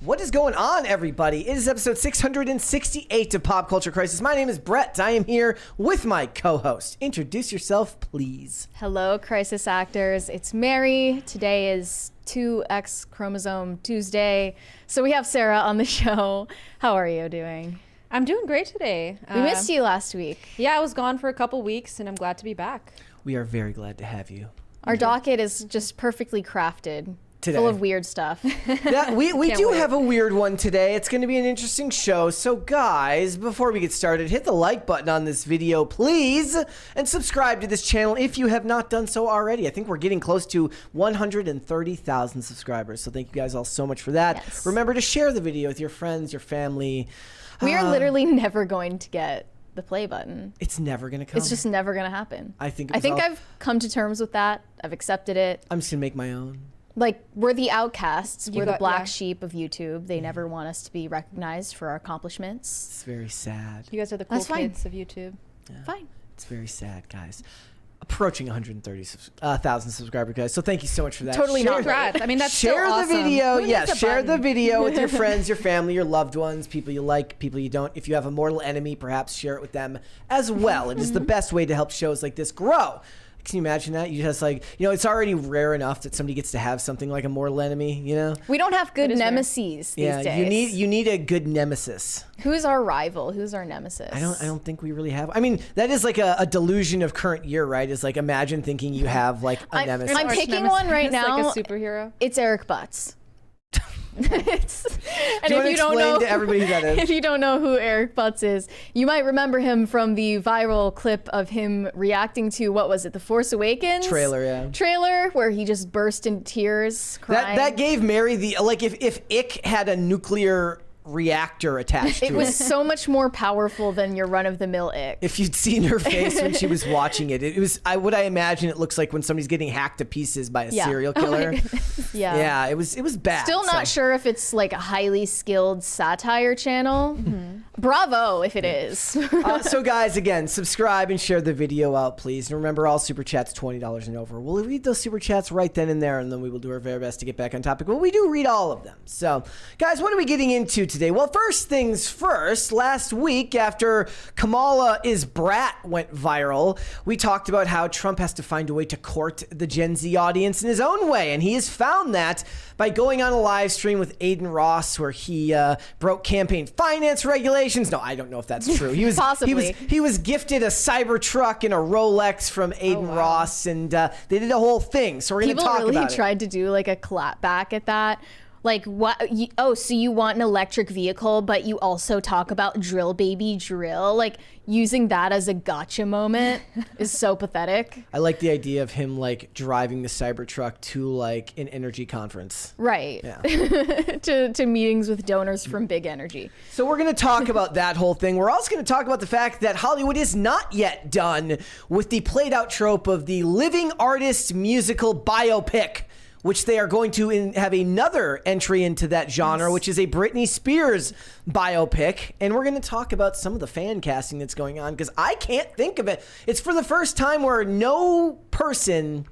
What is going on, everybody? It is episode 668 of Pop Culture Crisis. My name is Brett. I am here with my co-host. Introduce yourself, please. Hello, crisis actors. It's Mary. Today is 2X chromosome Tuesday. So we have Sara on the show. How are you doing? I'm doing great today. We missed you last week. Yeah, I was gone for a couple weeks, and I'm glad to be back. We are very glad to have you. Our docket is just perfectly crafted. Today. Full of weird stuff. Yeah, we do have a weird one today. It's going to be an interesting show. So guys, before we get started, hit the like button on this video, please, and subscribe to this channel if you have not done so already. I think we're getting close to 130,000 subscribers. So thank you guys all so much for that. Yes. Remember to share the video with your friends, your family. We are literally never going to get the play button. It's never going to come. It's just never going to happen. I think I've come to terms with that. I've accepted it. I'm just going to make my own. Like, we're the outcasts. We're the black yeah. sheep of YouTube. They never want us to be recognized for our accomplishments. It's very sad. You guys are the cool That's fine. kids of YouTube. Yeah. Fine. It's very sad, guys. Approaching 130,000 subscribers, guys. So thank you so much for that. Totally Share not. Congrats. I mean, that's share still the awesome. video. Who Yes, needs a share the button? video with your friends, your family, your loved ones, people you like, people you don't. If you have a mortal enemy, perhaps share it with them as well. It is the best way to help shows like this grow. Can you imagine that? You just it's already rare enough that somebody gets to have something like a mortal enemy, you know? We don't have good nemesis these days. You need a good nemesis. Who's our rival? Who's our nemesis? I don't think we really have. I mean, that is like a delusion of current year, right? Is like imagine thinking you have like a nemesis. I'm picking one right now. Like a superhero. It's Eric Butts. And Do you want to explain to everybody who that is? If you don't know who Eric Butts is, you might remember him from the viral clip of him reacting to, what was it, The Force Awakens? Trailer, where he just burst into tears, crying. That gave Mary the, like, if Ick had a nuclear reactor attached to it. It was so much more powerful than your run-of-the-mill Ick. If you'd seen her face when she was watching it, it was, I imagine it looks like when somebody's getting hacked to pieces by a serial killer. Yeah, it was bad. Still not sure if it's like a highly skilled satire channel. Bravo if it is. So guys, again, subscribe and share the video out, please. And remember, all super chats $20 and over. We'll read those super chats right then and there, and then we will do our very best to get back on topic. But we do read all of them. So, guys, what are we getting into today? Well, first things first, last week after Kamala is Brat went viral, we talked about how Trump has to find a way to court the Gen Z audience in his own way, and he has found that by going on a live stream with Adin Ross where he broke campaign finance regulations. No, I don't know if that's true. He was Possibly. He was gifted a Cybertruck and a Rolex from Adin Ross, and they did a whole thing. So we're going to talk about it. People really tried to do like a clap back at that. Like, what? So you want an electric vehicle, but you also talk about drill baby drill? Like, using that as a gotcha moment is so pathetic. I like the idea of him, like, driving the Cybertruck to, like, an energy conference. Right. Yeah. to meetings with donors from Big Energy. So we're going to talk about that whole thing. We're also going to talk about the fact that Hollywood is not yet done with the played-out trope of the living artist musical biopic, which they are going to have another entry into that genre, which is a Britney Spears biopic. And we're going to talk about some of the fan casting that's going on, because I can't think of it. It's for the first time where no person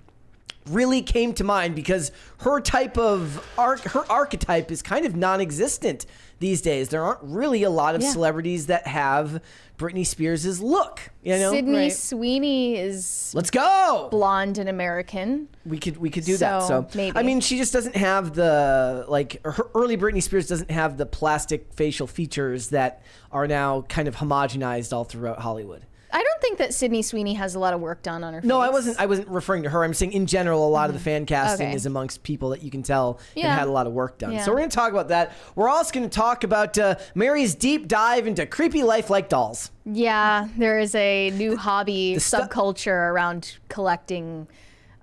really came to mind, because her type of her archetype is kind of non-existent these days. There aren't really a lot of celebrities that have Britney Spears' look, you know? Sydney Sweeney is Let's go! blonde and American. We could do that. So maybe. I mean, she just doesn't have the, like, her early Britney Spears doesn't have the plastic facial features that are now kind of homogenized all throughout Hollywood. I don't think that Sydney Sweeney has a lot of work done on her face. No, I wasn't referring to her. I'm saying in general, a lot of the fan casting is amongst people that you can tell have had a lot of work done. Yeah. So we're going to talk about that. We're also going to talk about Mary's deep dive into creepy lifelike dolls. Yeah, there is a new hobby subculture around collecting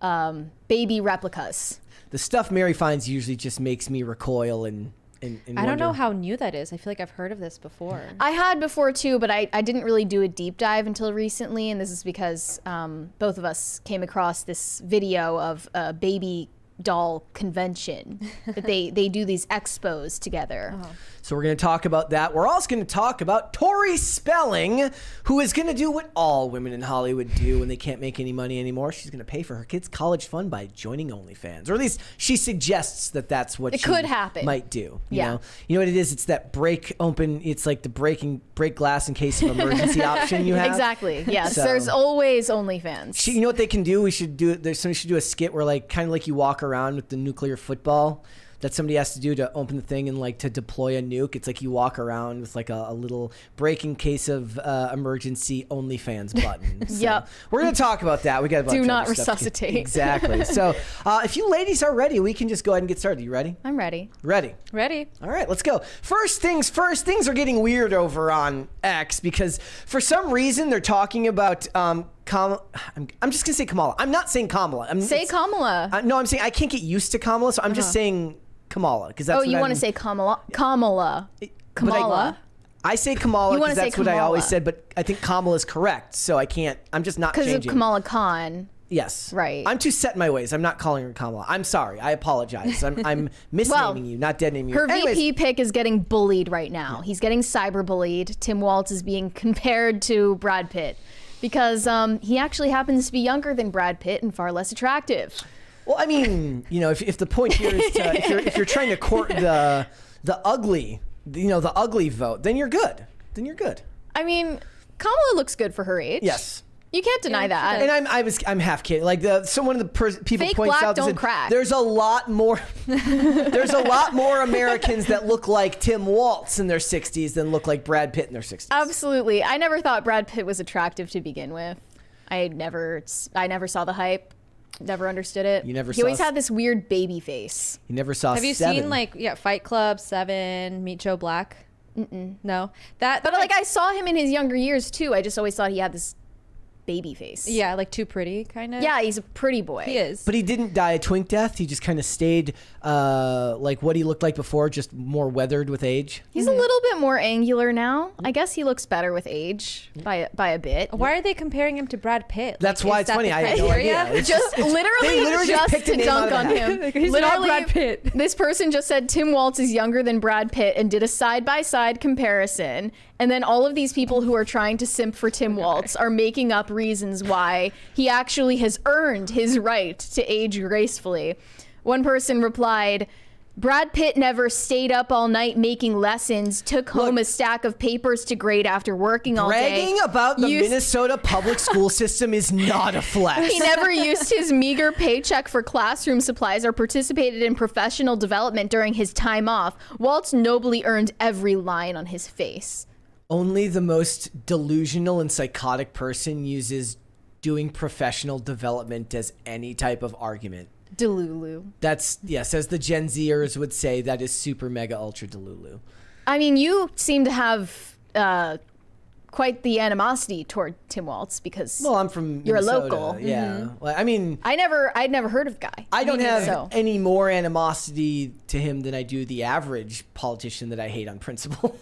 baby replicas. The stuff Mary finds usually just makes me recoil and I don't know how new that is. I feel like I've heard of this before. I had before too, but I didn't really do a deep dive until recently, and this is because both of us came across this video of a baby doll convention that they do these expos together. So we're going to talk about that. We're also going to talk about Tori Spelling, who is going to do what all women in Hollywood do when they can't make any money anymore. She's going to pay for her kids' college fund by joining OnlyFans, or at least she suggests that that's what It she could happen. might do. Yeah. You know what it is? It's that break open. It's like the break glass in case of emergency option you have. Exactly. Yes. So- There's always OnlyFans. You know what they can do? We should do. Somebody should do a skit where like kind of like you walk around with the nuclear football that somebody has to do to open the thing and like to deploy a nuke. It's like you walk around with like a little break in case of emergency OnlyFans button. So Yep. We're gonna talk about that. We got a bunch Do of not other stuff to- resuscitate. Exactly. So if you ladies are ready, we can just go ahead and get started. You ready? I'm ready. Ready. Ready? All right, let's go. First things first, things are getting weird over on X because for some reason they're talking about I'm just gonna say Kamala. I'm not saying Kamala. Say Kamala. No, I'm saying I can't get used to Kamala, so I'm just saying Kamala because that's. Oh, you want to say Kamala? Kamala. Kamala. I say Kamala You wanna because say that's what I always Kamala. said, but I think Kamala is correct, so I can't. I'm just not Because changing. of Kamala Khan. Yes. Right. I'm too set in my ways. I'm not calling her Kamala. I'm sorry. I apologize. I'm misnaming Well, you, not dead naming you. Her Anyways, VP pick is getting bullied right now. He's getting cyberbullied. Tim Waltz is being compared to Brad Pitt because he actually happens to be younger than Brad Pitt and far less attractive. Well, I mean, if the point here is to, if you're trying to court the ugly, the ugly vote, then you're good. Then you're good. I mean, Kamala looks good for her age. Yes. You can't deny that. And I'm half kidding. Like one of the people Fake points black out, don't said, crack. there's a lot more. There's a lot more Americans that look like Tim Waltz in their 60s than look like Brad Pitt in their 60s. Absolutely. I never thought Brad Pitt was attractive to begin with. I never saw the hype. Never understood it. You never He saw always had this weird baby face. You never saw. Have you Seven. seen Fight Club, Seven, Meet Joe Black? No. But I saw him in his younger years too. I just always thought he had this baby face. Yeah, like too pretty, kind of. Yeah, he's a pretty boy. He is. But he didn't die a twink death. He just kind of stayed like what he looked like before, just more weathered with age. He's a little bit more angular now. I guess he looks better with age by a bit. Why are they comparing him to Brad Pitt? That's Like, why is it's that funny. the I had no criteria? idea. It's Just they literally just just picked a to name dunk out on of a hat. him. He's not Literally, Brad Pitt. This person just said Tim Waltz is younger than Brad Pitt and did a side-by-side comparison. And then all of these people who are trying to simp for Tim Waltz are making up reasons why he actually has earned his right to age gracefully. One person replied, Brad Pitt never stayed up all night making lessons, took home a stack of papers to grade after working all day. Bragging about the used- Minnesota public school system is not a flex. He never used his meager paycheck for classroom supplies or participated in professional development during his time off. Waltz nobly earned every line on his face. Only the most delusional and psychotic person uses doing professional development as any type of argument. Delulu. That's, yes, as the Gen Zers would say, that is super mega ultra delulu. I mean, you seem to have quite the animosity toward Tim Waltz because Well, I'm from You're a Minnesota. local. Yeah. Well, I mean, I'd never heard of the guy. I don't Me neither. have So. any more animosity to him than I do the average politician that I hate on principle.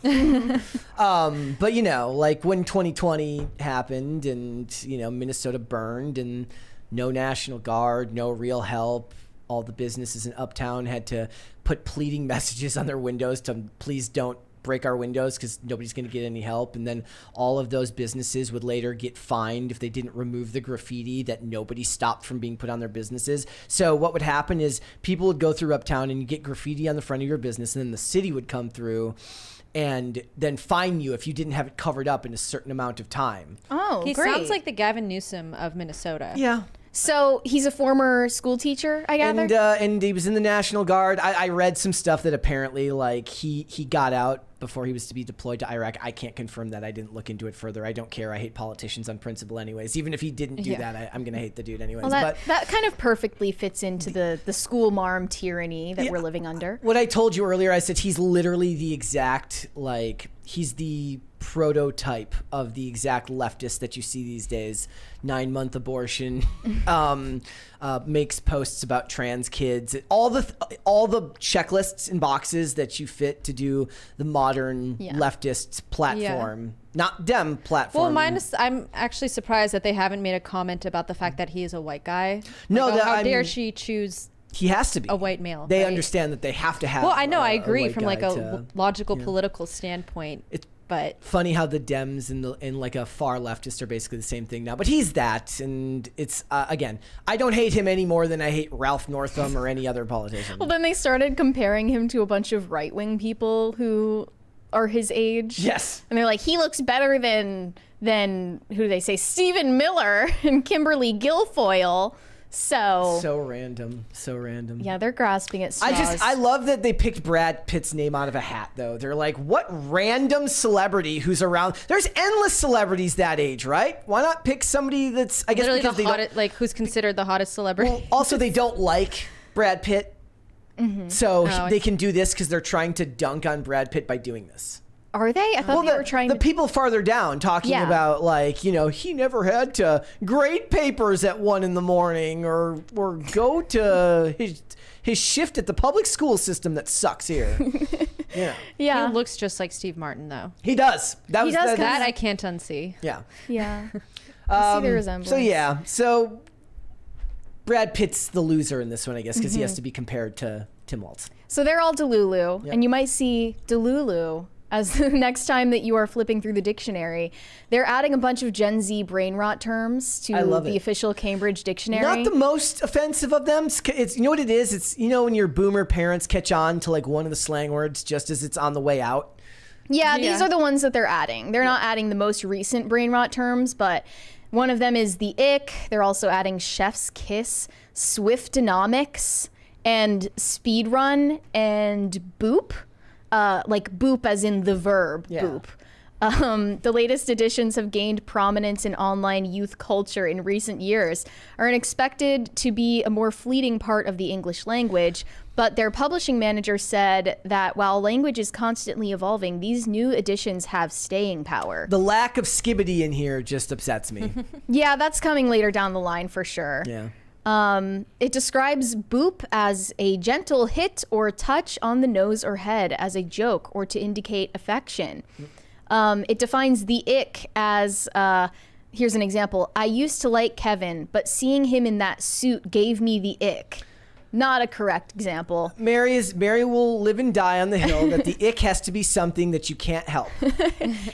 But like when 2020 happened and Minnesota burned and no National Guard, no real help, all the businesses in Uptown had to put pleading messages on their windows to please don't break our windows because nobody's going to get any help. And then all of those businesses would later get fined if they didn't remove the graffiti that nobody stopped from being put on their businesses. So what would happen is people would go through Uptown and you get graffiti on the front of your business, and then the city would come through and then fine you if you didn't have it covered up in a certain amount of time. Oh, He great. sounds like the Gavin Newsom of Minnesota. Yeah. So he's a former school teacher, I gather? And he was in the National Guard. I read some stuff that apparently like he got out before he was to be deployed to Iraq. I can't confirm that. I didn't look into it further. I don't care. I hate politicians on principle anyways. Even if he didn't do that, I'm going to hate the dude anyways. Well, But that kind of perfectly fits into the school marm tyranny that we're living under. what I told you earlier, I said he's literally the exact, he's the prototype of the exact leftist that you see these days. 9-month abortion, makes posts about trans kids, all the checklists and boxes that you fit to do the modern leftist platform, not dem platform. Well, I'm actually surprised that they haven't made a comment about the fact that he is a white guy. No, how dare she choose He has to be a white male. They right? understand that they have to have. Well, I know, I a agree white from like guy a logical political standpoint. But funny how the Dems and like a far leftist are basically the same thing now. But he's that, and it's again, I don't hate him any more than I hate Ralph Northam or any other politician. Well, then they started comparing him to a bunch of right-wing people who are his age. Yes. And they're like, he looks better than who do they say, Stephen Miller and Kimberly Guilfoyle. So random. Yeah, they're grasping at straws. I love that they picked Brad Pitt's name out of a hat, though. They're like, what random celebrity who's around? There's endless celebrities that age, right? Why not pick somebody that's, I guess, literally because the they hottest, like who's considered the hottest celebrity. Well, also, they don't like Brad Pitt. So they can do this because they're trying to dunk on Brad Pitt by doing this. Are they? I thought they were trying the to... people farther down talking about, like, you know, he never had to grade papers at 1 a.m. or go to his shift at the public school system that sucks here. Yeah. He looks just like Steve Martin, though. He does. That I can't unsee. Yeah. Yeah. I see the resemblance. So Brad Pitt's the loser in this one, I guess, because he has to be compared to Tim Waltz. So they're all Delulu, and you might see Delulu as the next time that you are flipping through the dictionary. They're adding a bunch of Gen Z brain rot terms to the official Cambridge Dictionary. Not the most offensive of them. It's, you know what it is? It's, you know, when your boomer parents catch on to like one of the slang words just as it's on the way out. Yeah, these are the ones that they're adding. They're not adding the most recent brain rot terms, but one of them is the ick. They're also adding chef's kiss, Swiftonomics, and speedrun, and boop. Like boop as in the verb, boop. The latest editions have gained prominence in online youth culture in recent years, are expected to be a more fleeting part of the English language, but their publishing manager said that while language is constantly evolving, these new editions have staying power. The lack of skibbity in here just upsets me. Yeah, that's coming later down the line for sure. Yeah. It describes boop as a gentle hit or touch on the nose or head as a joke or to indicate affection. It defines the ick as, here's an example. I used to like Kevin, but seeing him in that suit gave me the ick. Not a correct example. Mary will live and die on the hill that the ick has to be something that you can't help.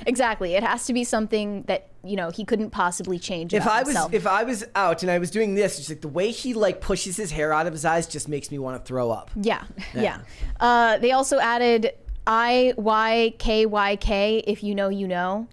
Exactly. It has to be something that, you know, he couldn't possibly change about himself. If I was out and I was doing this, it's like the way he like pushes his hair out of his eyes just makes me want to throw up. Yeah. They also added IYKYK, if you know, you know.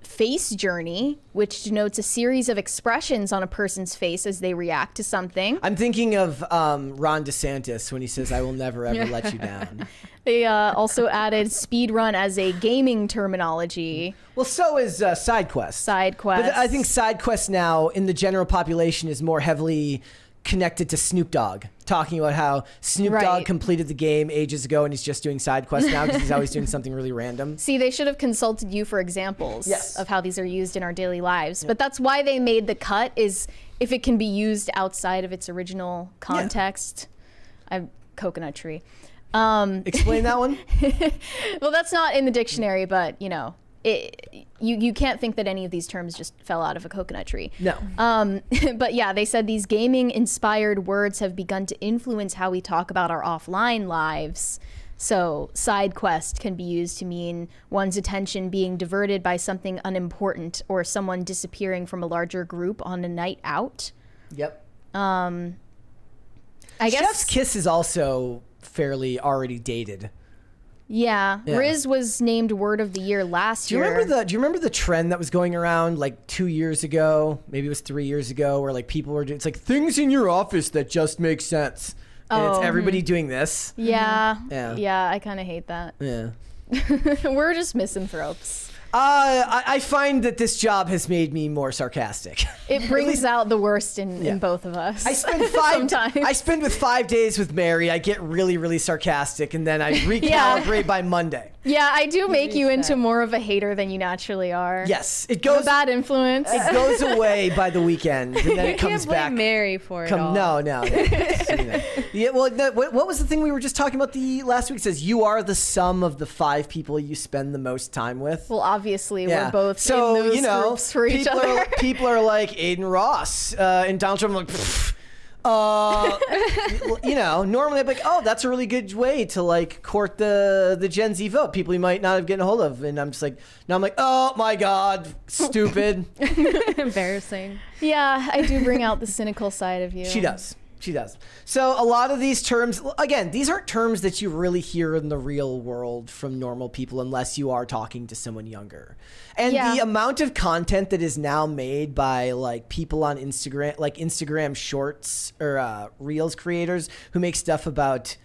Face journey, which denotes a series of expressions on a person's face as they react to something. I'm thinking of Ron DeSantis when he says, I will never, ever let you down. They also added speedrun as a gaming terminology. Well, so is side quest. Side quest. But I think side quest now in the general population is more heavily connected to Snoop Dogg, talking about how Snoop Dogg completed the game ages ago and he's just doing side quests now because he's always doing something really random. See, they should have consulted you for examples of how these are used in our daily lives. But that's why they made the cut, is if it can be used outside of its original context. I'm coconut tree. Explain that one. Well, that's not in the dictionary, but you know, you can't think that any of these terms just fell out of a coconut tree. No. But yeah, they said these gaming-inspired words have begun to influence how we talk about our offline lives. So side quest can be used to mean one's attention being diverted by something unimportant or someone disappearing from a larger group on a night out. Yep. I guess Chef's kiss is also fairly already dated. Yeah. Riz was named Word of the Year last year. Do you remember the trend that was going around like 2 years ago? Maybe it was 3 years ago, where like people were doing, it's like things in your office that just make sense. And it's everybody doing this. Yeah. I kind of hate that. Yeah. We're just misanthropes. I find that this job has made me more sarcastic. It brings out the worst in both of us. I spend with 5 days with Mary. I get really, really sarcastic, and then I recalibrate by Monday. Yeah, I do make you into more of a hater than you naturally are. Yes, it goes. A bad influence. It goes away by the weekend, and then it comes back. Can't blame Mary for it all. No. Yeah. Well, what was the thing we were just talking about the last week? It says you are the sum of the 5 people you spend the most time with. Well, obviously, we're both so in those groups for each other. People are like Aiden Ross and Donald Trump. I'm like, Normally I'd be like, oh, that's a really good way to like court the Gen Z vote. People you might not have gotten a hold of. And I'm just like, now I'm like, oh my God, stupid. Embarrassing. Yeah, I do bring out the cynical side of you. She does. So a lot of these terms, again, these aren't terms that you really hear in the real world from normal people unless you are talking to someone younger. And the amount of content that is now made by like people on Instagram, like Instagram shorts or Reels creators who make stuff about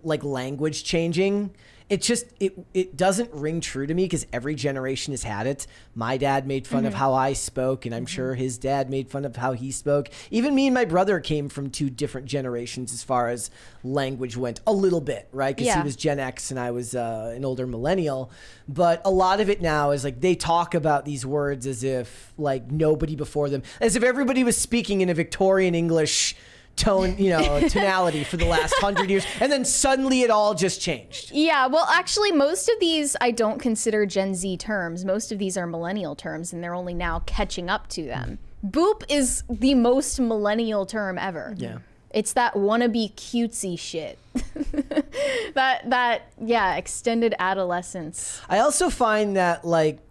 like language changing, it doesn't ring true to me because every generation has had it. My dad made fun of how I spoke, and I'm sure his dad made fun of how he spoke. Even me and my brother came from two different generations as far as language went, a little bit, right? Because he was Gen X and I was an older millennial. But a lot of it now is like they talk about these words as if nobody before them, as if everybody was speaking in a Victorian English tonality for the last 100 years, and then suddenly it all just changed. Yeah, well, actually, most of these I don't consider Gen Z terms. Most of these are millennial terms, and they're only now catching up to them. Boop is the most millennial term ever. Yeah. It's that wannabe cutesy shit. that extended adolescence. I also find that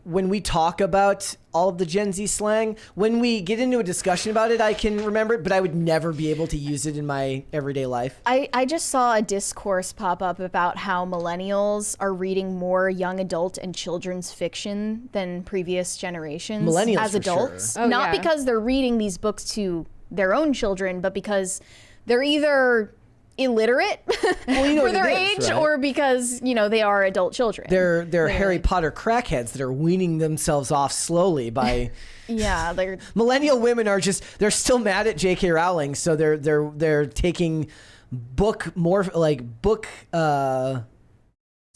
when we talk about all of the Gen Z slang, when we get into a discussion about it, I can remember it, but I would never be able to use it in my everyday life. I just saw a discourse pop up about how millennials are reading more young adult and children's fiction than previous generations Millennials, as for adults. sure. Oh, Not yeah. because they're reading these books to their own children, but because they're either illiterate for their age, right? or because they are adult children. They're Harry Potter crackheads that are weaning themselves off slowly by. Yeah, they're Millennial women they're still mad at J.K. Rowling, so they're taking book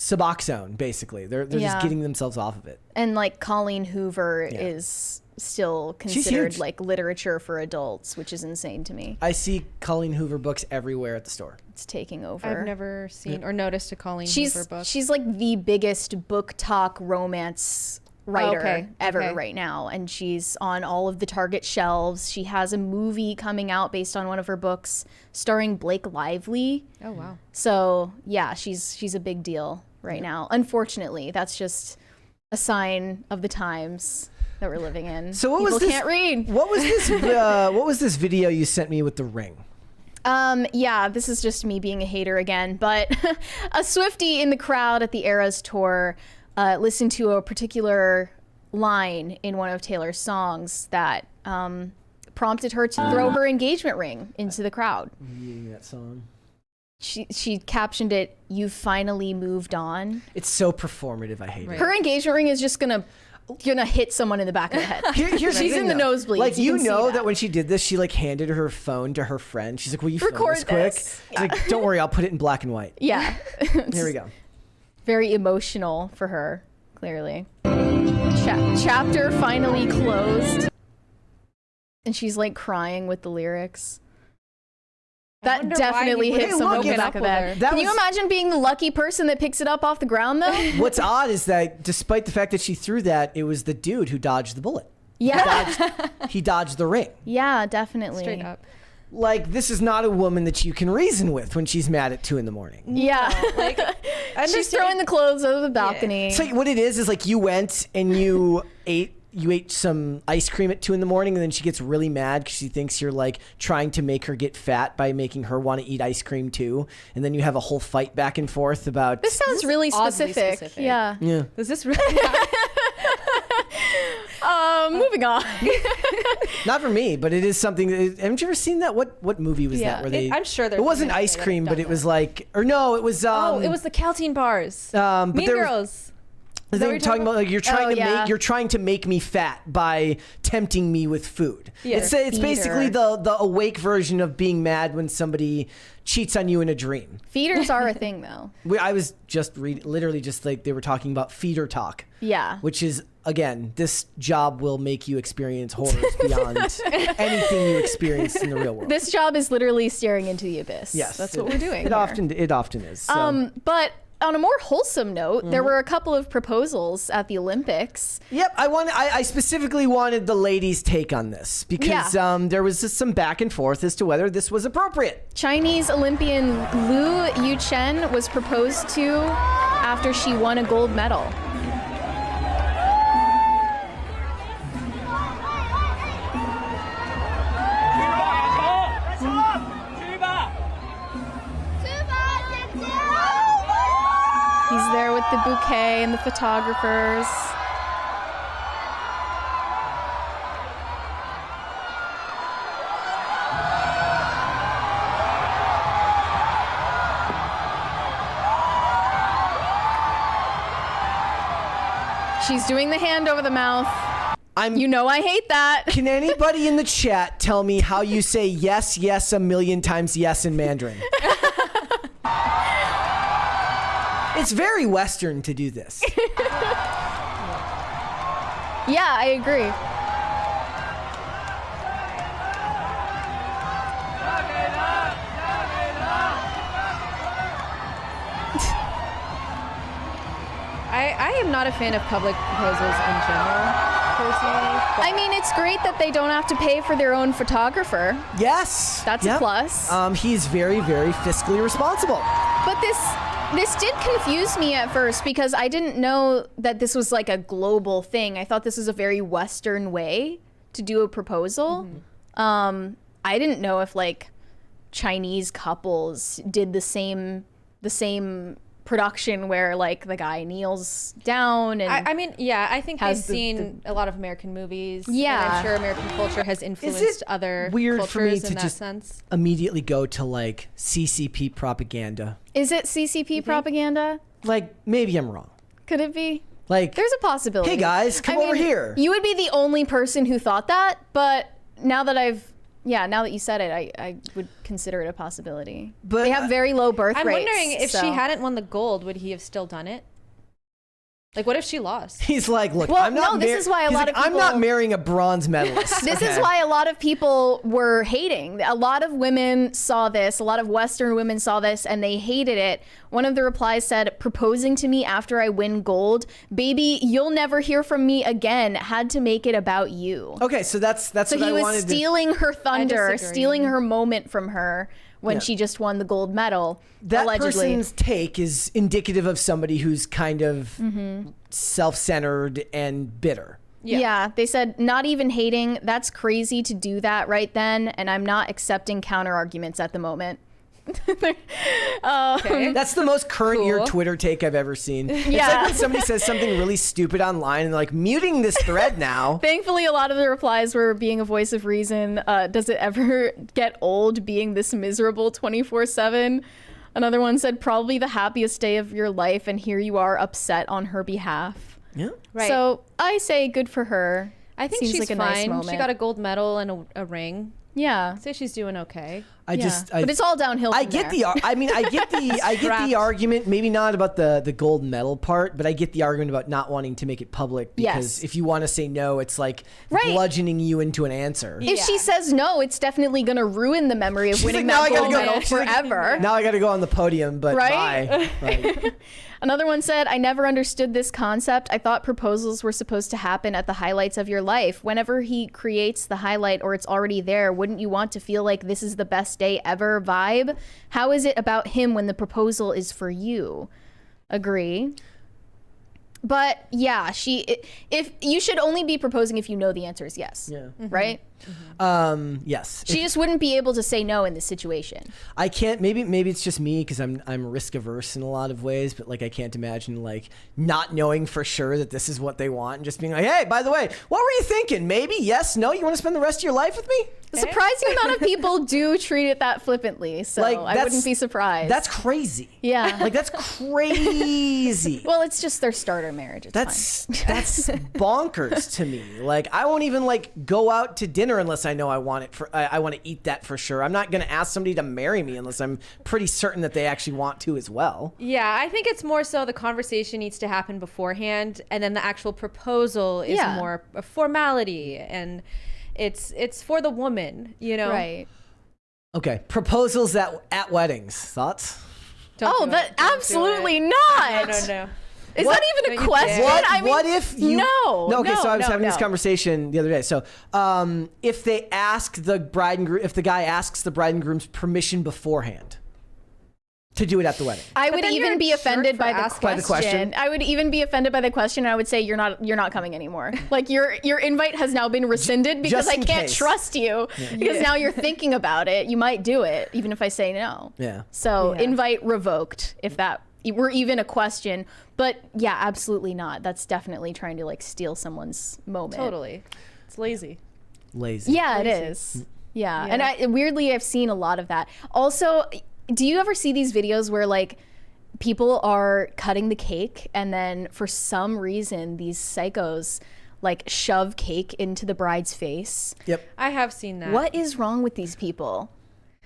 Suboxone, basically. They're just getting themselves off of it. and Colleen Hoover is still considered huge. literature for adults, which is insane to me. I see Colleen Hoover books everywhere at the store. It's taking over. I've never seen or noticed a Colleen Hoover book. She's the biggest book talk romance writer ever right now, and she's on all of the Target shelves. She has a movie coming out based on one of her books starring Blake Lively. Oh, wow. So yeah, she's a big deal right now. Unfortunately, that's just a sign of the times that we're living in. So People can't read. What was this? What was this video you sent me with the ring? Yeah, this is just me being a hater again, but a Swiftie in the crowd at the Eras tour listened to a particular line in one of Taylor's songs that prompted her to throw her engagement ring into the crowd. Reading that song. She captioned it, "You've finally moved on." It's so performative. I hate it. Her engagement ring is just gonna hit someone in the back of the head. Here's She's in the nosebleeds. Like You can see that when she did this, she handed her phone to her friend. She's like, "Will you film Record this quick?" this. She's like, "Don't worry, I'll put it in black and white." Yeah. Here we go. Very emotional for her, clearly. Chapter finally closed. And she's crying with the lyrics. That wonder definitely why he hit would someone look in the it back up of with the her. head. That Can you was- imagine being the lucky person that picks it up off the ground, though? What's odd is that despite the fact that she threw that, it was the dude who dodged the bullet. Yeah. He dodged the ring. Yeah, definitely. Straight up. This is not a woman that you can reason with when she's mad at 2 a.m. Yeah. She's throwing the clothes over the balcony. So what it is you went and you ate some ice cream at 2 a.m. and then she gets really mad because she thinks you're trying to make her get fat by making her want to eat ice cream too, and then you have a whole fight back and forth about. This sounds really oddly specific. specific. Yeah. Yeah. Does this really Moving on. Not for me, but it is something. Haven't you ever seen that? What movie was that? Where they? I'm sure there's It wasn't something ice that cream, have but done it was that. or no, it was. it was the Caltine bars. But Mean there was- Girls. The Is that thing what talking you're about, you're trying to yeah. you're trying to make me fat by tempting me with food. Yeah. It's Feeder. basically the awake version of being mad when somebody cheats on you in a dream. Feeders are a thing, though. I was just literally just they were talking about feeder talk. Yeah. Which is, again, this job will make you experience horrors beyond anything you experienced in the real world. This job is literally staring into the abyss. Yes, That's what we're doing. It often is. So. But on a more wholesome note, there were a couple of proposals at the Olympics. Yep, I specifically wanted the ladies' take on this because there was just some back and forth as to whether this was appropriate. Chinese Olympian Liu Yuchen was proposed to after she won a gold medal. He's there with the bouquet and the photographers. She's doing the hand over the mouth. You know I hate that. Can anybody in the chat tell me how you say yes, yes a million times yes in Mandarin? It's very Western to do this. Yeah, I agree. I am not a fan of public proposals in general, personally. I mean, it's great that they don't have to pay for their own photographer. Yes. That's a plus. He's very, very fiscally responsible. But this did confuse me at first because I didn't know that this was like a global thing. I thought this was a very Western way to do a proposal. I didn't know if like Chinese couples did the same production where like the guy kneels down and I mean, yeah, I think they've has seen a lot of American movies. Yeah. And I'm sure American culture has influenced other weird cultures for me in to that just sense. immediately go to like CCP propaganda? Is it CCP propaganda? Like, maybe I'm wrong. Could it be? Like, There's a possibility. hey guys, come over here. You would be the only person who thought that, but now that you said it, I would consider it a possibility. But they have very low birth I'm rates. wondering if so. she hadn't won the gold, would he have still done it? Like, what if she lost? He's like, look, Well, I'm not. no, this is why a he's lot like, of I'm not people- marrying a bronze medalist. This okay? is why a lot of people were hating. A lot of women saw this. A lot of Western women saw this, and they hated it. One of the replies said, "Proposing to me after I win gold, baby, you'll never hear from me again. Had to make it about you." Okay, so that's So what he I was wanted stealing her thunder, disagree. stealing her moment from her when Yeah. she just won the gold medal. That allegedly. person's take is indicative of somebody who's kind of self-centered and bitter. Yeah, they said, not even hating. That's crazy to do that right then, and I'm not accepting counter arguments at the moment. Okay. That's the most current year Cool. Twitter take I've ever seen. It's Yeah. like when somebody says something really stupid online and like muting this thread now. Thankfully, a lot of the replies were being a voice of reason. Does it ever get old being this miserable 24/7? Another one said, probably the happiest day of your life, and here you are upset on her behalf. Yeah. Right. So I say good for her. I think Seems she's like a fine. nice moment. She got a gold medal and a ring. Yeah. I'd say she's doing okay. I but it's all downhill from I get there. I get the Strapped. argument, maybe not about the gold medal part, but I get the argument about not wanting to make it public because Yes. if you want to say no, it's like Right. bludgeoning you into an answer. If she Yeah. says no, it's definitely going to ruin the memory of winning like, "Now I that gotta gold go." medal She's like, forever. Now I got to go on the podium, but Right? bye. Like, Another one said, I never understood this concept. I thought proposals were supposed to happen at the highlights of your life. Whenever he creates the highlight or it's already there, wouldn't you want to feel like this is the best day ever vibe? How is it about him when the proposal is for you? Agree. But yeah, if you should only be proposing if you know the answer is yes. Yeah. Right? yes. She just wouldn't be able to say no in this situation. I can't. Maybe it's just me because I'm risk averse in a lot of ways. But like I can't imagine like not knowing for sure that this is what they want and just being like, hey, by the way, what were you thinking? Maybe yes, no. You want to spend the rest of your life with me? A surprising amount of people do treat it that flippantly, so Like, I that's- wouldn't be surprised. That's crazy. Yeah. Like that's crazy. Well, it's just their starter marriage. It's That's bonkers to me. Like I won't even like go out to dinner unless I know I want it I want to eat that for sure. I'm not going to ask somebody to marry me unless I'm pretty certain that they actually want to as well. Yeah, I think it's more so the conversation needs to happen beforehand, and then the actual proposal is Yeah. more a formality, and it's for the woman, you know. Right. Okay, proposals at weddings. Thoughts? Don't do it. Don't do absolutely it. not. No. Is that even a question? I mean, what if you? No. Okay, so I was having this no. conversation the other day. So, if they ask the bride and groom, if the guy asks the bride and groom's permission beforehand to do it at the wedding, I would then you're even a be jerk offended for by the asking. question. By the question? I would even be offended by the question. And I would say you're not coming anymore. Like your invite has now been rescinded because Just I in can't case. trust you because now you're thinking about it. You might do it even if I say no. Yeah. So Yeah. invite revoked if that were even a question. But yeah, absolutely not. That's definitely trying to like steal someone's moment. Totally. It's lazy. lazy. Yeah, it Lazy. is. Yeah. And weirdly, I've seen a lot of that. Also, do you ever see these videos where like people are cutting the cake and then for some reason these psychos like shove cake into the bride's face? Yep. I have seen that. What is wrong with these people?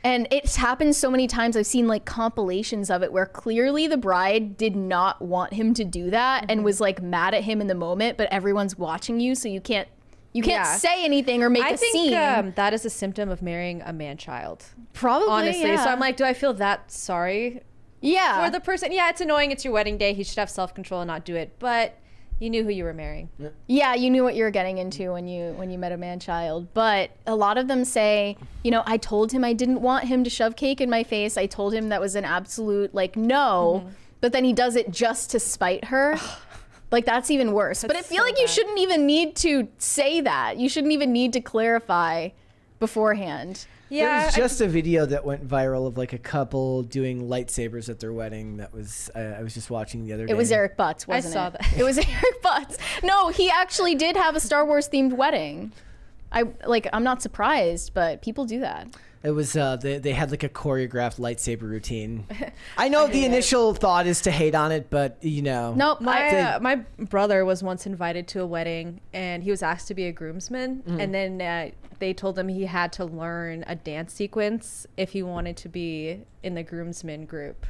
And it's happened so many times. I've seen like compilations of it where clearly the bride did not want him to do that and was like mad at him in the moment, but everyone's watching you, so you can't Yeah. say anything or make I a think scene. that is a symptom of marrying a man-child. Probably, Honestly. yeah. So I'm like, do I feel that sorry yeah. for the person? Yeah, it's annoying. It's your wedding day. He should have self-control and not do it. But you knew who you were marrying. Yeah, you knew what you were getting into when you met a man-child. But a lot of them say, you know, I told him I didn't want him to shove cake in my face. I told him that was an absolute like no. But then he does it just to spite her. Like that's even worse. But I feel so like you bad. shouldn't even need to say that. You shouldn't even need to clarify beforehand. Yeah. There's just a video that went viral of like a couple doing lightsabers at their wedding. That was I was just watching the other day. It was Eric Butts, wasn't it? saw that. It was Eric Butts. No, he actually did have a Star Wars themed wedding. I'm not surprised, but people do that. It was they had like a choreographed lightsaber routine. I know the initial thought is to hate on it, but you know. Nope. My brother was once invited to a wedding and he was asked to be a groomsman, and then they told him he had to learn a dance sequence if he wanted to be in the groomsmen group.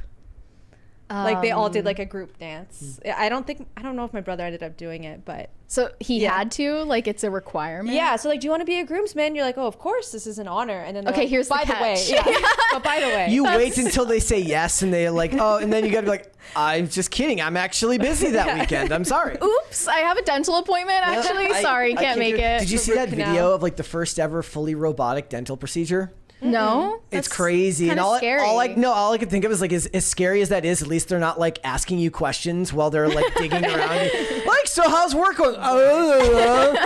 Like they all did like a group dance. I don't know if my brother ended up doing it, but So he Yeah. had to, like it's a requirement. yeah. So like, do you want to be a groomsman? You're like, oh, of course, this is an honor. And then they're Okay, like, here's the by the way, catch. yeah. But by the way, You wait until they say yes, and they're like, oh, and then you gotta be like, I'm just kidding. I'm actually busy that weekend. I'm sorry. Oops, I have a dental appointment actually. Sorry, can't make it. Did you see that root canal. video of like the first ever fully robotic dental procedure? No? It's That's crazy, and kinda scary. all I could think of is like, as scary as that is, at least they're not like asking you questions while they're like digging around. Like, so how's work going? No,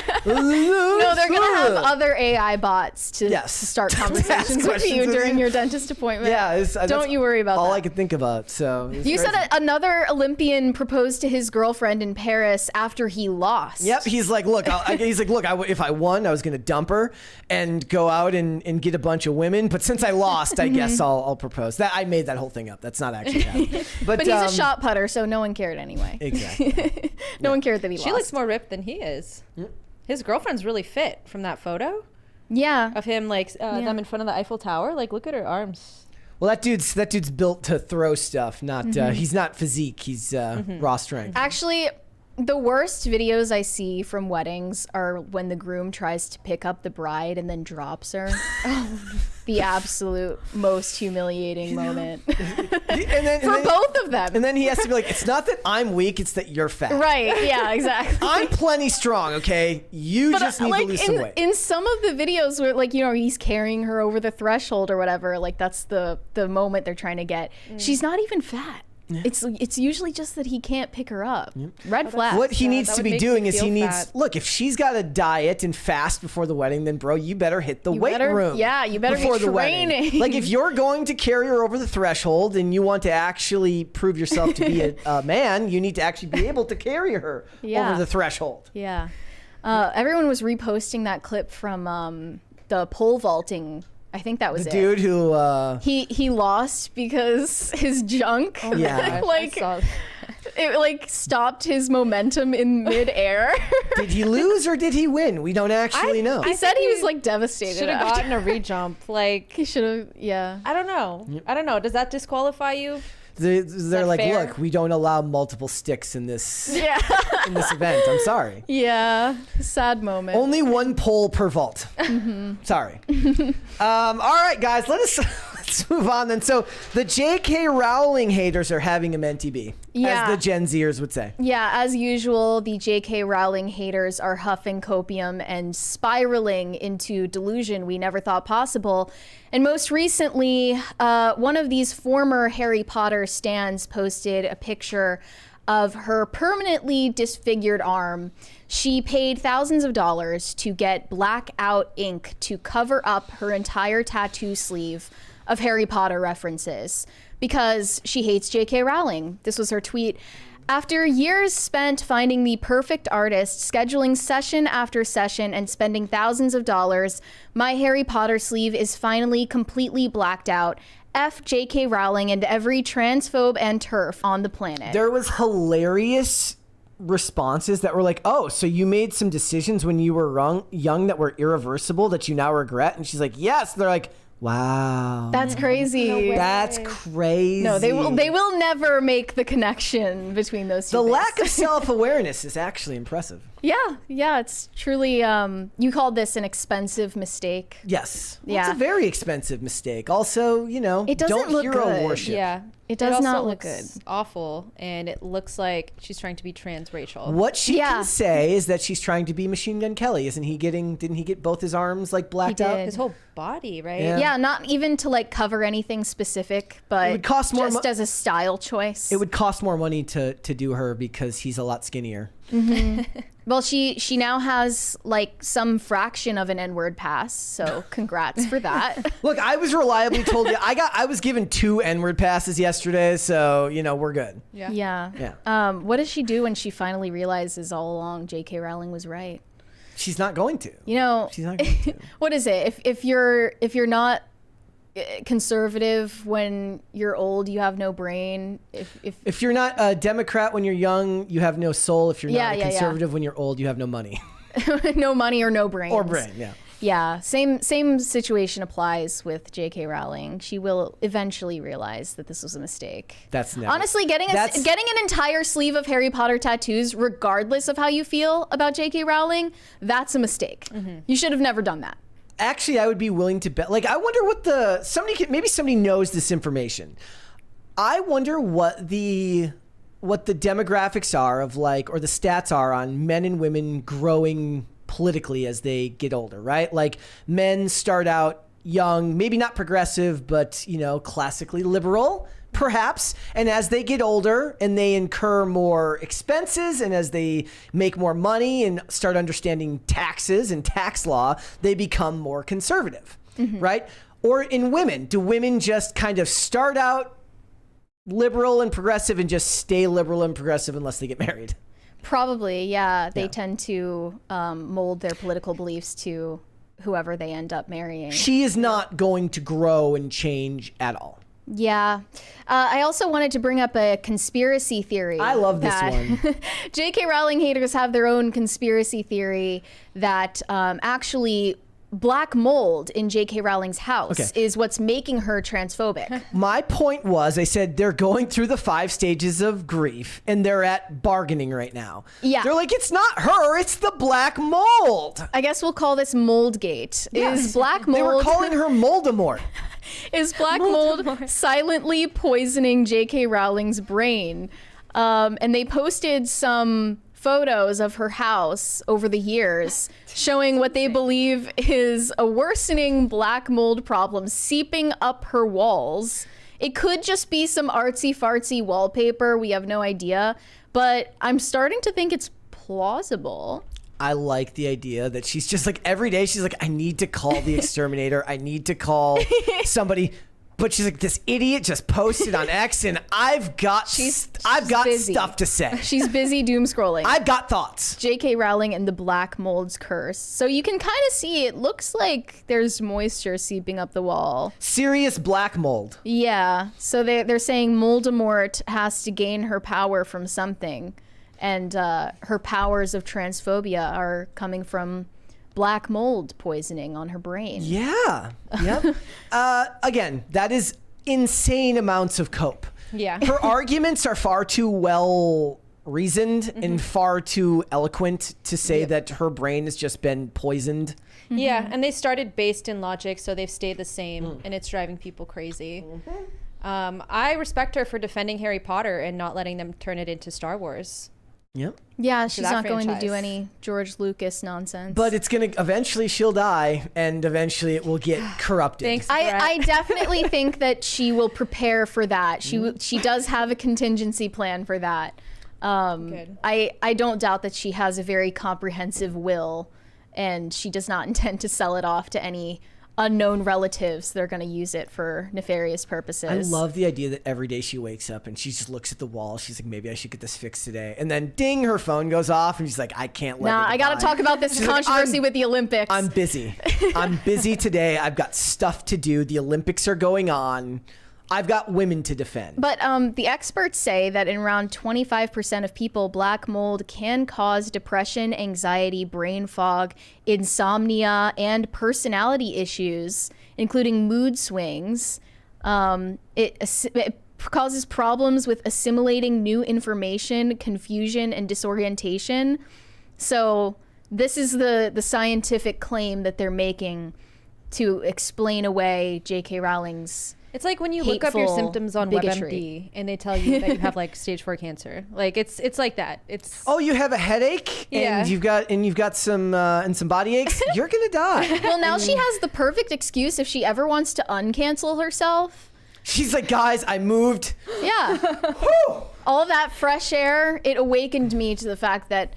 they're gonna have other AI bots to Yes. start To ask conversations with questions you with during you. your dentist appointment. Yeah, Don't you worry about all that. I could think about. So it's You said crazy. another Olympian proposed to his girlfriend in Paris after he lost. Yep, he's like, look, if I won, I was gonna dump her and go out and get a bunch of women. But since I lost, I guess I'll propose. That I made that whole thing up. That's not actually happening. But he's a shot putter, so no one cared anyway. Exactly. No one cared that he lost. she looks more ripped than he is. His girlfriend's really fit from that photo Yeah. of him like them in front of the Eiffel Tower. Like, look at her arms. Well, that dude's built to throw stuff. Not he's not physique. He's raw strength. Actually, the worst videos I see from weddings are when the groom tries to pick up the bride and then drops her. The absolute most humiliating moment. For both of them. And then he has to be like, it's not that I'm weak, it's that you're fat. Right, yeah, exactly. I'm plenty strong, okay? You just need to lose some weight. In some of the videos where like, you know, he's carrying her over the threshold or whatever, like that's the moment they're trying to get. She's not even fat. It's usually just that he can't pick her up. Red flag. What he needs that to would be make doing me is feel he needs, fat. look, if she's got to diet and fast before the wedding, then bro, you better hit the weight room. Yeah, you better before be the wedding. training. Like if you're going to carry her over the threshold and you want to actually prove yourself to be a man, you need to actually be able to carry her over the threshold. Yeah. Everyone was reposting that clip from the pole vaulting. I think that was The it. dude who He lost because his junk Yeah. like it like stopped his momentum in midair. did he lose or did he win? We don't actually know. He said he was like devastated. Should have after. gotten a re-jump. Like, He should have. Yeah. I don't know. I don't know. Does that disqualify you? They're that like, fair? look, we don't allow multiple sticks in this Yeah. in this event. I'm sorry. Yeah. Sad moment. Only one pole per vault. Sorry. All right, guys, let's Let's move on then. So the J.K. Rowling haters are having a mentee bee, Yeah. as the Gen Zers would say. Yeah, as usual, the J.K. Rowling haters are huffing copium and spiraling into delusion we never thought possible. And most recently, one of these former Harry Potter stans posted a picture of her permanently disfigured arm. She paid thousands of dollars to get blackout ink to cover up her entire tattoo sleeve of Harry Potter references because she hates J.K. Rowling. This was her tweet. After years spent finding the perfect artist, scheduling session after session, and spending thousands of dollars, my Harry Potter sleeve is finally completely blacked out. F J.K. Rowling and every transphobe and TERF on the planet. There was hilarious responses that were like, oh, so you made some decisions when you were young that were irreversible that you now regret? And she's like, yes. They're like, wow. That's crazy. That's crazy. No, they will never make the connection between those two The things. lack of self-awareness is actually impressive. Yeah, it's truly, you called this an expensive mistake. Yes. Well, Yeah. it's a very expensive mistake. Also, It doesn't don't look hero good. worship. Yeah. It does also not look looks good. awful, and it looks like she's trying to be transracial. What she Yeah. can say is that she's trying to be Machine Gun Kelly. Didn't he get both his arms like blacked He out? did. His whole body, right? Yeah. Yeah, not even to like cover anything specific, but It would cost more just as a style choice. It would cost more money to do her because he's a lot skinnier. Well, she now has like some fraction of an N-word pass, so congrats for that. Look, I was reliably told I was given 2 N-word passes yesterday, so we're good. Yeah. What does she do when she finally realizes all along J.K. Rowling was right? She's not going to. She's not going to. What is it? If you're not conservative when you're old, you have no brain. If you're not a Democrat when you're young, you have no soul. If you're not a Yeah. conservative when you're old, you have no money. no money or no brains. Or brain, yeah. Yeah, same situation applies with J.K. Rowling. She will eventually realize that this was a mistake. That's never. Honestly, getting an entire sleeve of Harry Potter tattoos, regardless of how you feel about J.K. Rowling, that's a mistake. You should have never done that. Actually, I would be willing to bet. Like, I wonder what maybe somebody knows this information. I wonder what the demographics are of or the stats are on men and women growing politically as they get older, right? Like, men start out young, maybe not progressive, but classically liberal, perhaps. And as they get older and they incur more expenses, and as they make more money and start understanding taxes and tax law, they become more conservative, right? Or in women, do women just kind of start out liberal and progressive and just stay liberal and progressive unless they get married? Probably, yeah. They tend to mold their political beliefs to whoever they end up marrying. She is not going to grow and change at all. Yeah. I also wanted to bring up a conspiracy theory. I love this one. J.K. Rowling haters have their own conspiracy theory that actually black mold in J.K. Rowling's house is what's making her transphobic. My point was, I said they're going through the 5 stages of grief and they're at bargaining right now. Yeah. They're like, it's not her, it's the black mold. I guess we'll call this Moldgate. Yes. Is black mold... They were calling her Moldemort. Is black mold silently poisoning J.K. Rowling's brain? And they posted some photos of her house over the years showing what they believe is a worsening black mold problem seeping up her walls. It could just be some artsy fartsy wallpaper. We have no idea, but I'm starting to think it's plausible. I like the idea that she's just like, every day she's like, I need to call the exterminator. I need to call somebody. But she's like, this idiot just posted on X and I've got busy. stuff to say. She's busy doom scrolling. I've got thoughts. J.K. Rowling and the black mold's curse. So you can kind of see it looks like there's moisture seeping up the wall. Serious black mold. Yeah. So they're saying Moldemort has to gain her power from something. And her powers of transphobia are coming from black mold poisoning on her brain. Yeah. Yep. Again, that is insane amounts of cope. Yeah. Her arguments are far too well reasoned and far too eloquent to say that her brain has just been poisoned. Yeah, and they started based in logic, so they've stayed the same, and it's driving people crazy. I respect her for defending Harry Potter and not letting them turn it into Star Wars. Yep. Yeah, she's that not going to do franchise. any George Lucas nonsense. But it's going to eventually she'll die and eventually it will get corrupted. Thanks. I definitely think that she will prepare for that. She does have a contingency plan for that. Good. I don't doubt that she has a very comprehensive will, and she does not intend to sell it off to any unknown relatives that are going to use it for nefarious purposes. I love the idea that every day she wakes up and she just looks at the wall. She's like, maybe I should get this fixed today. And then ding, her phone goes off and she's like, I can't let Nah, it I got to die. talk about this She's like, controversy with the Olympics. I'm busy. I'm busy today. I've got stuff to do. The Olympics are going on. I've got women to defend. But the experts say that in around 25% of people, black mold can cause depression, anxiety, brain fog, insomnia, and personality issues, including mood swings. It causes problems with assimilating new information, confusion, and disorientation. So this is the scientific claim that they're making to explain away J.K. Rowling's. It's like when you look up your hateful symptoms on bigotry. WebMD and they tell you that you have like stage 4 cancer. Like it's like that. It's Oh, you have a headache Yeah. and you've got some body aches. You're gonna die. Well, now she has the perfect excuse if she ever wants to uncancel herself. She's like, guys, I moved. Yeah. Whew. All that fresh air, it awakened me to the fact that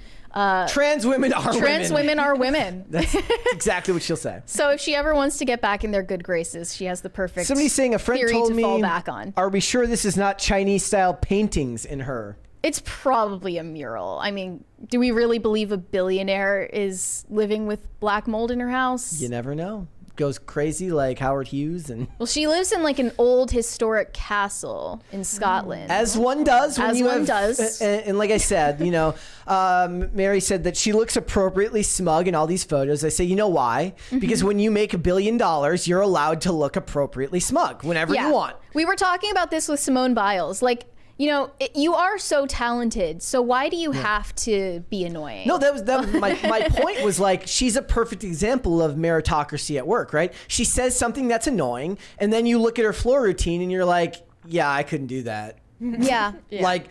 Trans women are trans women are women. That's exactly what she'll say. So if she ever wants to get back in their good graces, she has the perfect Somebody's saying a friend theory told to me, fall back on. are we sure this is not Chinese style paintings in her? It's probably a mural. I mean, do we really believe a billionaire is living with black mold in her house? You never know. Goes crazy like Howard Hughes and Well, she lives in like an old historic castle in Scotland. as one does when As you one have, does. and like I said, Mary said that she looks appropriately smug in all these photos. I say, you know why? Because when you make $1 billion, you're allowed to look appropriately smug whenever you want. We were talking about this with Simone Biles. Like, you are so talented, so why do you have to be annoying? No, that was my point was like, she's a perfect example of meritocracy at work, right? She says something that's annoying, and then you look at her floor routine and you're like, yeah, I couldn't do that. Yeah. Like,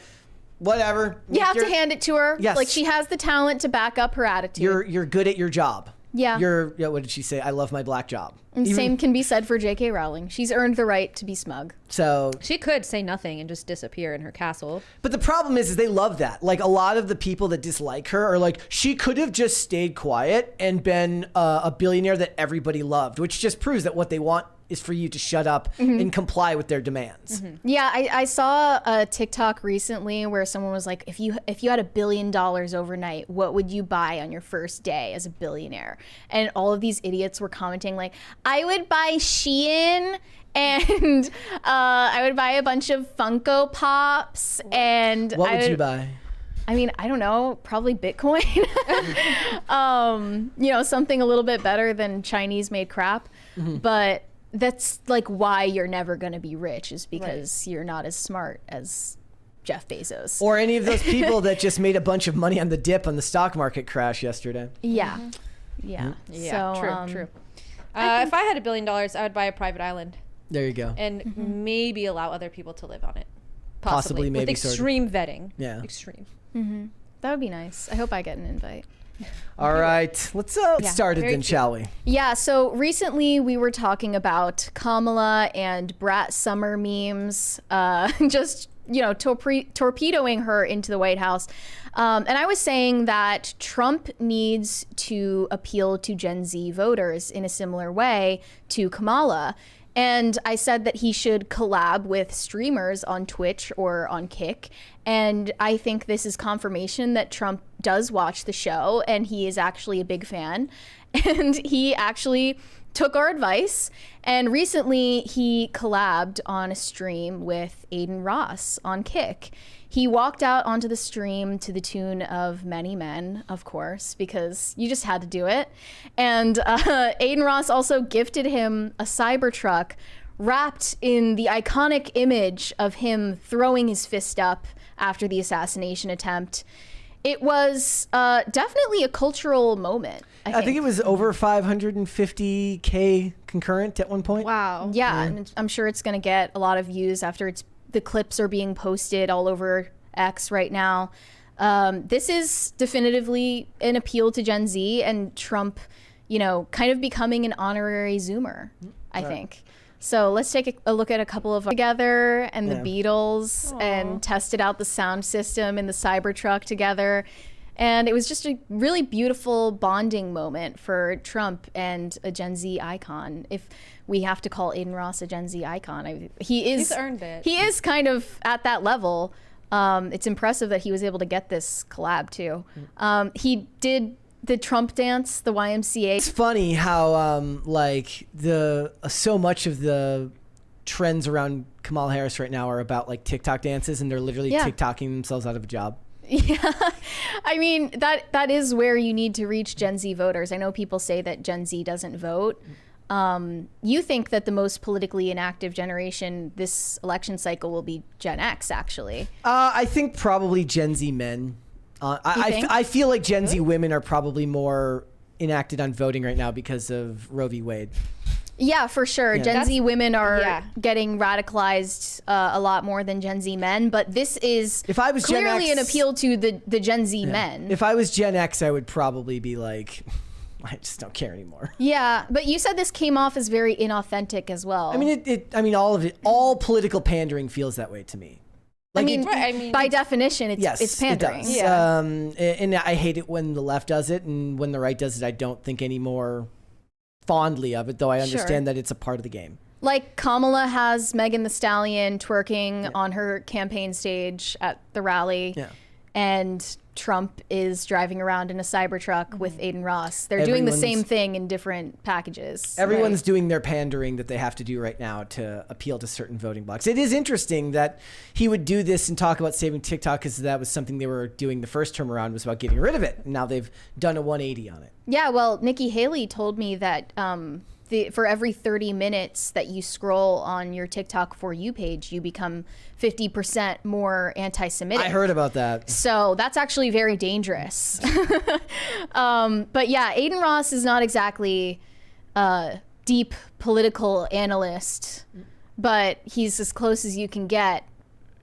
whatever. You have to hand it to her. Yes. Like, she has the talent to back up her attitude. You're good at your job. Yeah. What did she say? I love my black job. And same can be said for J.K. Rowling. She's earned the right to be smug. So, she could say nothing and just disappear in her castle. but the problem is they love that. Like a lot of the people that dislike her are like, she could have just stayed quiet and been a billionaire that everybody loved, which just proves that what they want is for you to shut up and comply with their demands. Yeah, I saw a TikTok recently where someone was like, if you had $1 billion overnight, what would you buy on your first day as a billionaire? And all of these idiots were commenting like, I would buy Shein and I would buy a bunch of Funko Pops and What would you buy? I mean, I don't know, probably Bitcoin. Something a little bit better than Chinese made crap. But that's like why you're never going to be rich, is because you're not as smart as Jeff Bezos. Or any of those people that just made a bunch of money on the dip on the stock market crash yesterday. Yeah. Yeah. Yeah, So, true. If I had $1 billion, I would buy a private island There you go. and maybe allow other people to live on it. Possibly, maybe, with sort of. extreme vetting. Yeah. Extreme. That would be nice. I hope I get an invite. All right, let's get started very then, cute. shall we? Yeah, so recently we were talking about Kamala and Brat Summer memes, just, torpedoing her into the White House. And I was saying that Trump needs to appeal to Gen Z voters in a similar way to Kamala. And I said that he should collab with streamers on Twitch or on Kick. And I think this is confirmation that Trump does watch the show and he is actually a big fan. And he actually took our advice. And recently he collabed on a stream with Adin Ross on Kick. He walked out onto the stream to the tune of Many Men, of course, because you just had to do it. And Adin Ross also gifted him a Cybertruck wrapped in the iconic image of him throwing his fist up after the assassination attempt. It was definitely a cultural moment. I think it was over 550K concurrent at one point. Wow. Yeah, and I'm sure it's going to get a lot of views after the clips are being posted all over X right now. This is definitively an appeal to Gen Z, and Trump, kind of becoming an honorary Zoomer, I think. So let's take a look at a couple of together and the Beatles and tested out the sound system in the Cybertruck together. And it was just a really beautiful bonding moment for Trump and a Gen Z icon. If we have to call Adin Ross a Gen Z icon, he's earned it. He is kind of at that level. It's impressive that he was able to get this collab too. He did the Trump dance, the YMCA. It's funny how so much of the trends around Kamala Harris right now are about like TikTok dances, and they're literally TikToking themselves out of a job. Yeah, I mean that is where you need to reach Gen Z voters. I know people say that Gen Z doesn't vote. You think that the most politically inactive generation this election cycle will be Gen X, actually? I think probably Gen Z men. I feel like Gen Z women are probably more enacted on voting right now because of Roe v. Wade. Yeah, for sure. Gen Z women are getting radicalized a lot more than Gen Z men, but this is clearly an appeal to the Gen Z men. If I was Gen X, I would probably be like, I just don't care anymore. Yeah, but you said this came off as very inauthentic as well. I mean, all political pandering feels that way to me. Like by definition, it's pandering. It does. Yeah. And I hate it when the left does it, and when the right does it, I don't think any more fondly of it, though I understand that it's a part of the game. Like Kamala has Megan Thee Stallion twerking on her campaign stage at the rally, and Trump is driving around in a Cybertruck with Adin Ross. They're doing the same thing in different packages. Everyone's doing their pandering that they have to do right now to appeal to certain voting blocks. It is interesting that he would do this and talk about saving TikTok, because that was something they were doing the first term around, was about getting rid of it. And now they've done a 180 on it. Yeah, well, Nikki Haley told me that for every 30 minutes that you scroll on your TikTok For You page, you become 50% more anti-Semitic. I heard about that. So that's actually very dangerous. But yeah, Adin Ross is not exactly a deep political analyst, but he's as close as you can get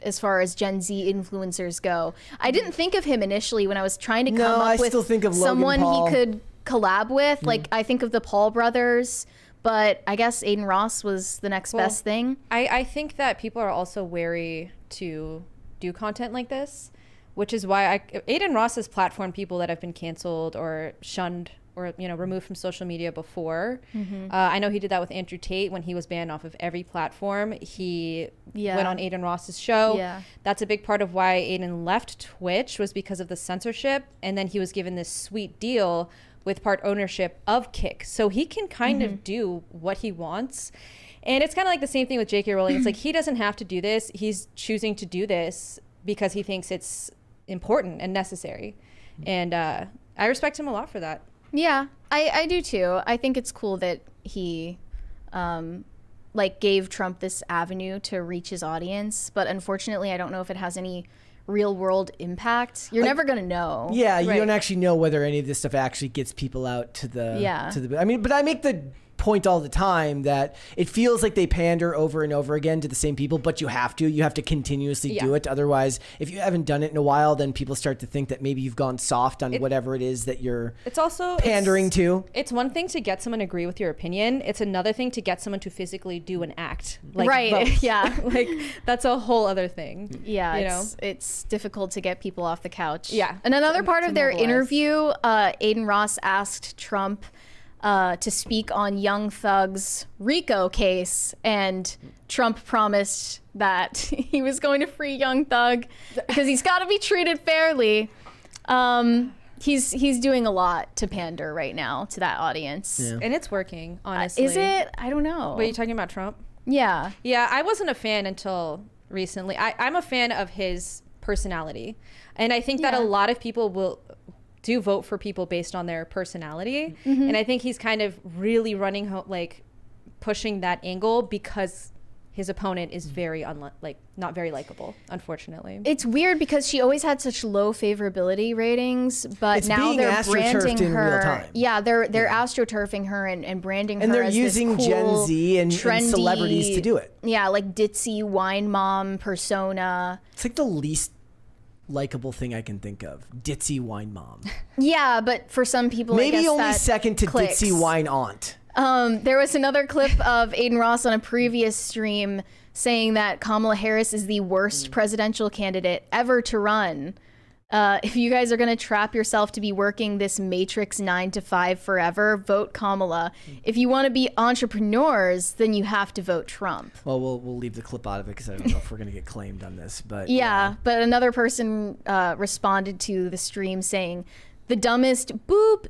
as far as Gen Z influencers go. I didn't think of him initially when I was trying to come up with someone he could collab with. Like, I think of the Paul brothers, but I guess Adin Ross was the next best thing. I think that people are also wary to do content like this, which is why Adin Ross has platformed people that have been canceled or shunned or removed from social media before. I know he did that with Andrew Tate when he was banned off of every platform. He went on Adin Ross's show. That's a big part of why Adin left Twitch, was because of the censorship, and then he was given this sweet deal with part ownership of Kick, so he can kind of do what he wants. And it's kind of like the same thing with J.K. Rowling. It's like he doesn't have to do this. He's choosing to do this because he thinks it's important and necessary. And I respect him a lot for that. Yeah, I do too. I think it's cool that he gave Trump this avenue to reach his audience, but unfortunately I don't know if it has any real world impact. You're never gonna know. Yeah, you don't actually know whether any of this stuff actually gets people out to the I mean, but I make the point all the time that it feels like they pander over and over again to the same people, but you have to continuously do it. Otherwise, if you haven't done it in a while, then people start to think that maybe you've gone soft on whatever it is that you're pandering to. It's one thing to get someone to agree with your opinion. It's another thing to get someone to physically do an act. Like vote. Yeah. Like that's a whole other thing. Yeah, it's difficult to get people off the couch. Yeah. And another part of their interview, Adin Ross asked Trump to speak on Young Thug's RICO case, and Trump promised that he was going to free Young Thug because he's got to be treated fairly. He's doing a lot to pander right now to that audience. And it's working, honestly. Is it? I don't know. Were you talking about Trump? Yeah. Yeah, I wasn't a fan until recently. I'm a fan of his personality, and I think that a lot of people do vote for people based on their personality. And I think he's kind of really running pushing that angle because his opponent is very not very likable, unfortunately. It's weird because she always had such low favorability ratings, but It's now being they're astroturfed branding in real her. time. Yeah, they're astroturfing her and branding And her they're as using this Gen cool, Z and trendy, celebrities to do it. Yeah, like ditzy wine mom persona. It's like the least likable thing I can think of. Ditzy wine mom. Yeah, but for some people, I Maybe guess only that second to clicks. ditzy wine aunt. There was another clip of Adin Ross on a previous stream saying that Kamala Harris is the worst presidential candidate ever to run. If you guys are going to trap yourself to be working this matrix 9 to 5 forever, vote Kamala. If you want to be entrepreneurs, then you have to vote Trump. Well, we'll leave the clip out of it because I don't know if we're going to get claimed on this. But Yeah, but another person responded to the stream saying, the dumbest boop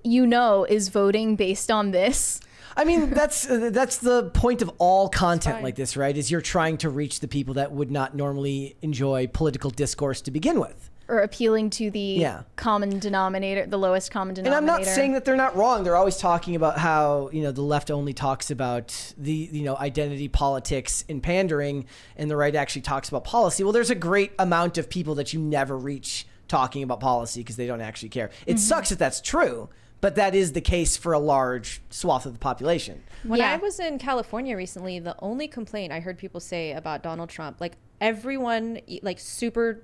is voting based on this. I mean, that's the point of all content like this, right? Is you're trying to reach the people that would not normally enjoy political discourse to begin with. Or appealing to the common denominator, the lowest common denominator. And I'm not saying that they're not wrong. They're always talking about how, the left only talks about the, identity politics and pandering, and the right actually talks about policy. Well, there's a great amount of people that you never reach talking about policy because they don't actually care. It sucks that that's true, but that is the case for a large swath of the population. When I was in California recently, the only complaint I heard people say about Donald Trump, like everyone, like super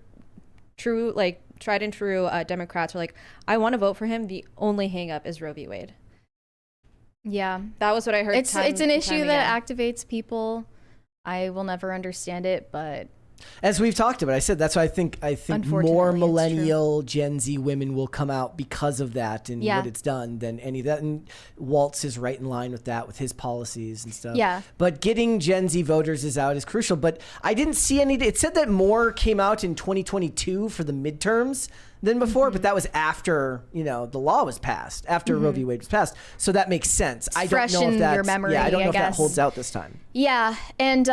true, like tried and true Democrats are like, I want to vote for him. The only hang up is Roe v. Wade. Yeah. That was what I heard. It's an issue that activates people. I will never understand it, but as we've talked about, I said that's why I think more millennial Gen Z women will come out because of that and what it's done than any of that. And Waltz is right in line with that, with his policies and stuff. Yeah. But getting Gen Z voters is crucial. But I didn't see any. It said that more came out in 2022 for the midterms than before, but that was after the law was passed, after Roe v. Wade was passed. So that makes sense. I don't know if your memory, I don't know I if that guess. holds out this time. Yeah, and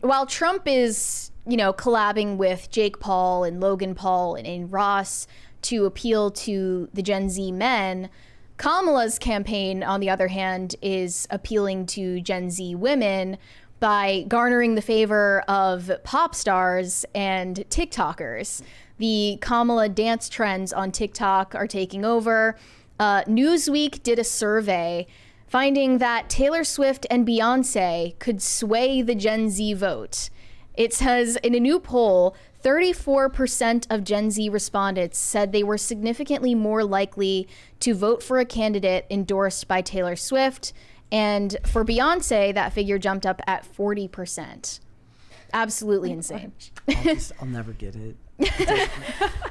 while Trump is collabing with Jake Paul and Logan Paul and Ross to appeal to the Gen Z men, Kamala's campaign, on the other hand, is appealing to Gen Z women by garnering the favor of pop stars and TikTokers. The Kamala dance trends on TikTok are taking over. Newsweek did a survey finding that Taylor Swift and Beyonce could sway the Gen Z vote. It says in a new poll, 34% of Gen Z respondents said they were significantly more likely to vote for a candidate endorsed by Taylor Swift. And for Beyonce, that figure jumped up at 40%. Absolutely insane. I'll never get it.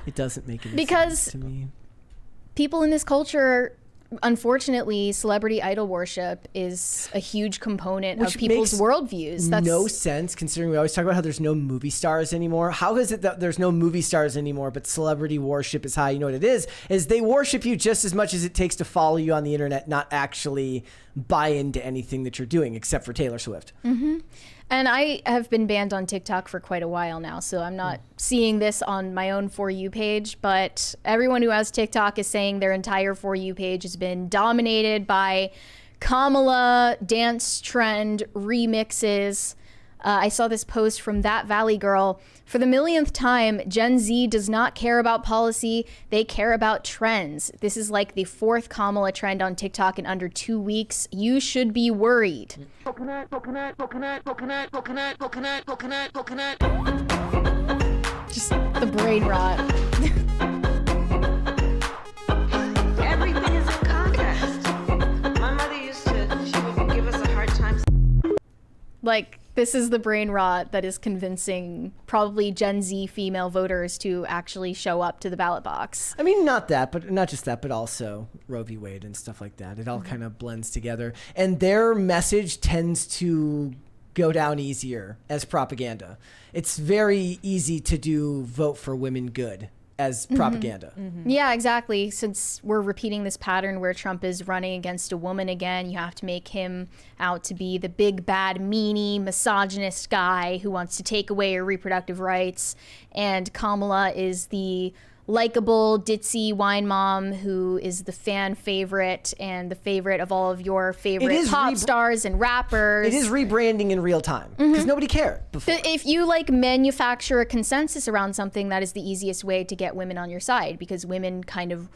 It doesn't make any sense to me. People in this culture, unfortunately, celebrity idol worship is a huge component of people's worldviews. That's no sense, considering we always talk about how there's no movie stars anymore. How is it that there's no movie stars anymore, but celebrity worship is high? You know what it is they worship you just as much as it takes to follow you on the internet, not actually buy into anything that you're doing, except for Taylor Swift. Mm-hmm. And I have been banned on TikTok for quite a while now, so I'm not seeing this on my own For You page, but everyone who has TikTok is saying their entire For You page has been dominated by Kamala dance trend remixes. I saw this post from That Valley Girl. For the millionth time, Gen Z does not care about policy. They care about trends. This is like the 4th Kamala trend on TikTok in under 2 weeks. You should be worried. Coconut, coconut, coconut, coconut, coconut, coconut, coconut, coconut. Just the brain rot. Everything is in context. My mother she would give us a hard time. Like, this is the brain rot that is convincing probably Gen Z female voters to actually show up to the ballot box. I mean, not just that, but also Roe v. Wade and stuff like that. It all kind of blends together. And their message tends to go down easier as propaganda. It's very easy to do vote for women good as propaganda. Mm-hmm. Yeah, exactly. Since we're repeating this pattern where Trump is running against a woman again, you have to make him out to be the big, bad, meanie, misogynist guy who wants to take away your reproductive rights. And Kamala is the likable ditzy wine mom who is the fan favorite and the favorite of all of your favorite pop stars and rappers. It is rebranding in real time because nobody cared before. If you like manufacture a consensus around something, that is the easiest way to get women on your side, because women kind of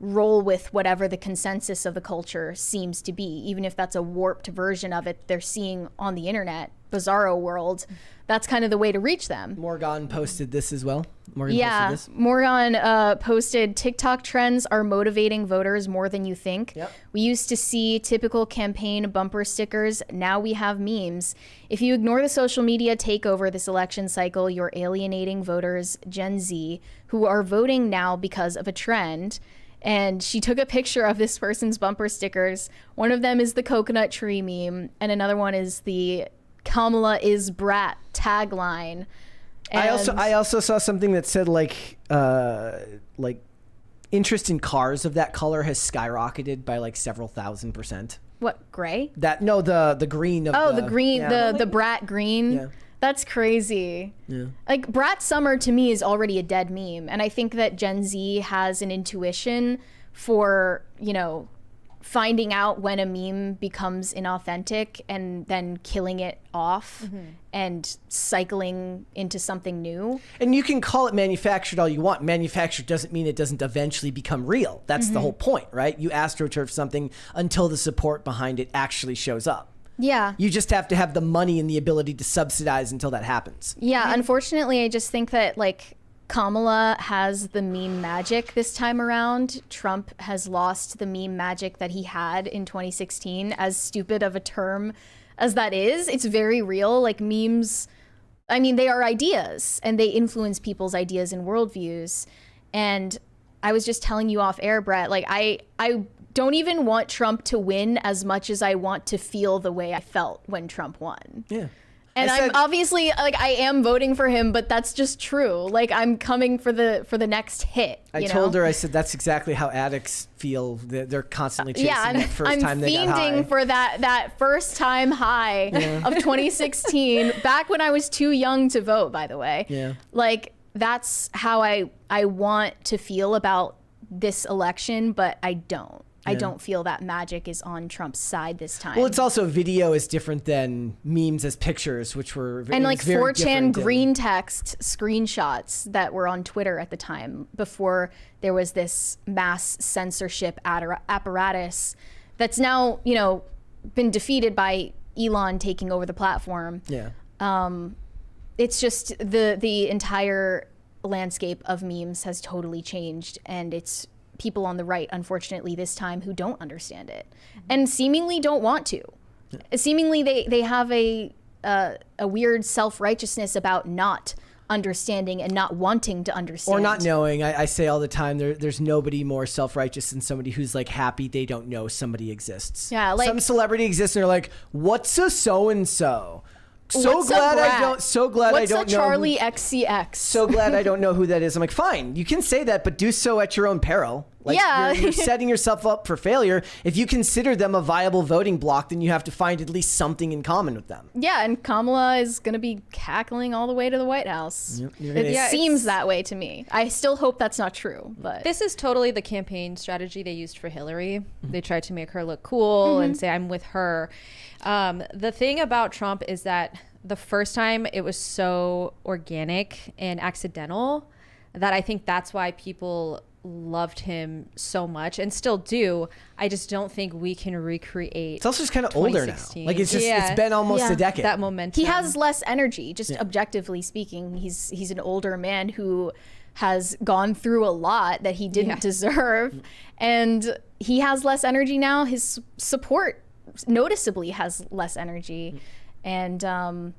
roll with whatever the consensus of the culture seems to be, even if that's a warped version of it they're seeing on the internet, bizarro world. That's kind of the way to reach them. Morgan posted this as well. Morgan Yeah, posted this. Morgan posted, TikTok trends are motivating voters more than you think. Yep. We used to see typical campaign bumper stickers. Now we have memes. If you ignore the social media takeover this election cycle, you're alienating voters, Gen Z, who are voting now because of a trend. And she took a picture of this person's bumper stickers. One of them is the coconut tree meme, and another one is the Kamala is brat tagline. And I also saw something that said like interest in cars of that color has skyrocketed by like several thousand%. What, gray? The green of the green, the brat green. Yeah. That's crazy. Yeah. Like, Brat Summer to me is already a dead meme. And I think that Gen Z has an intuition for, finding out when a meme becomes inauthentic and then killing it off and cycling into something new. And you can call it manufactured all you want. Manufactured doesn't mean it doesn't eventually become real. That's the whole point, right? You astroturf something until the support behind it actually shows up. Yeah. You just have to have the money and the ability to subsidize until that happens. Yeah, unfortunately, I just think that, Kamala has the meme magic this time around. Trump has lost the meme magic that he had in 2016. As stupid of a term as that is, it's very real. Like, memes, I mean, they are ideas, and they influence people's ideas and worldviews. And I was just telling you off air, Brett, I don't even want Trump to win as much as I want to feel the way I felt when Trump won. Yeah. And I'm obviously, I am voting for him, but that's just true. I'm coming for the next hit. I told her, I said, that's exactly how addicts feel. They're constantly chasing that first time they got high. I'm fiending for that first time high of 2016, back when I was too young to vote, by the way. Yeah. That's how I want to feel about this election, but I don't. I don't feel that magic is on Trump's side this time. Well, it's also video is different than memes as pictures, which were and very 4chan green text screenshots that were on Twitter at the time before there was this mass censorship apparatus that's now, been defeated by Elon taking over the platform. Yeah. It's just the entire landscape of memes has totally changed, and it's people on the right, unfortunately, this time who don't understand it and seemingly don't want to. Seemingly they have a weird self-righteousness about not understanding and not wanting to understand. Or not knowing. I say all the time, there's nobody more self-righteous than somebody who's happy they don't know somebody exists. Yeah, some celebrity exists and they're like, what's a so-and-so? What's I What's don't a know. Charlie XCX? So glad I don't know who that is. I'm like, fine, you can say that, but do so at your own peril. You're setting yourself up for failure. If you consider them a viable voting bloc, then you have to find at least something in common with them. Yeah, and Kamala is going to be cackling all the way to the White House. It seems that way to me. I still hope that's not true, but this is totally the campaign strategy they used for Hillary. They tried to make her look cool and say, I'm with her. The thing about Trump is that the first time it was so organic and accidental that I think that's why people loved him so much and still do. I just don't think we can recreate. It's also just kind of older now. It's been almost a decade. That momentum. He has less energy, just objectively speaking. He's an older man who has gone through a lot that he didn't deserve, and he has less energy now. His support noticeably has less energy, and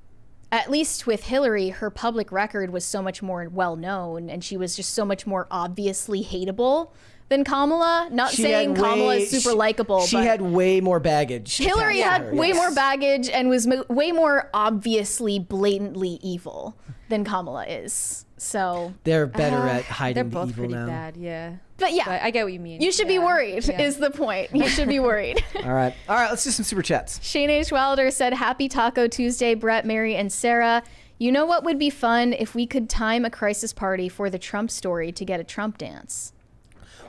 at least with Hillary, her public record was so much more well known, and she was just so much more obviously hateable than Kamala. Not saying Kamala is super likable, she but had way more baggage. Hillary had way more baggage and was way more obviously, blatantly evil than Kamala is. So they're better at hiding they're the both evil pretty now. bad, yeah. But yeah, I get what you mean. You should be worried, is the point. You should be worried. All right, let's do some super chats. Shane H. Wilder said, Happy Taco Tuesday, Brett, Mary, and Sarah. You know what would be fun if we could time a crisis party for the Trump story to get a Trump dance?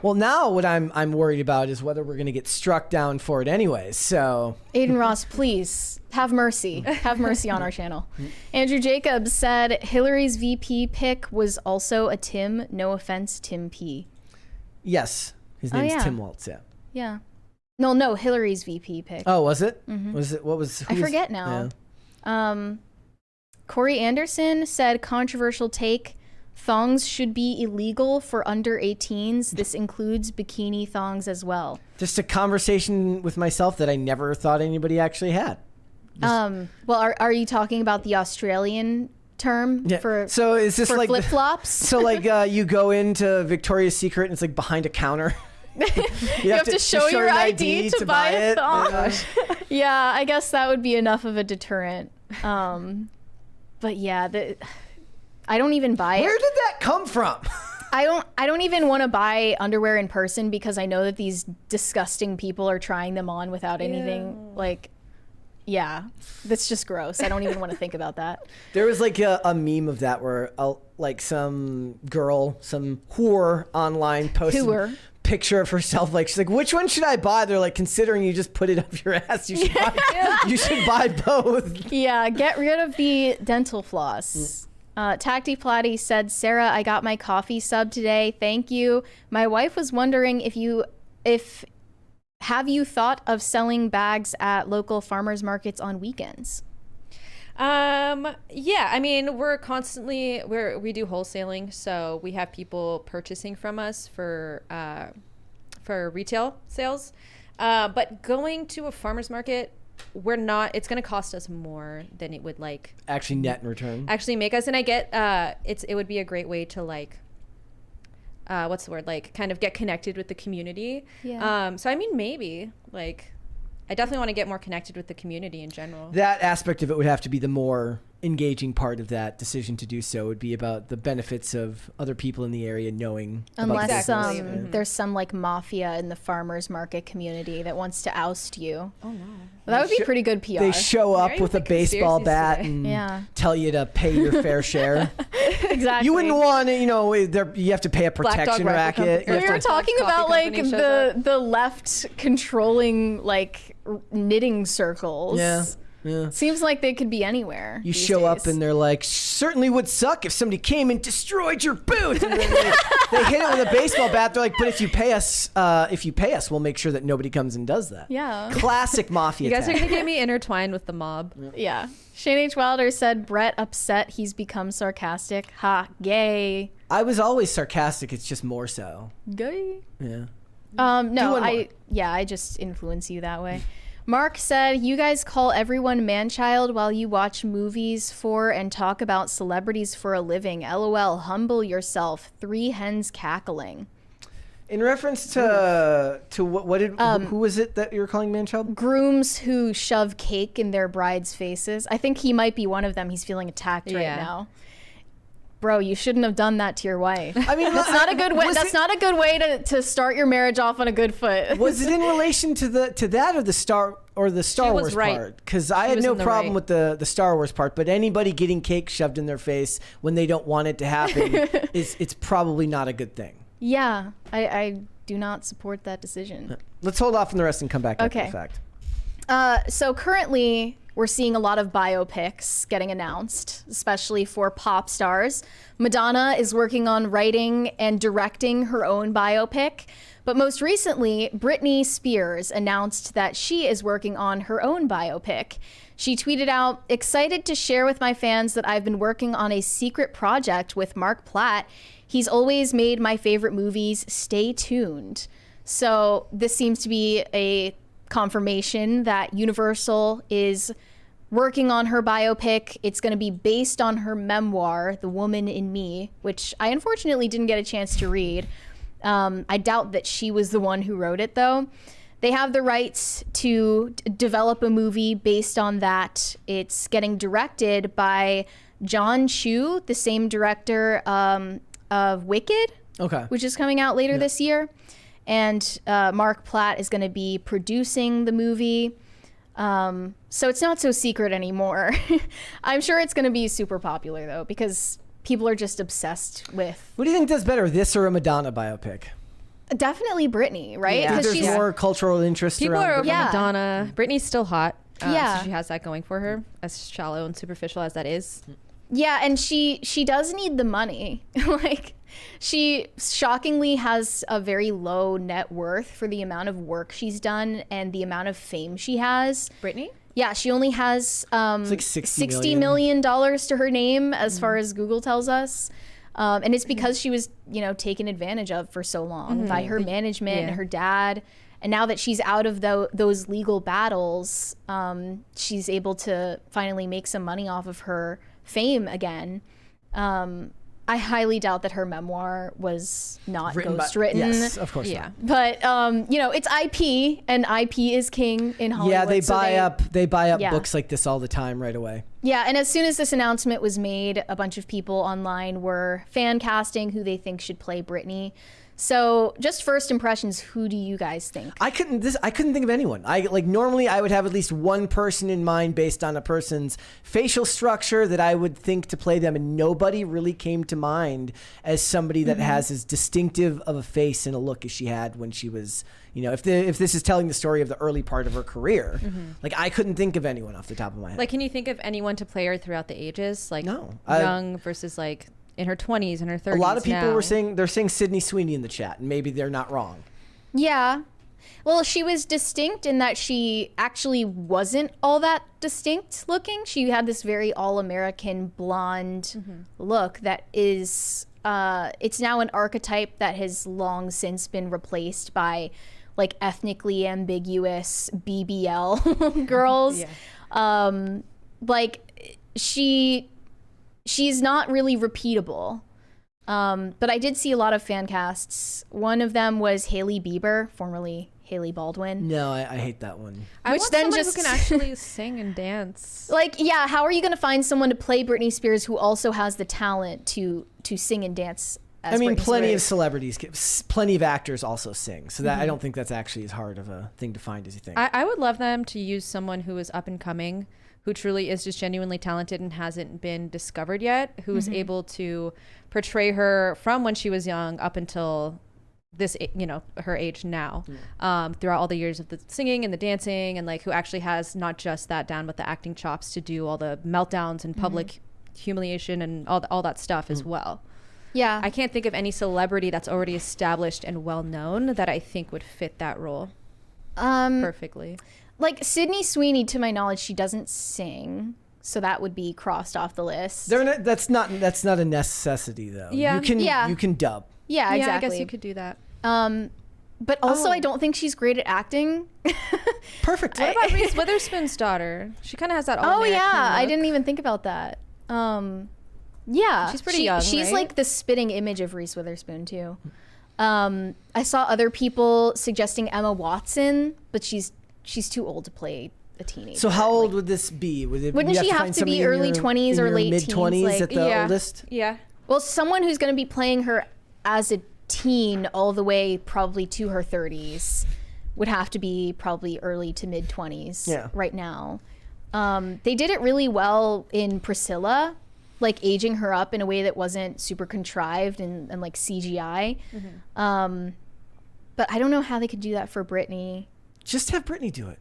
Well, now what I'm worried about is whether we're going to get struck down for it anyways. So, Aiden Ross, please have mercy. Have mercy on our channel. Andrew Jacobs said Hillary's VP pick was also a Tim. No offense, Tim P. yes, his name's yeah. Tim Waltz. Yeah. Yeah. No, Hillary's VP pick. Oh, was it? Was it? What was? I forget now. Corey Anderson said controversial take. Thongs should be illegal for under 18s. This includes bikini thongs as well. Just a conversation with myself that I never thought anybody actually had. Well, are you talking about the Australian term Yeah. for So is this for like flip flops? So like you go into Victoria's Secret and it's like behind a counter. you have to show your an ID to buy a it. thong. Yeah, I guess that would be enough of a deterrent. But yeah, I don't even buy Where it. did that come from? I don't even want to buy underwear in person because I know that these disgusting people are trying them on without anything. Like, yeah, that's just gross. I don't even want to think about that. There was like a meme of that where like some girl, some whore online posted Whore. picture of herself. Like she's like, which one should I buy? They're like, considering you just put it up your ass, you should buy. You should buy both. Yeah, get rid of the dental floss. Tacty Platty said, Sarah, I got my coffee sub today. Thank you. My wife was wondering have you thought of selling bags at local farmers markets on weekends? Yeah, I mean, we do wholesaling, so we have people purchasing from us for retail sales. But going to a farmer's market, it's going to cost us more than it would like Actually net in return. actually make us. And I get, it would be a great way to like, what's the word? Like kind of get connected with the community. Yeah. So I mean, maybe like, I definitely want to get more connected with the community in general. That aspect of it would have to be the more engaging part of that decision to do so. Would be about the benefits of other people in the area knowing Unless about the business. there's some like mafia in the farmers market community that wants to oust you. Oh no. Well, that would be pretty good PR. They show up Very with a big baseball conspiracies bat today. and Yeah. tell you to pay your fair share. Exactly. You wouldn't want to, you have to pay a Black Dog protection Rifle racket. Company. You We have were to- talking Coffee about like company shows the left controlling like knitting circles. Yeah. Seems like they could be anywhere. You these show up days. and they're like, certainly would suck if somebody came and destroyed your booth. And then they hit it with a baseball bat. They're like, but if you pay us, we'll make sure that nobody comes and does that. Yeah. Classic mafia. You guys are tactic. going to get me intertwined with the mob. Yeah. Shane H. Wilder said, Brett upset he's become sarcastic. Ha, gay. I was always sarcastic. It's just more so. Gay. Yeah. No, one more. I just influence you that way. Mark said, you guys call everyone man-child while you watch movies for and talk about celebrities for a living. LOL, humble yourself. 3 hens cackling. In reference to who was it that you were calling man-child? Grooms who shove cake in their brides' faces. I think he might be one of them. He's feeling attacked right Yeah. now. Bro, you shouldn't have done that to your wife. I mean, That's not a good way. was That's it- not a good way to start your marriage off on a good foot. Was it in relation to that or the Star was Wars right. part? Because I had was no in the problem right. with the Star Wars part, but anybody getting cake shoved in their face when they don't want it to happen it's probably not a good thing. Yeah, I do not support that decision. Let's hold off on the rest and come back after Okay. the fact. So currently, we're seeing a lot of biopics getting announced, especially for pop stars. Madonna is working on writing and directing her own biopic. But most recently, Britney Spears announced that she is working on her own biopic. She tweeted out, excited to share with my fans that I've been working on a secret project with Mark Platt. He's always made my favorite movies. Stay tuned. So this seems to be a confirmation that Universal is working on her biopic. It's going to be based on her memoir, The Woman in Me, which I unfortunately didn't get a chance to read. I doubt that she was the one who wrote it, though. They have the rights to develop a movie based on that. It's getting directed by John Chu, the same director of Wicked, Okay. which is coming out later this year. And Mark Platt is going to be producing the movie. So it's not so secret anymore. I'm sure it's going to be super popular though, because people are just obsessed with. What do you think does better, this or a Madonna biopic? Definitely Britney, right? Yeah. Because There's more cultural interest People around are over Britney. Yeah. Madonna. Britney's still hot. Yeah. So she has that going for her, as shallow and superficial as that is. Yeah, and she does need the money. Like, she shockingly has a very low net worth for the amount of work she's done and the amount of fame she has. Britney? Yeah, she only has It's like $60 $60 million to her name, as far as Google tells us. And it's because she was, taken advantage of for so long by her management and her dad. And now that she's out of those legal battles, she's able to finally make some money off of her fame again. I highly doubt that her memoir was not ghostwritten. Yes, of course. Yeah. Not. But it's IP, and IP is king in Hollywood. Yeah, they so buy up Yeah. books like this all the time right away. Yeah, and as soon as this announcement was made, a bunch of people online were fan casting who they think should play Britney. So, just first impressions, who do you guys think? I couldn't think of anyone. Normally I would have at least one person in mind based on a person's facial structure that I would think to play them, and nobody really came to mind as somebody that has as distinctive of a face and a look as she had when she was, if this is telling the story of the early part of her career. I couldn't think of anyone off the top of my head. Like, can you think of anyone to play her throughout the ages? Like, No. young versus like in her 20s and her 30s. A lot of people now. were saying Sydney Sweeney in the chat, and maybe they're not wrong. Yeah. Well, she was distinct in that she actually wasn't all that distinct looking. She had this very all-American blonde look that is, it's now an archetype that has long since been replaced by ethnically ambiguous BBL girls. She's not really repeatable. But I did see a lot of fan casts. One of them was Hailey Bieber, formerly Hailey Baldwin. No, I hate that one. I Which want then someone just- who can actually sing and dance. How are you going to find someone to play Britney Spears who also has the talent to sing and dance as Britney Plenty of Spears? celebrities, plenty of actors also sing. So that I don't think that's actually as hard of a thing to find as you think. I would love them to use someone who is up and coming, who truly is just genuinely talented and hasn't been discovered yet, who is able to portray her from when she was young up until this, her age now, throughout all the years of the singing and the dancing, and who actually has not just that down, but the acting chops to do all the meltdowns and public humiliation and all that stuff as well. Yeah. I can't think of any celebrity that's already established and well known that I think would fit that role perfectly. Sydney Sweeney, to my knowledge, she doesn't sing, so that would be crossed off the list. That's not a necessity though. Yeah. You can dub. Yeah, Yeah, exactly. I guess you could do that. But also, I don't think she's great at acting. Perfect. What about Reese Witherspoon's daughter? She kind of has that. Oh yeah, I look. didn't even think about that. Yeah, She's pretty young, She's right? the spitting image of Reese Witherspoon too. I saw other people suggesting Emma Watson, but she's too old to play a teenager. So how old would this be? Wouldn't she have find to somebody be in early your- 20s in or your late mid teens, 20s at the oldest? Yeah. Well, someone who's going to be playing her as a teen all the way probably to her 30s would have to be probably early to mid 20s right now. They did it really well in Priscilla, aging her up in a way that wasn't super contrived and CGI. But I don't know how they could do that for Britney. Just have Britney do it.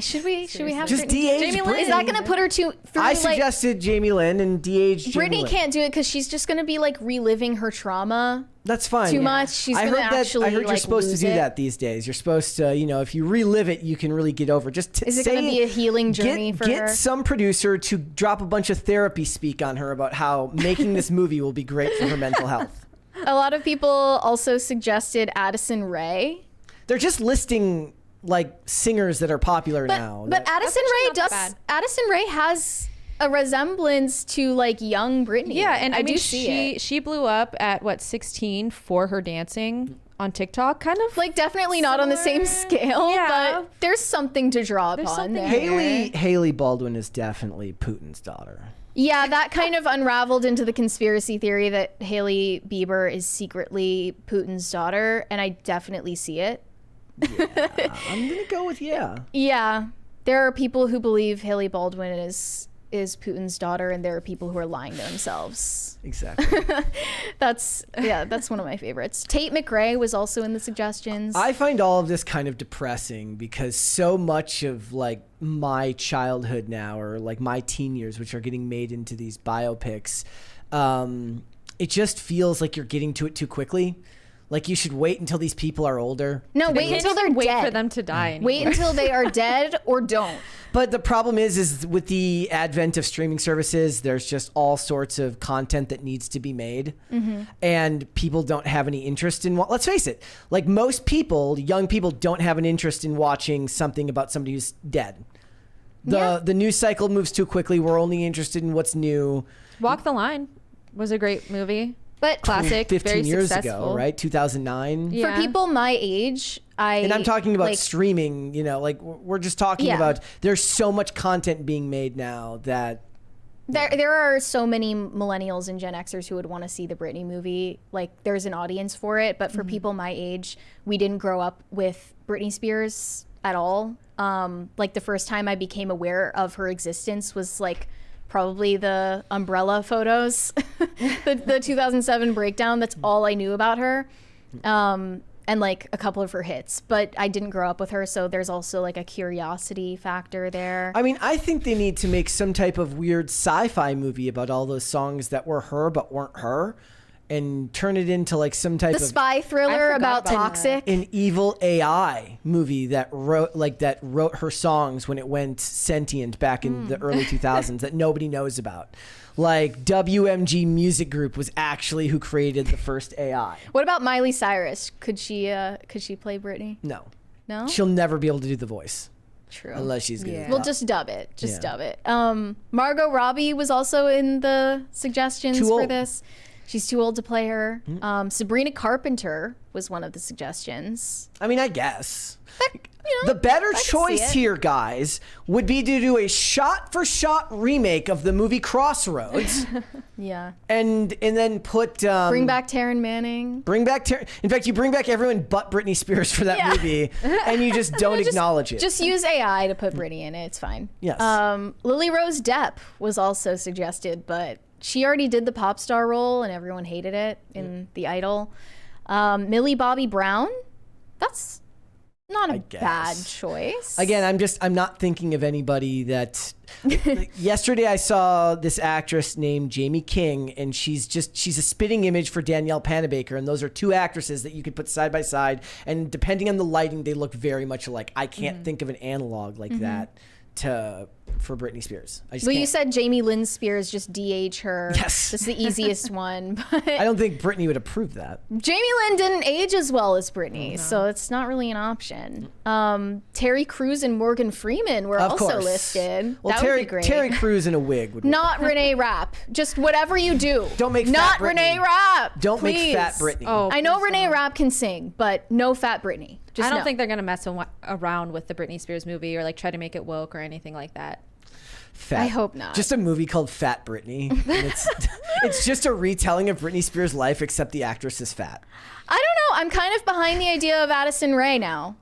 Should we have Just Britney? de-age Jamie Lynn? Britney. Is that going to put her through I suggested Jamie Lynn and de-age Jamie Britney Lynn. can't do it because she's just going to be reliving her trauma That's fine. too much. She's I going to heard that. actually I heard you're supposed to lose do it. that these days. You're supposed to, if you relive it, you can really get over. Just Is it going to be a healing journey for her? Get some producer to drop a bunch of therapy speak on her about how making this movie will be great for her mental health. A lot of people also suggested Addison Rae. They're just listing singers that are popular now. But Addison Rae not that bad. Addison Rae has a resemblance to young Britney. Yeah, and I mean, do see it. she blew up at 16 for her dancing on TikTok, kind of Definitely not on the same scale, Yeah. but there's something to draw upon something there. Haley Baldwin is definitely Putin's daughter. Yeah, that kind of unraveled into the conspiracy theory that Hailey Bieber is secretly Putin's daughter, and I definitely see it. I'm gonna go with yeah. Yeah, There are people who believe Haley Baldwin is Putin's daughter, and there are people who are lying to themselves. Exactly. That's one of my favorites. Tate McRae was also in the suggestions. I find all of this kind of depressing because so much of like my childhood now, or like my teen years, which are getting made into these biopics, it just feels like you're getting to it too quickly. Like you should wait until these people are older. No, wait until they're Wait dead. for them to die. Anymore. Wait until they are dead or don't. But the problem is with the advent of streaming services, there's just all sorts of content that needs to be made, and people don't have any interest in. Let's face it, like most people, young people don't have an interest in watching something about somebody who's dead. The news cycle moves too quickly. We're only interested in what's new. Walk the Line was a great movie. But Classic, 15 very years successful. ago, right? 2009. Yeah. for people my age, And I'm talking about like, streaming, like we're just talking about, there's so much content being made now that There are so many millennials and Gen Xers who would want to see the Britney movie. Like, there's an audience for it, but for people my age, we didn't grow up with Britney Spears at all. Like, the first time I became aware of her existence was like probably the Umbrella photos, the 2007 breakdown. That's all I knew about her. And like a couple of her hits, but I didn't grow up with her, so there's also like a curiosity factor there. I mean, I think they need to make some type of weird sci-fi movie about all those songs that were her but weren't her, and turn it into like some type The of spy thriller about Toxic. an evil AI movie that wrote her songs when it went sentient back in the early 2000s that nobody knows about. Like WMG Music Group was actually who created the first AI. What about Miley Cyrus? Could she play Britney? No. No? She'll never be able to do the voice. True. Unless she's good. Yeah. We'll just dub it. Yeah. Dub it. Margot Robbie was also in the suggestions Too for old. this. She's too old to play her. Sabrina Carpenter was one of the suggestions. I mean, I guess. You know, The better see choice it. here, guys, would be to do a shot-for-shot remake of the movie Crossroads, Yeah. and then put Bring back Taryn Manning. In fact, you bring back everyone but Britney Spears for that Yeah. movie, and you just don't acknowledge it. Just use AI to put Britney in it. It's fine. Yes. Lily Rose Depp was also suggested, but she already did the pop star role, and everyone hated it in The Idol. Millie Bobby Brown. That's not a guess. bad choice. Again, I'm not thinking of anybody that. Yesterday, I saw this actress named Jamie King, and she's a spitting image for Danielle Panabaker, and those are two actresses that you could put side by side, and depending on the lighting, they look very much alike. I can't think of an analog like that for Britney Spears. I just Well, can't. you said Jamie Lynn Spears, just DH her. Yes. That's the easiest one. But I don't think Britney would approve that. Jamie Lynn didn't age as well as Britney, so it's not really an option. Terry Crews and Morgan Freeman were Of also course. listed. Well, That Terry would be great. Terry Crews in a wig would. Not Renee Rapp. Just whatever you do. Don't make not fat Britney. Renee Rapp. Don't make please. fat Britney. Oh, I know please Renee don't. Rapp can sing, but no fat Britney. Just I don't no. think they're gonna mess around with the Britney Spears movie or like try to make it woke or anything like that. Fat. I hope not. Just a movie called Fat Britney. And it's just a retelling of Britney Spears' life, except the actress is fat. I don't know. I'm kind of behind the idea of Addison Rae now.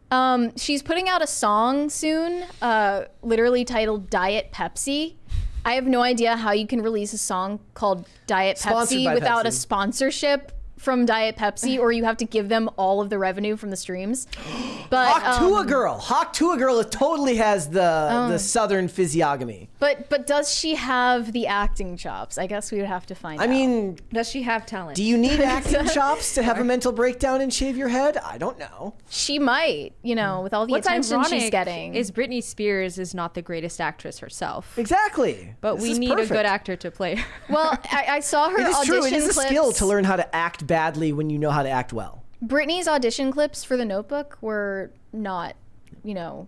She's putting out a song soon, literally titled Diet Pepsi. I have no idea how you can release a song called Diet Sponsored Pepsi by without a Pepsi. sponsorship from Diet Pepsi, or you have to give them all of the revenue from the streams. But Hawk Tua Girl totally has the southern physiognomy. but does she have the acting chops? I guess we would have to find out. I mean, Does she have talent? do you need acting chops to have a mental breakdown and shave your head? I don't know. she might, with all the What's attention she's ironic getting. is Britney Spears is not the greatest actress herself, Exactly. but This we is need perfect. a good actor to play her. Well, I saw her It is audition true. It is a clips. skill to learn how to act badly when you know how to act well. Britney's audition clips for The Notebook were not, Yeah.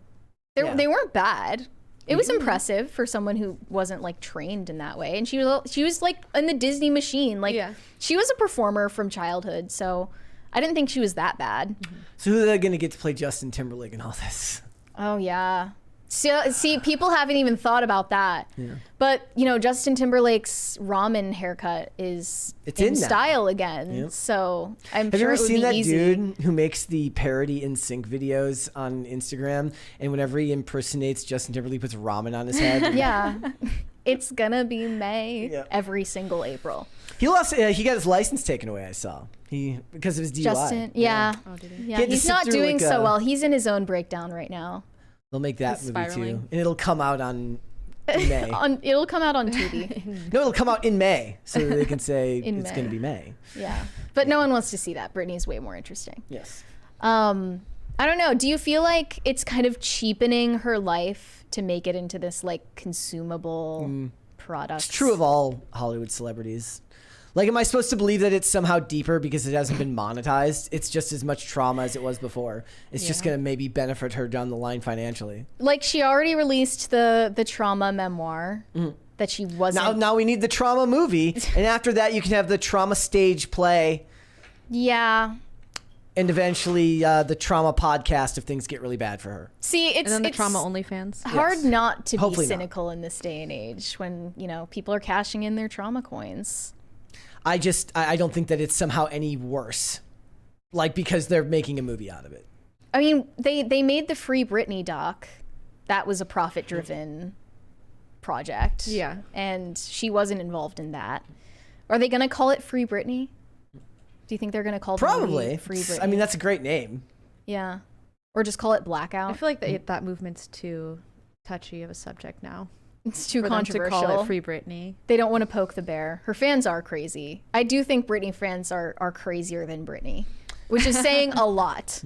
they weren't bad. It was impressive for someone who wasn't like trained in that way, and she was like in the Disney machine. Like Yeah. she was a performer from childhood, so I didn't think she was that bad. So who are they going to get to play Justin Timberlake in all this? Oh yeah, So, see, people haven't even thought about that. Yeah. But, Justin Timberlake's ramen haircut is in style again. Yep. So I'm Have sure you ever it would seen be that easy. dude who makes the parody in sync videos on Instagram? And whenever he impersonates Justin Timberlake, he puts ramen on his head. Yeah. It's gonna be May every single April. He lost. He got his license taken away. I saw because of his DUI. Justin, yeah. Oh, did he? Yeah, he's not doing so well. He's in his own breakdown right now. They'll make that movie too, and it'll come out in May. It'll come out on Tubi. No, it'll come out in May, so they can say it's going to be May. Yeah, but no one wants to see that. Britney's way more interesting. Yes. I don't know. Do you feel like it's kind of cheapening her life to make it into this like consumable product? It's true of all Hollywood celebrities. Like, am I supposed to believe that it's somehow deeper because it hasn't been monetized? It's just as much trauma as it was before. It's just going to maybe benefit her down the line financially. Like, she already released the trauma memoir that she wasn't. Now we need the trauma movie, and after that you can have the trauma stage play. Yeah. And eventually the trauma podcast if things get really bad for her. See, it's and then the trauma OnlyFans. Hard not to Hopefully be cynical in this day and age when people are cashing in their trauma coins. I don't think that it's somehow any worse, like because they're making a movie out of it. I mean, they made the Free Britney doc. That was a profit-driven project. Yeah. And she wasn't involved in that. Are they going to call it Free Britney? Do you think they're going to call it Probably Free Britney? I mean, that's a great name. Yeah. Or just call it Blackout. I feel like that movement's too touchy of a subject now. It's too for them controversial. to call it Free Britney. They don't want to poke the bear. Her fans are crazy. I do think Britney fans are crazier than Britney, which is saying a lot.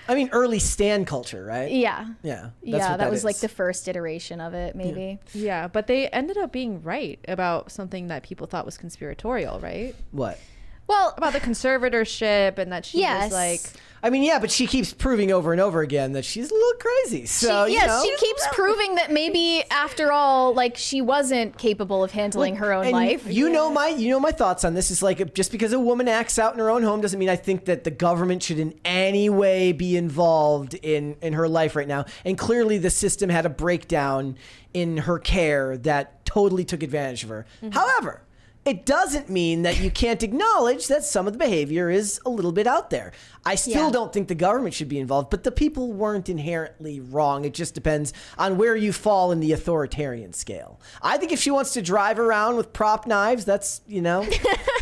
I mean, early stan culture, right? Yeah. Yeah. That was like the first iteration of it, maybe. Yeah, but they ended up being right about something that people thought was conspiratorial, right? What? Well, About the conservatorship and that she was like... I mean, yeah, but she keeps proving over and over again that she's a little crazy. So she keeps proving that maybe after all, like she wasn't capable of handling her own and life. You know my thoughts on this is like just because a woman acts out in her own home doesn't mean I think that the government should in any way be involved in her life right now. And clearly the system had a breakdown in her care that totally took advantage of her. However, it doesn't mean that you can't acknowledge that some of the behavior is a little bit out there. I still don't think the government should be involved, but the people weren't inherently wrong. It just depends on where you fall in the authoritarian scale. I think if she wants to drive around with prop knives, that's, No.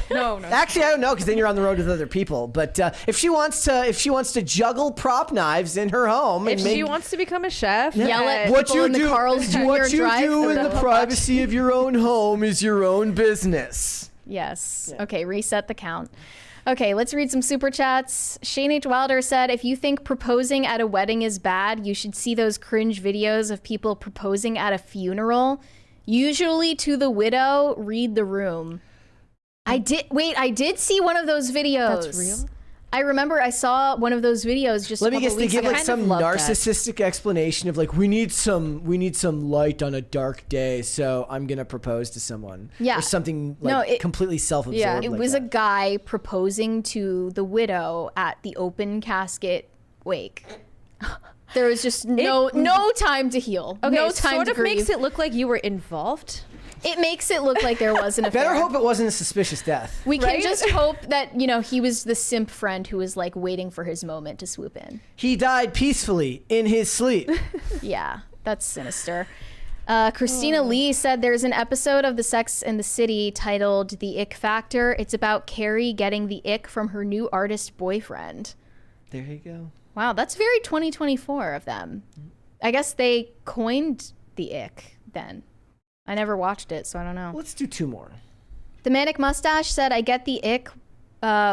Actually, I don't know, because then you're on the road with other people. But if she wants to juggle prop knives in her home, If she wants to become a chef, Yell at what people you in the do, Carl's Jr. what you drive do in through the privacy of your own home is your own business. Yes. Yeah. Okay, reset the count. Okay, let's read some super chats. Shane H. Wilder said, if you think proposing at a wedding is bad, you should see those cringe videos of people proposing at a funeral. Usually to the widow, read the room. I did see one of those videos. That's real? I remember I saw one of those videos just Let me guess, they give like some love that. narcissistic explanation of like, we need some light on a dark day, so I'm gonna propose to someone. Yeah. Or something like completely self-absorbed. Yeah, like it was a that. guy proposing to the widow at the open casket wake. There was just no time to heal. Okay, no it time sort to of grieve. makes it look like you were involved. It makes it look like there was an affair. Better hope it wasn't a suspicious death. We can Right? just hope that, he was the simp friend who was like waiting for his moment to swoop in. He died peacefully in his sleep. Yeah, that's sinister. Christina Lee said there's an episode of The Sex and the City titled The Ick Factor. It's about Carrie getting the ick from her new artist boyfriend. There you go. Wow, that's very 2024 of them. I guess they coined the ick then. I never watched it, so I don't know. Let's do two more. The Manic Mustache said, I get the ick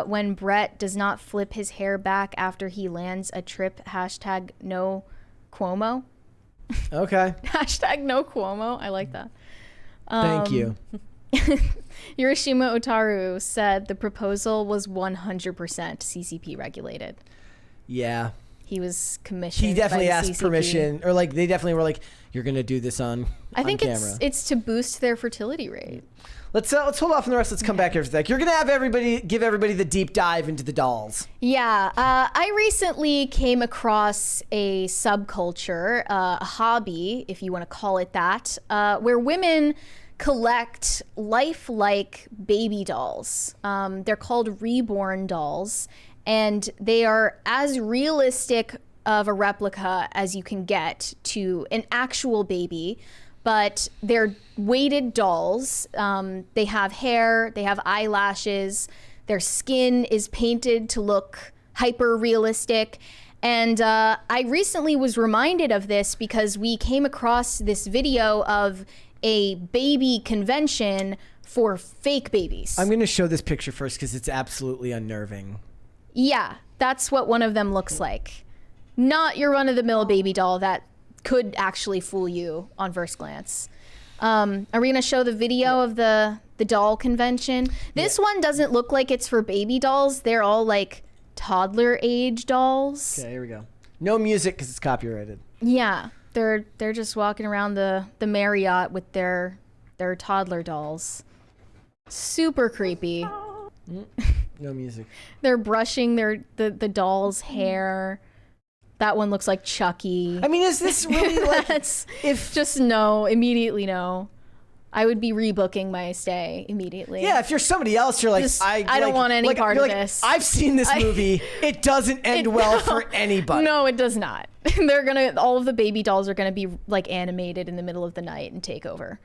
when Brett does not flip his hair back after he lands a trip. Hashtag no Cuomo. Okay. Hashtag no Cuomo. I like that. Thank you. Hiroshima Otaru said the proposal was 100% CCP regulated. Yeah. he was commissioned. He definitely by the asked CCP. permission, or like they definitely were like, "You're gonna do this on." I think camera. it's to boost their fertility rate. Let's hold off on the rest. Let's come back here for a sec. You're gonna have give everybody the deep dive into the dolls. Yeah, I recently came across a subculture, a hobby, if you want to call it that, where women collect lifelike baby dolls. They're called reborn dolls, and they are as realistic of a replica as you can get to an actual baby. But they're weighted dolls. They have hair, they have eyelashes, their skin is painted to look hyper realistic. And I recently was reminded of this because we came across this video of a baby convention for fake babies. I'm gonna show this picture first because it's absolutely unnerving. Yeah, that's what one of them looks like. Not your run-of-the-mill baby doll that could actually fool you on first glance. Are we gonna show the video of the doll convention? This one doesn't look like it's for baby dolls. They're all like toddler age dolls. Okay, here we go. No music because it's copyrighted. Yeah, they're just walking around the Marriott with their toddler dolls. Super creepy. No music. They're brushing the doll's hair. That one looks like Chucky. I mean, is this really like if just no, immediately no. I would be rebooking my stay immediatally. Yeah, if you're somebody else, you're like, I don't want any part of this. I've seen this movie. It doesn't end well for anybody. No, it does not. All of the baby dolls are gonna be like animated in the middle of the night and take over.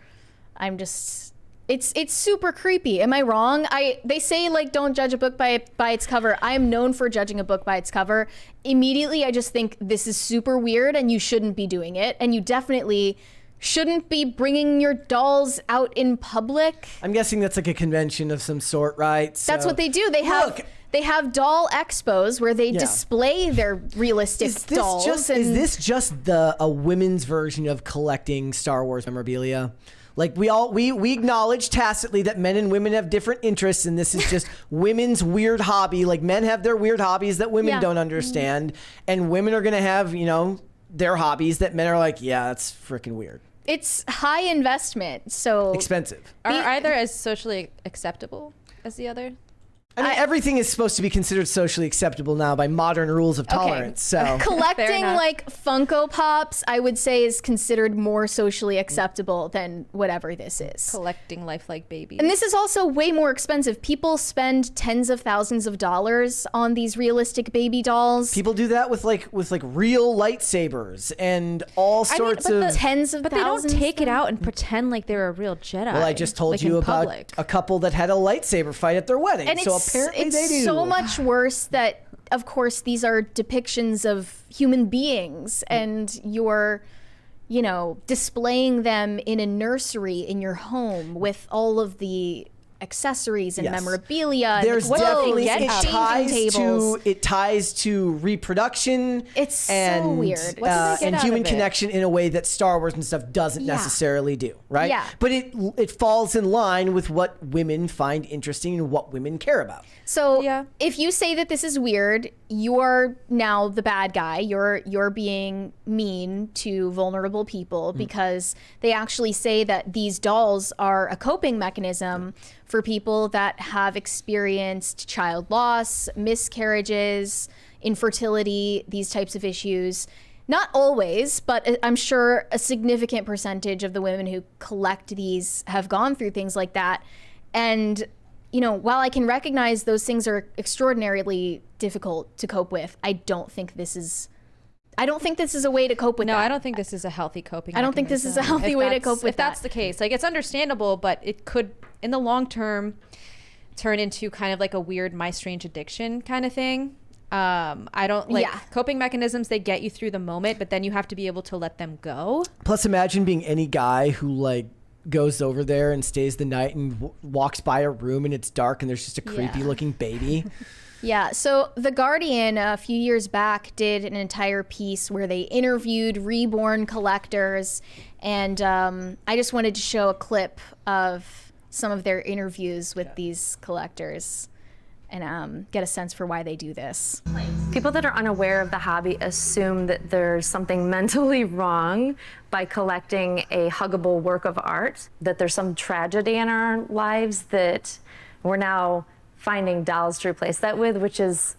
It's super creepy. Am I wrong? They say like don't judge a book by its cover. I am known for judging a book by its cover. Immediately, I just think this is super weird and you shouldn't be doing it. And you definitely shouldn't be bringing your dolls out in public. I'm guessing that's like a convention of some sort, right? That's what they do. They have doll expos where they display their realistic dolls. Is this just a women's version of collecting Star Wars memorabilia? Like we acknowledge tacitly that men and women have different interests, and this is just women's weird hobby. Like men have their weird hobbies that women don't understand, and women are gonna have their hobbies that men are like, yeah, that's freaking weird. It's high investment, so expensive. Are either as socially acceptable as the other? I mean, everything is supposed to be considered socially acceptable now by modern rules of tolerance. So collecting like Funko Pops, I would say, is considered more socially acceptable than whatever this is. Collecting lifelike babies. And this is also way more expensive. People spend tens of thousands of dollars on these realistic baby dolls. People do that with like real lightsabers and all sorts of tens of but thousands. They don't take it out and pretend like they're a real Jedi. Well, I just told you about a couple that had a lightsaber fight at their wedding. And so apparently they do. It's so much worse that, of course, these are depictions of human beings, and you're, displaying them in a nursery in your home with all of the accessories and memorabilia. There's and definitely tables. it ties to reproduction. It's so weird. And human connection in a way that Star Wars and stuff doesn't necessarily do, right? Yeah. But it falls in line with what women find interesting and what women care about. So if you say that this is weird, you're now the bad guy. You're being mean to vulnerable people because they actually say that these dolls are a coping mechanism for people that have experienced child loss, miscarriages, infertility, these types of issues. Not always, but I'm sure a significant percentage of the women who collect these have gone through things like that. And while I can recognize those things are extraordinarily difficult to cope with, I don't think this is a way to cope with that. No, I don't think this is a healthy coping mechanism. I don't think this is a healthy way to cope with that. If that's the case, like it's understandable, but it could, in the long term, turn into kind of like a weird My Strange Addiction kind of thing. I don't like coping mechanisms. They get you through the moment, but then you have to be able to let them go. Plus, imagine being any guy who goes over there and stays the night and walks by a room and it's dark and there's just a creepy looking baby. Yeah, so The Guardian a few years back did an entire piece where they interviewed reborn collectors, and I just wanted to show a clip of some of their interviews with these collectors. and get a sense for why they do this. People that are unaware of the hobby assume that there's something mentally wrong by collecting a huggable work of art, that there's some tragedy in our lives that we're now finding dolls to replace that with, which is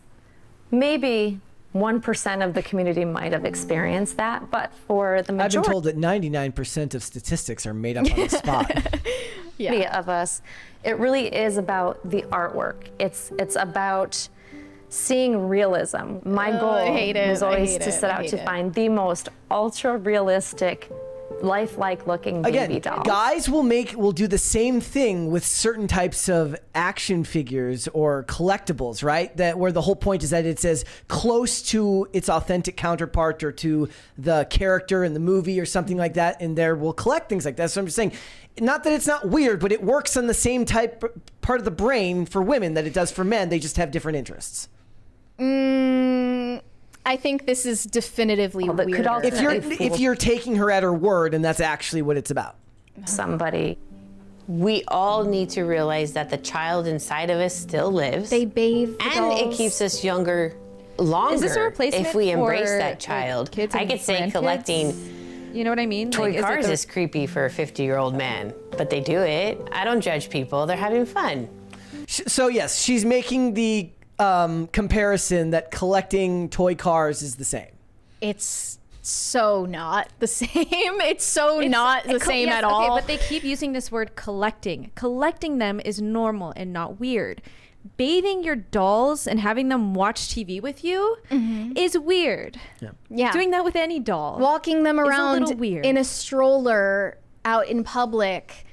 maybe 1% of the community might have experienced that, but for the majority I've been told that 99% of statistics are made up on the spot. of us, it really is about the artwork. It's about seeing realism. My goal was always to set out to find the most ultra realistic, lifelike looking baby dolls. Guys will do the same thing with certain types of action figures or collectibles, right? That where the whole point is that it's as close to its authentic counterpart or to the character in the movie or something like that, and there will collect things like that. So I'm just saying, not that it's not weird, but it works on the same part of the brain for women that it does for men. They just have different interests. I think this is definitively weird. If you're taking her at her word, and that's actually what it's about. Somebody. We all need to realize that the child inside of us still lives. They bathe the and dolls. it keeps us younger longer. Is this a replacement if we embrace for, that child? like, kids I and could say grandkids? collecting You know what I mean? toy Like, cars is is creepy for a 50-year-old man, but they do it. I don't judge people. They're having fun. So yes, she's making the comparison that collecting toy cars is the same. It's so not the same. It's so not the same at all. Okay, but they keep using this word collecting. Collecting them is normal and not weird. Bathing your dolls and having them watch TV with you is weird. Yeah. Doing that with any doll. Walking them is a around little weird. in a stroller out in public.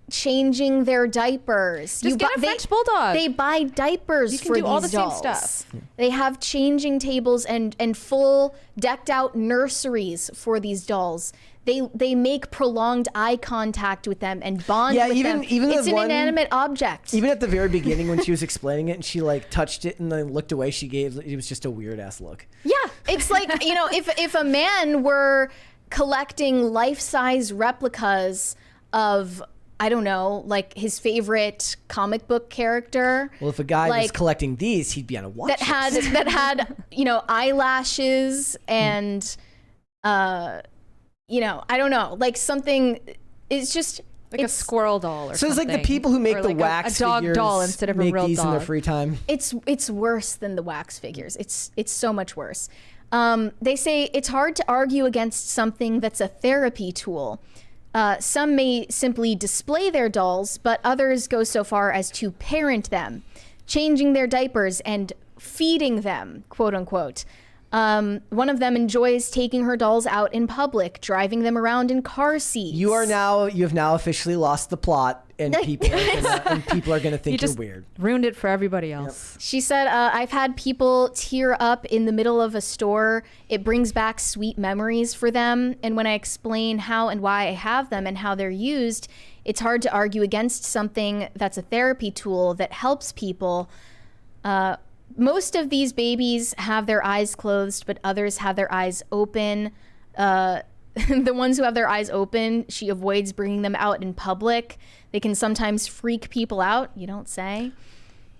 Changing their diapers. Just get a French bulldog. They buy diapers You can for do all these the same dolls. stuff. They have changing tables and full decked out nurseries for these dolls. They make prolonged eye contact with them and bond with them. It's an inanimate object. Even at the very beginning when she was explaining it and she like touched it and then looked away, it was just a weird ass look. Yeah, it's like, if a man were collecting life-size replicas of, I don't know, like his favorite comic book character. Well, if a guy was collecting these, he'd be on a watch list. that had eyelashes and I don't know, like something. It's just like a squirrel doll or so something. it's like the people who make Or the like wax a dog figures doll instead of a make real these dog. in their free time. It's worse than the wax figures. It's so much worse. They say it's hard to argue against something that's a therapy tool. Some may simply display their dolls, but others go so far as to parent them, changing their diapers and feeding them, quote unquote. One of them enjoys taking her dolls out in public, driving them around in car seats. You have now officially lost the plot, and people are gonna think you're weird. Ruined it for everybody else. She said, I've had people tear up in the middle of a store. It brings back sweet memories for them. And when I explain how and why I have them and how they're used, it's hard to argue against something that's a therapy tool that helps people. Most of these babies have their eyes closed, but others have their eyes open. The ones who have their eyes open, she avoids bringing them out in public. They can sometimes freak people out, you don't say.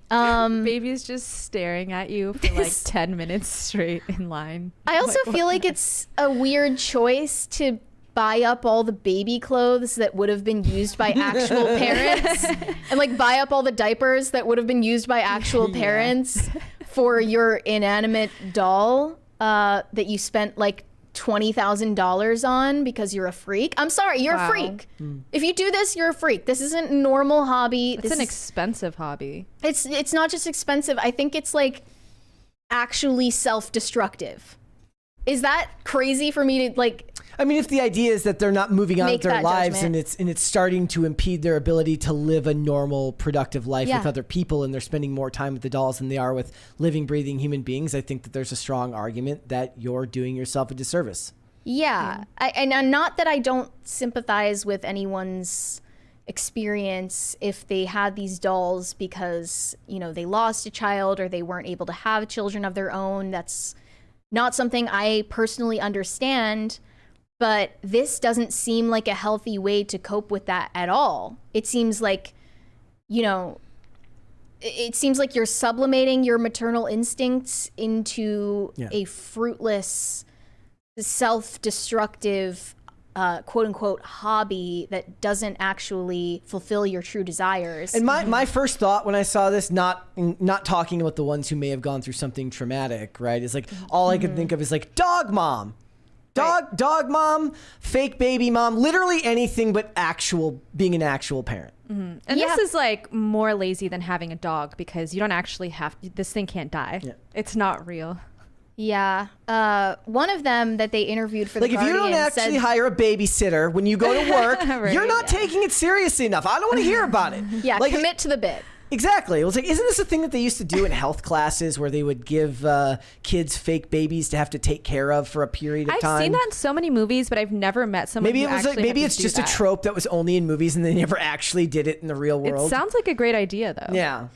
Baby's just staring at you for like 10 minutes straight in line. I also feel like it's a weird choice to buy up all the baby clothes that would have been used by actual parents and like buy up all the diapers that would have been used by actual parents for your inanimate doll that you spent like $20,000 on because you're a freak. I'm sorry, you're a freak. If you do this, you're a freak. This isn't a normal hobby. It's an expensive hobby. It's not just expensive. I think it's like actually self-destructive. Is that crazy for me to like? I mean, if the idea is that they're not moving on with their lives judgment. and it's starting to impede their ability to live a normal, productive life with other people, and they're spending more time with the dolls than they are with living, breathing human beings, I think that there's a strong argument that you're doing yourself a disservice. Yeah, and not that I don't sympathize with anyone's experience if they had these dolls because, they lost a child or they weren't able to have children of their own. That's not something I personally understand. But this doesn't seem like a healthy way to cope with that at all. It seems like, it seems like you're sublimating your maternal instincts into a fruitless, self-destructive, quote unquote hobby that doesn't actually fulfill your true desires. And my first thought when I saw this, not talking about the ones who may have gone through something traumatic, right, is like all I could think of is like dog mom. Dog mom, fake baby mom, literally anything but being an actual parent. And this is like more lazy than having a dog because you don't actually have, this thing can't die. Yeah. It's not real. Yeah. One of them that they interviewed for The Like, if Guardian you don't actually hire a babysitter when you go to work, you're not taking it seriously enough. I don't want to hear about it. Yeah, like, commit to the bit. Exactly. It was like, isn't this a thing that they used to do in health classes where they would give kids fake babies to have to take care of for a period of time? I've seen that in so many movies, but I've never met someone who actually maybe it's just a trope that was only in movies and they never actually did it in the real world. It sounds like a great idea, though. Yeah.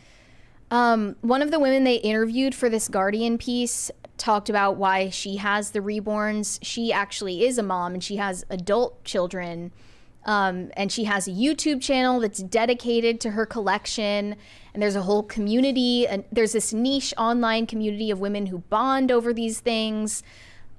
One of the women they interviewed for this Guardian piece talked about why she has the reborns. She actually is a mom and she has adult children. And she has a YouTube channel that's dedicated to her collection. And there's a whole community. And there's this niche online community of women who bond over these things.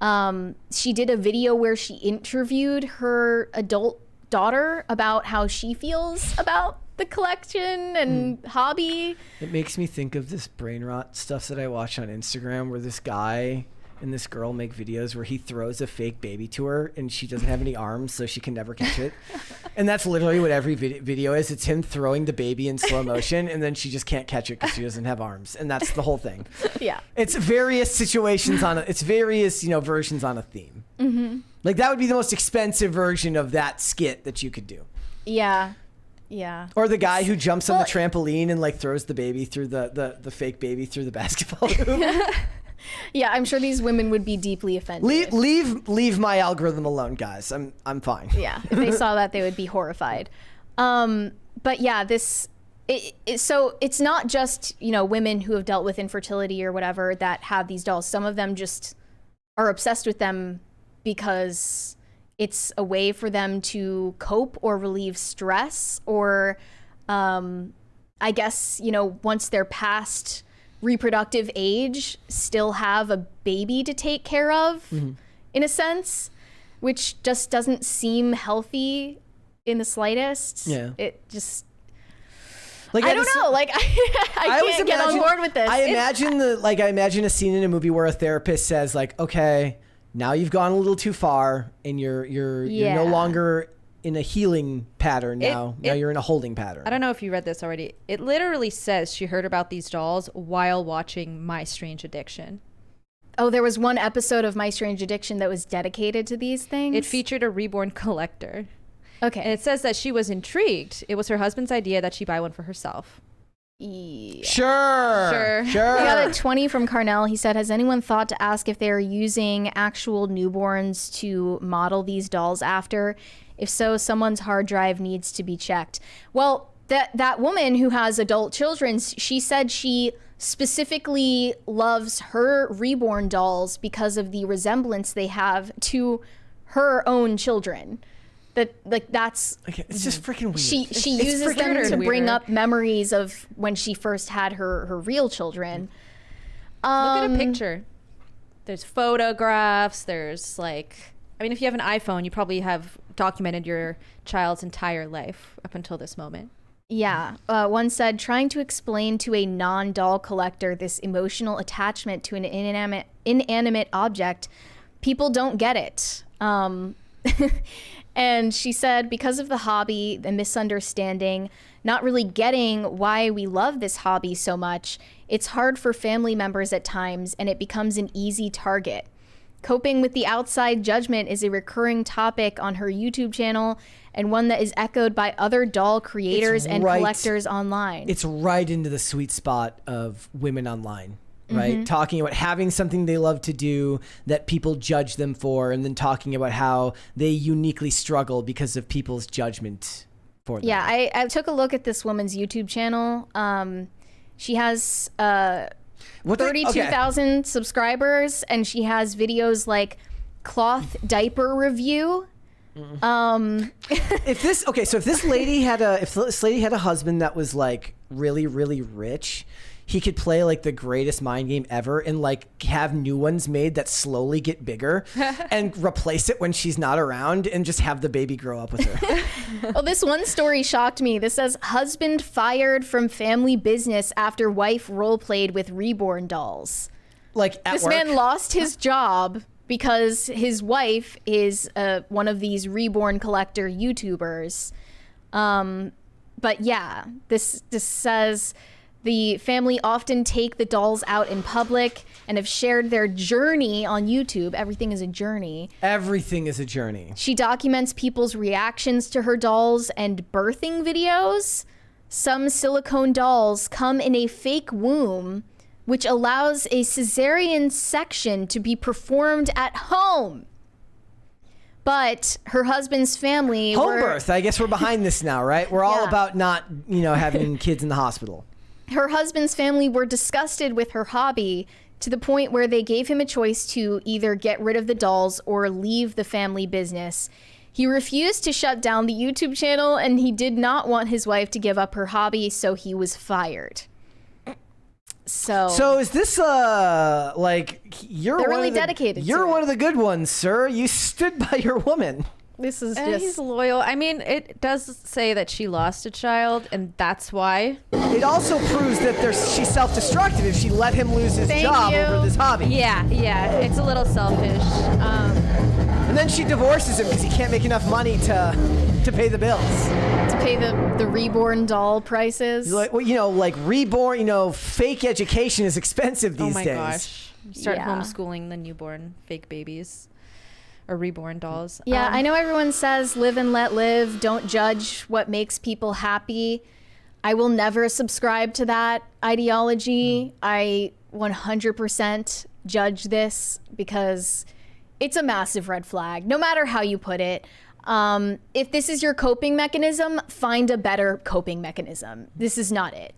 She did a video where she interviewed her adult daughter about how she feels about the collection and hobby. It makes me think of this brain rot stuff that I watch on Instagram where this guy and this girl make videos where he throws a fake baby to her and she doesn't have any arms, so she can never catch it. And that's literally what every video is. It's him throwing the baby in slow motion and then she just can't catch it because she doesn't have arms. And that's the whole thing. Yeah. It's various situations it's various, versions on a theme. Mm-hmm. Like, that would be the most expensive version of that skit that you could do. Yeah. Yeah. Or the guy who jumps on the trampoline and like throws the baby through the fake baby through the basketball hoop. Yeah, I'm sure these women would be deeply offended. Leave my algorithm alone, guys. I'm fine. Yeah, if they saw that, they would be horrified. But yeah, so it's not just women who have dealt with infertility or whatever that have these dolls. Some of them just are obsessed with them because it's a way for them to cope or relieve stress, or I guess once they're past reproductive age, still have a baby to take care of, in a sense, which just doesn't seem healthy in the slightest. Yeah. It just, like, I don't know. Like, I can't get on board with this. I imagine a scene in a movie where a therapist says like, okay, now you've gone a little too far and you're no longer in a healing pattern now. Now you're in a holding pattern. I don't know if you read this already. It literally says she heard about these dolls while watching My Strange Addiction. Oh, there was one episode of My Strange Addiction that was dedicated to these things? It featured a reborn collector. Okay. And it says that she was intrigued. It was her husband's idea that she buy one for herself. Yeah. Sure. We got a 20 from Carnell. He said, has anyone thought to ask if they are using actual newborns to model these dolls after? If so, someone's hard drive needs to be checked. Well, that woman who has adult children, she said she specifically loves her reborn dolls because of the resemblance they have to her own children. That's it's just freaking weird. She uses them to bring up memories of when she first had her real children. Look at a picture. There's photographs. There's if you have an iPhone, you probably have documented your child's entire life up until this moment. Yeah. One said, trying to explain to a non-doll collector this emotional attachment to an inanimate object, people don't get it. And she said, because of the hobby, the misunderstanding, not really getting why we love this hobby so much, it's hard for family members at times, and it becomes an easy target. Coping with the outside judgment is a recurring topic on her YouTube channel, and one that is echoed by other doll creators and collectors online. It's right into the sweet spot of women online, right? Talking about having something they love to do that people judge them for, and then talking about how they uniquely struggle because of people's judgment for them. Yeah, I took a look at this woman's YouTube channel. She has 32,000 subscribers, and she has videos like cloth diaper review. If this lady had a husband that was like really, really rich, he could play like the greatest mind game ever and like have new ones made that slowly get bigger and replace it when she's not around and just have the baby grow up with her. Well, this one story shocked me. This says husband fired from family business after wife role played with reborn dolls. Like at This work. man lost his job because his wife is one of these reborn collector YouTubers. But yeah, this says the family often take the dolls out in public and have shared their journey on YouTube. Everything is a journey. Everything is a journey. She documents people's reactions to her dolls and birthing videos. Some silicone dolls come in a fake womb, which allows a cesarean section to be performed at home. But her husband's family Home birth. I guess we're behind this now, right? We're all about not, having kids in the hospital. Her husband's family were disgusted with her hobby to the point where they gave him a choice to either get rid of the dolls or leave the family business. He refused to shut down the YouTube channel, and he did not want his wife to give up her hobby, so he was fired. So is this like you're They're one really of the, dedicated to You're it. one of the good ones, sir. You stood by your woman. this is He's just loyal. I mean, it does say that she lost a child, and that's why. It also proves that she's self-destructive if she let him lose his Thank job you. over this hobby. Yeah, it's a little selfish. And then she divorces him because he can't make enough money to pay the bills. to pay the reborn doll prices. Like, like reborn, fake education is expensive these Oh my days. gosh. Start Yeah. homeschooling the newborn fake babies or reborn dolls. Yeah, I know everyone says live and let live. Don't judge what makes people happy. I will never subscribe to that ideology. I 100% judge this because it's a massive red flag, no matter how you put it. If this is your coping mechanism, find a better coping mechanism. This is not it.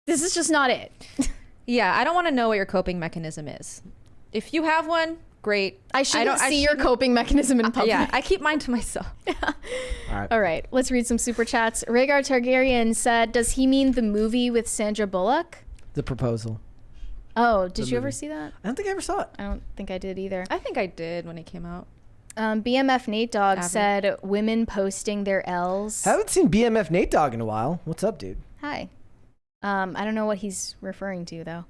This is just not it. Yeah, I don't want to know what your coping mechanism is. If you have one, great. I shouldn't see your shouldn't- coping mechanism in public. Yeah, I keep mine to myself. All right, let's read some super chats. Rhaegar Targaryen said, does he mean the movie with Sandra Bullock? The proposal. Oh, did you ever see that? I don't think I ever saw it. I don't think I did either. I think I did when it came out. BMF Nate Dogg Avid. said, women posting their L's. Haven't seen BMF Nate Dogg in a while. What's up, dude? Hi. I don't know what he's referring to, though.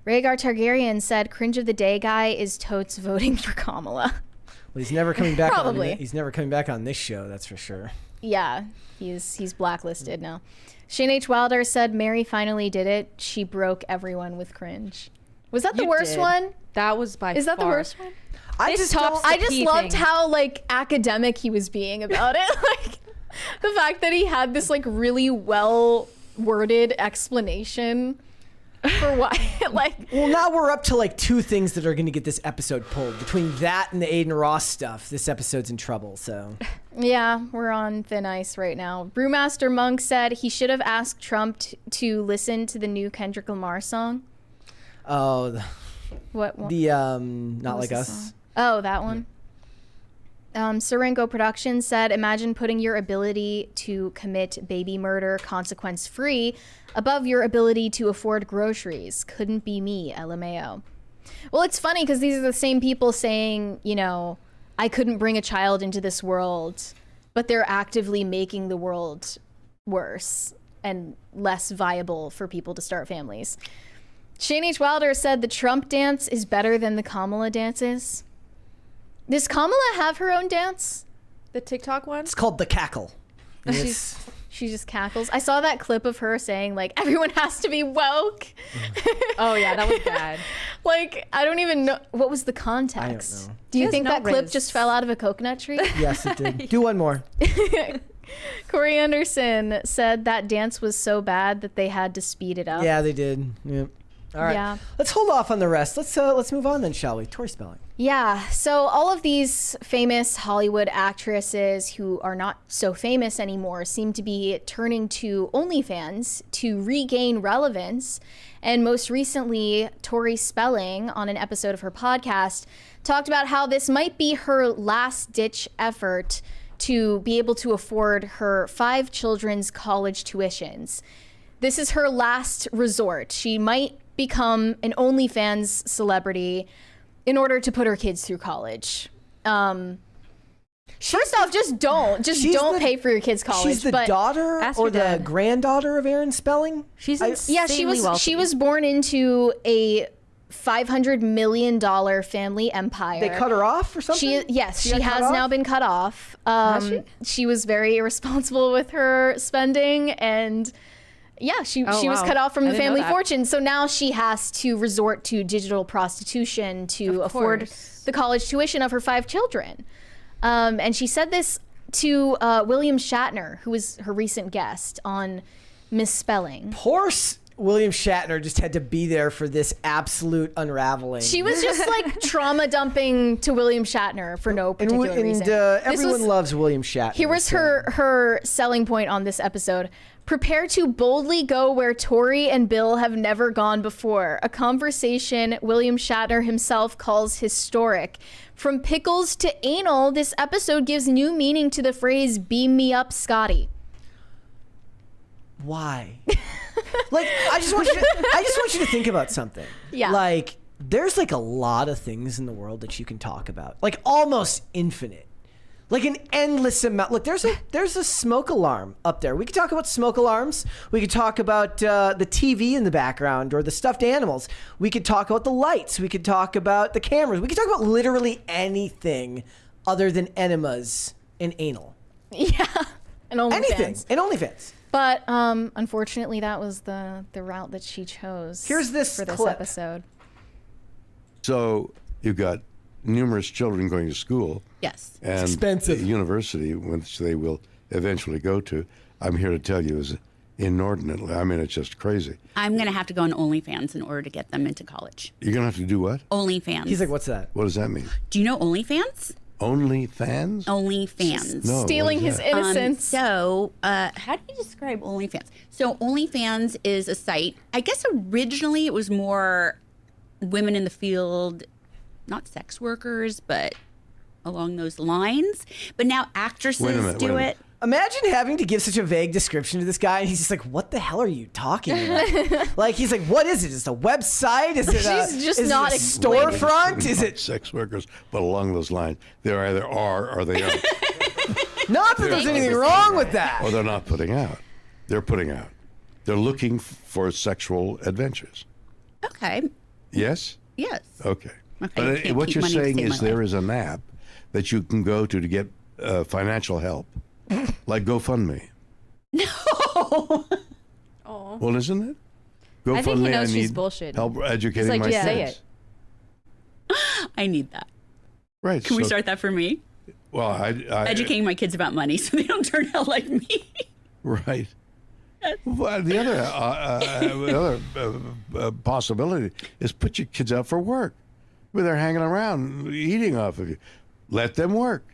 Rhaegar Targaryen said, cringe of the day guy is totes voting for Kamala. Well, he's never coming back. Probably. He's never coming back on this show. That's for sure. Yeah, he's blacklisted now. Shane H. Wilder said, Mary finally did it. She broke everyone with cringe. Was that the You worst did. one? That was by Is that the far. worst one? I This just tops don't- the I just key loved thing. how like academic he was being about it. Like the fact that he had this like really well worded explanation for why like Well, now we're up to like two things that are going to get this episode pulled. Between that and the Aiden Ross stuff, this episode's in trouble. So yeah, we're on thin ice right now. Brewmaster Monk said he should have asked Trump to listen to the new Kendrick Lamar song. oh, What one? the Not was Like the Us. song? Oh, that one. Serengo Productions said, imagine putting your ability to commit baby murder consequence-free above your ability to afford groceries. Couldn't be me, LMAO. Well, it's funny because these are the same people saying, I couldn't bring a child into this world, but they're actively making the world worse and less viable for people to start families. Shane H. Wilder said the Trump dance is better than the Kamala dances. Does Kamala have her own dance? The TikTok one? It's called The Cackle. And it's- She just cackles. I saw that clip of her saying, like, everyone has to be woke. Oh, yeah, that was bad. Like, I don't even know. What was the context? I don't know. Do you has think no that clip riz. just fell out of a coconut tree? yes, it did. Do one more. Corey Anderson said that dance was so bad that they had to speed it up. Yeah, they did. Yep. All right. Yeah. Let's hold off on the rest. Let's move on then, shall we? Tori Spelling. Yeah, so all of these famous Hollywood actresses who are not so famous anymore seem to be turning to OnlyFans to regain relevance. And most recently, Tori Spelling, on an episode of her podcast, talked about how this might be her last-ditch effort to be able to afford her 5 children's college tuitions. this is her last resort. She might become an OnlyFans celebrity in order to put her kids through college. First off, just don't pay for your kids' college. She's the daughter Ask or her the dad. granddaughter of Aaron Spelling? She's Yeah, she was born into a $500 million family empire. They cut her off or something? She got has cut now off? been cut off. She was very irresponsible with her spending, and she was wow. cut off from I the didn't know family that. fortune. So now she has to resort to digital prostitution to afford course. the college tuition of her 5 children. And she said this to William Shatner, who was her recent guest on Misspelling. Poor William Shatner just had to be there for this absolute unraveling. She was just like trauma dumping to William Shatner for no particular reason. Everyone loves William Shatner. Here was her selling point on this episode. Prepare to boldly go where Tori and Bill have never gone before. A conversation William Shatner himself calls historic. From pickles to anal, this episode gives new meaning to the phrase "beam me up, Scotty." Why? Like, I just want you to think about something. Yeah. Like, there's like a lot of things in the world that you can talk about. Like, almost infinite. Like an endless amount. Look, there's a smoke alarm up there. We could talk about smoke alarms. We could talk about the TV in the background or the stuffed animals. We could talk about the lights. We could talk about the cameras. We could talk about literally anything other than enemas and anal. Yeah, and OnlyFans. Anything. And OnlyFans. But unfortunately, that was the route that she chose. Here's this for this clip. episode. So you've got numerous children going to school. Yes. And expensive. the university, which they will eventually go to, I'm here to tell you, is inordinately. I mean, it's just crazy. I'm going to have to go on OnlyFans in order to get them into college. You're going to have to do what? OnlyFans. He's like, what's that? What does that mean? Do you know OnlyFans? OnlyFans? OnlyFans. No. Stealing what is his that? innocence. So, how do you describe OnlyFans? So, OnlyFans is a site. I guess originally it was more women in the field, not sex workers, but along those lines. But now actresses do it. Imagine having to give such a vague description to this guy, and he's just like, "What the hell are you talking about?" Like, he's like, "What is it? Is it a website? Is it She's just is not it a explaining. storefront? Is it sex workers? But along those lines, they either are or they aren't. not that there's anything wrong with that?" Or they're not putting out. They're putting out. They're looking for sexual adventures. Okay. Yes? Yes. Okay. Okay, But you can't what keep you're money to saying save is my there life. is an app that you can go to get financial help, like GoFundMe. No. Well, isn't it? I think he GoFundMe, knows she's need bullshitting. help educating He's my like, just say kids. it. I need that. Right. Can we so- start that for me? Well, I Educating my kids about money so they don't turn out like me. Right. Well, the other possibility is put your kids out for work, where they're hanging around eating off of you. Let them work.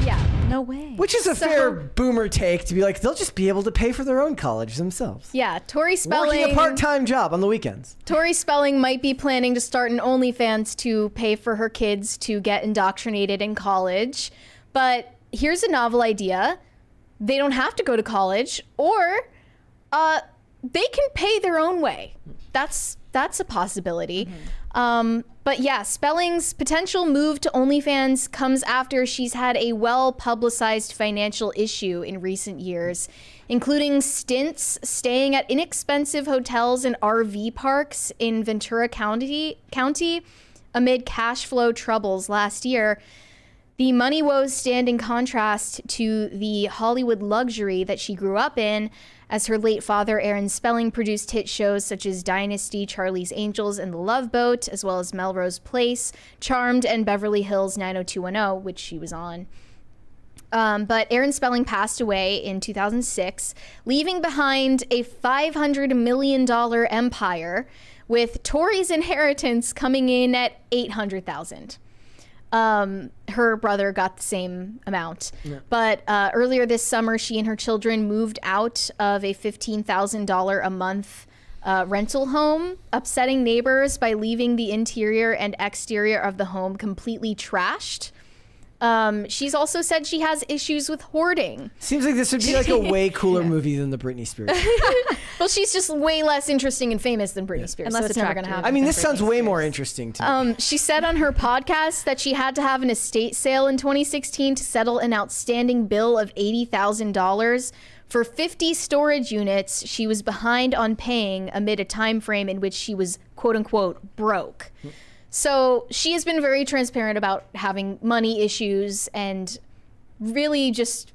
Yeah. No way. Which is a fair boomer take to be like, they'll just be able to pay for their own college themselves. Yeah, Tori Spelling. Working a part-time job on the weekends. Tori Spelling might be planning to start an OnlyFans to pay for her kids to get indoctrinated in college. But here's a novel idea. They don't have to go to college, or they can pay their own way. That's a possibility. But yeah, Spelling's potential move to OnlyFans comes after she's had a well-publicized financial issue in recent years, including stints staying at inexpensive hotels and RV parks in Ventura County amid cash flow troubles last year. The money woes stand in contrast to the Hollywood luxury that she grew up in, as her late father, Aaron Spelling, produced hit shows such as Dynasty, Charlie's Angels, and The Love Boat, as well as Melrose Place, Charmed, and Beverly Hills 90210, which she was on. But Aaron Spelling passed away in 2006, leaving behind a $500 million empire, with Tori's inheritance coming in at $800,000. Her brother got the same amount. Yeah. But earlier this summer, she and her children moved out of a $15,000 a month rental home, upsetting neighbors by leaving the interior and exterior of the home completely trashed. She's also said she has issues with hoarding. Seems like this would be like a way cooler movie than the Britney Spears. Well, she's just way less interesting and famous than Britney Spears. And so less that's never going to attractive. happen. I mean, this sounds way more interesting to me. She said on her podcast that she had to have an estate sale in 2016 to settle an outstanding bill of $80,000 for 50 storage units she was behind on paying amid a time frame in which she was quote unquote broke. So she has been very transparent about having money issues and really just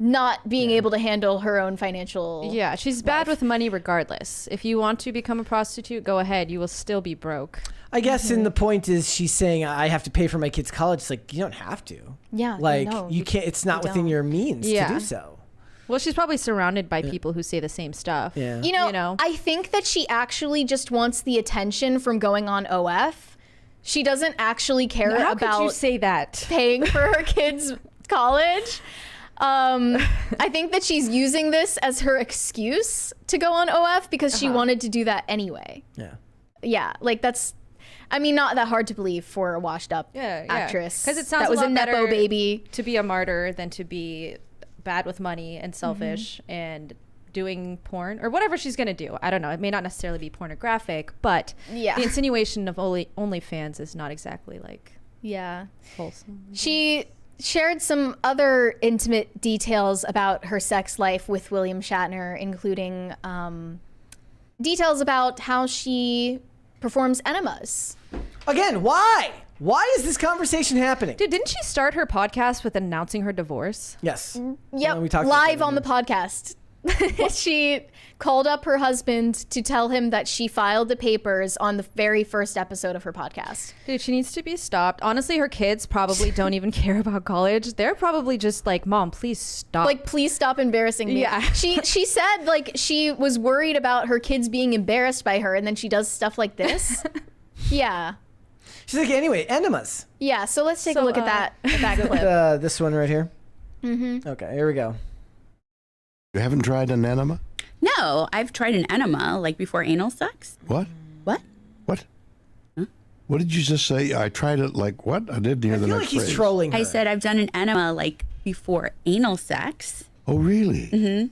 not being able to handle her own financial. Yeah, she's bad with money regardless. If you want to become a prostitute, go ahead. You will still be broke. I guess and the point is she's saying I have to pay for my kids' college. It's like, you don't have to. Yeah, Like no, you can't, it's not within don't. your means to Yeah. do so. Well, she's probably surrounded by people who say the same stuff. Yeah. You know, I think that she actually just wants the attention from going on OF. She doesn't actually care How about could you say that? paying for her kids' college. I think that she's using this as her excuse to go on OF because she wanted to do that anyway. Yeah. Yeah, like that's, I mean, not that hard to believe for a washed up actress. Because it sounds that was a lot Nepo better baby. to be a martyr than to be bad with money and selfish and doing porn or whatever she's gonna do. I don't know. It may not necessarily be pornographic, but Yeah. the insinuation of OnlyFans is not exactly like Yeah. wholesome. She shared some other intimate details about her sex life with William Shatner, including details about how she performs enemas. Again, why? Why is this conversation happening? Dude, didn't she start her podcast with announcing her divorce? Yes. Yep, we talked about live that on the podcast. She called up her husband to tell him that she filed the papers on the very first episode of her podcast. Dude, she needs to be stopped. Honestly, her kids probably don't even care about college. They're probably just like, Mom, please stop. Like, please stop embarrassing me. Yeah. She said like she was worried about her kids being embarrassed by her, and then she does stuff like this. Yeah. She's like, anyway, enemas. Yeah, so let's take a look at that clip. This one right here. Okay, here we go. You haven't tried an enema? No, I've tried an enema, like before anal sex. What? What? What? What did you just say? I tried it like what? I didn't hear I the feel next like he's phrase. trolling her. I said I've done an enema, like before anal sex. Oh, really? Mm-hmm.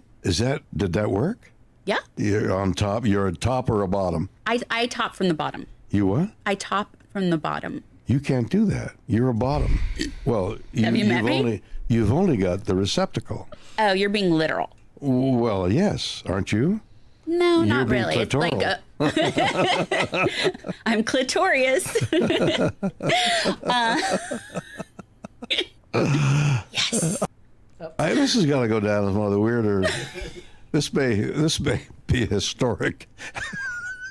Did that work? Yeah. You're on top. You're a top or a bottom? I top from the bottom. You what? I top from the bottom. You can't do that. You're a bottom. Well, Have you met me? You've only got the receptacle. Oh, you're being literal. Well, yes, aren't you? No, You're not being really. It's like I'm clitorious. Yes. This is gonna go down as one of the weirder. This may be historic.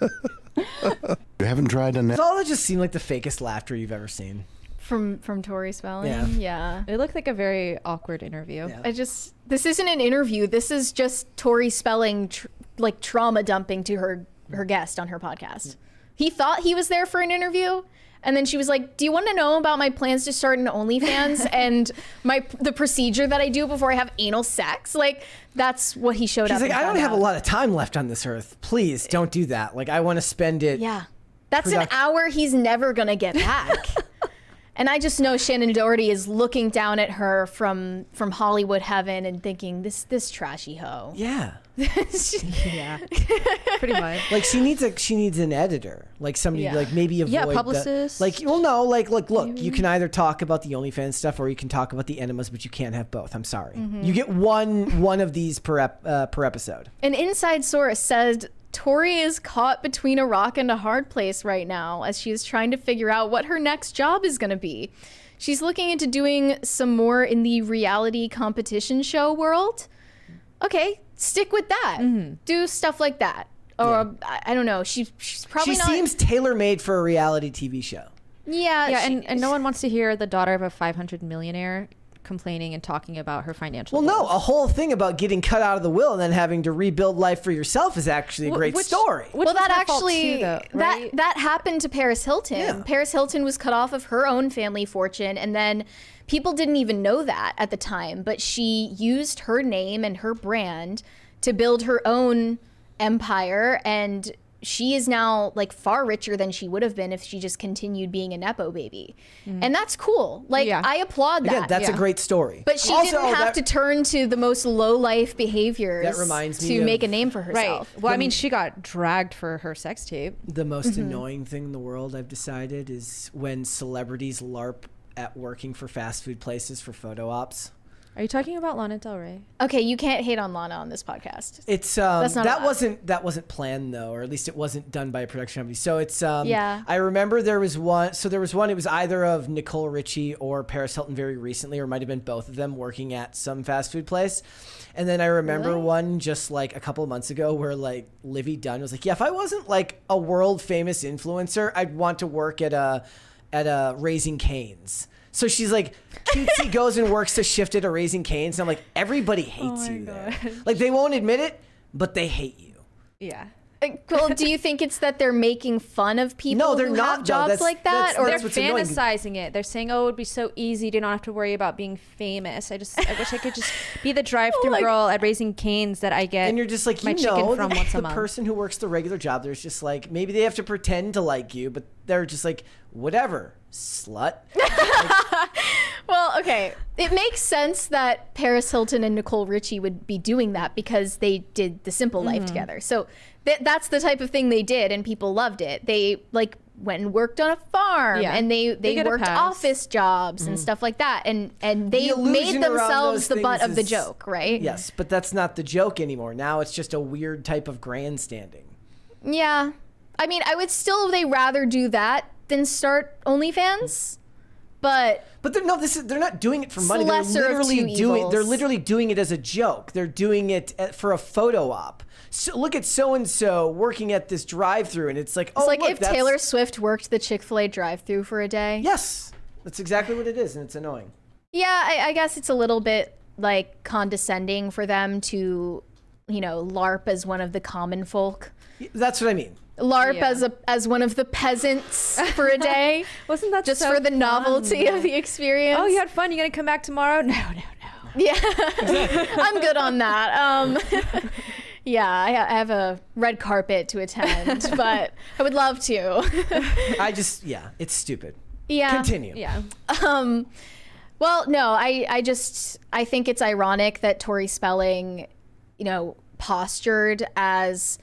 You haven't tried an. Does all that just seem like the fakest laughter you've ever seen? From Tori Spelling. Yeah. Yeah. It looked like a very awkward interview. Yeah. This isn't an interview. This is just Tori Spelling like trauma dumping to her guest on her podcast. He thought he was there for an interview, and then she was like, "Do you want to know about my plans to start an OnlyFans and the procedure that I do before I have anal sex?" Like that's what he showed up. She's like, and I don't found have a out. lot of time left on this earth. Please don't do that. Like I want to spend it. Yeah, that's an hour he's never gonna get back. And I just know Shannon Doherty is looking down at her from Hollywood heaven and thinking, this trashy hoe. Yeah. Yeah, pretty much. Like she needs an editor, like somebody like maybe avoid publicist. look, you can either talk about the OnlyFans stuff or you can talk about the enemas, but you can't have both. I'm sorry. You get one of these per episode. An inside source said Tori is caught between a rock and a hard place right now as she is trying to figure out what her next job is going to be. She's looking into doing some more in the reality competition show world. Okay, stick with that. Do stuff like that. Or I don't know. She's probably She not. seems tailor-made for a reality TV show. Yeah. Yeah, and no one wants to hear the daughter of a 500 millionaire complaining and talking about her financial Well, no, woes. a whole thing about getting cut out of the will and then having to rebuild life for yourself is actually a great story. Which well, was that her fault actually too, though, right? that happened to Paris Hilton. Yeah. Paris Hilton was cut off of her own family fortune, and then people didn't even know that at the time. But she used her name and her brand to build her own empire, and she is now like far richer than she would have been if she just continued being a Nepo baby. And that's cool. Like, I applaud that. Again, that's a great story. But she Also, didn't have that- to turn to the most low life behaviors That reminds me to of- make a name for herself. Right. Well, I mean, she got dragged for her sex tape. The most annoying thing in the world, I've decided, is when celebrities LARP at working for fast food places for photo ops. Are you talking about Lana Del Rey? Okay, you can't hate on Lana on this podcast. It's not that allowed. wasn't planned though, or at least it wasn't done by a production company. So it's Yeah. I remember there was one. So there was one. It was either of Nicole Richie or Paris Hilton very recently, or it might have been both of them working at some fast food place. And then I remember one just like a couple of months ago where like Livy Dunn was like, yeah, if I wasn't like a world famous influencer, I'd want to work at a Raising Cane's. So she's like, cutesy goes and works the shift at a Raising Cane's. And I'm like, everybody hates you there. Like, they won't admit it, but they hate you. Yeah. Well, do you think it's that they're making fun of people No, they're who not, have though. jobs That's- like that? that's- Or They're what's annoying. fantasizing it. They're saying, "Oh, it would be so easy to not have to worry about being famous. I wish I could just be the drive-through girl at Raising Cane's that I get." And you're just like, my you chicken know, from once a the month. person who works the regular job, there's just like, maybe they have to pretend to like you, but they're just like, whatever, slut. Well, okay. It makes sense that Paris Hilton and Nicole Richie would be doing that because they did The Simple Life together. So that's the type of thing they did, and people loved it. They like went and worked on a farm, Yeah. and they get a worked pass. office jobs and stuff like that, and they The made illusion around themselves those the butt things of the is- joke, right? Yes, but that's not the joke anymore. Now it's just a weird type of grandstanding. Yeah. I mean, I would still rather do that than start OnlyFans, but They're not doing it for money. They're lesser of literally two doing. evils. They're literally doing it as a joke. They're doing it for a photo op. So look at so and so working at this drive-through, and it's like, it's like look, if that's- Taylor Swift worked the Chick-fil-A drive-through for a day. Yes, that's exactly what it is, and it's annoying. Yeah, I guess it's a little bit like condescending for them to, LARP as one of the common folk. That's what I mean. LARP Yeah. as one of the peasants for a day. Wasn't that just so for the novelty fun? of the experience? Oh, you had fun. You gonna come back tomorrow? No. Yeah, I'm good on that. Yeah, I have a red carpet to attend, but I would love to. It's stupid. Yeah. Continue. Yeah. Well, no, I think it's ironic that Tori Spelling, postured as,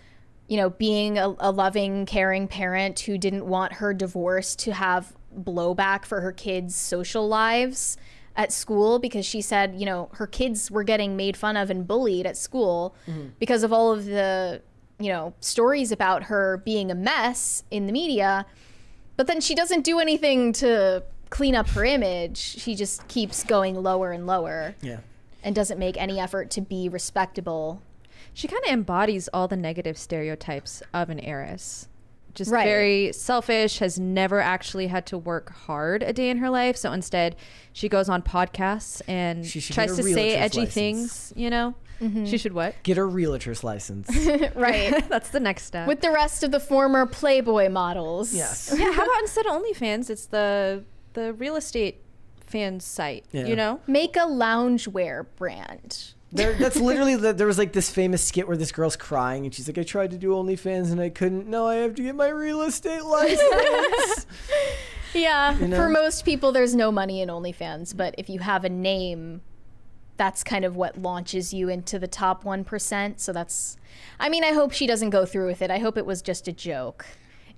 being a loving, caring parent who didn't want her divorce to have blowback for her kids' social lives at school, because she said, her kids were getting made fun of and bullied at school because of all of the, stories about her being a mess in the media. But then she doesn't do anything to clean up her image. She just keeps going lower and lower. Yeah. And doesn't make any effort to be respectable. She kind of embodies all the negative stereotypes of an heiress. Just Right. very selfish, has never actually had to work hard a day in her life. So instead, she goes on podcasts and She should tries get to a say realtor's edgy license. things, She should what? Get a realtor's license. Right. That's the next step. With the rest of the former Playboy models. Yes. Yeah, how about instead of OnlyFans, it's the real estate fans site, Yeah. Make a loungewear brand. That's literally there was like this famous skit where this girl's crying and she's like, I tried to do OnlyFans and I couldn't. No, I have to get my real estate license. Yeah. You know? For most people, there's no money in OnlyFans, but if you have a name, that's kind of what launches you into the top 1%. So I hope she doesn't go through with it. I hope it was just a joke.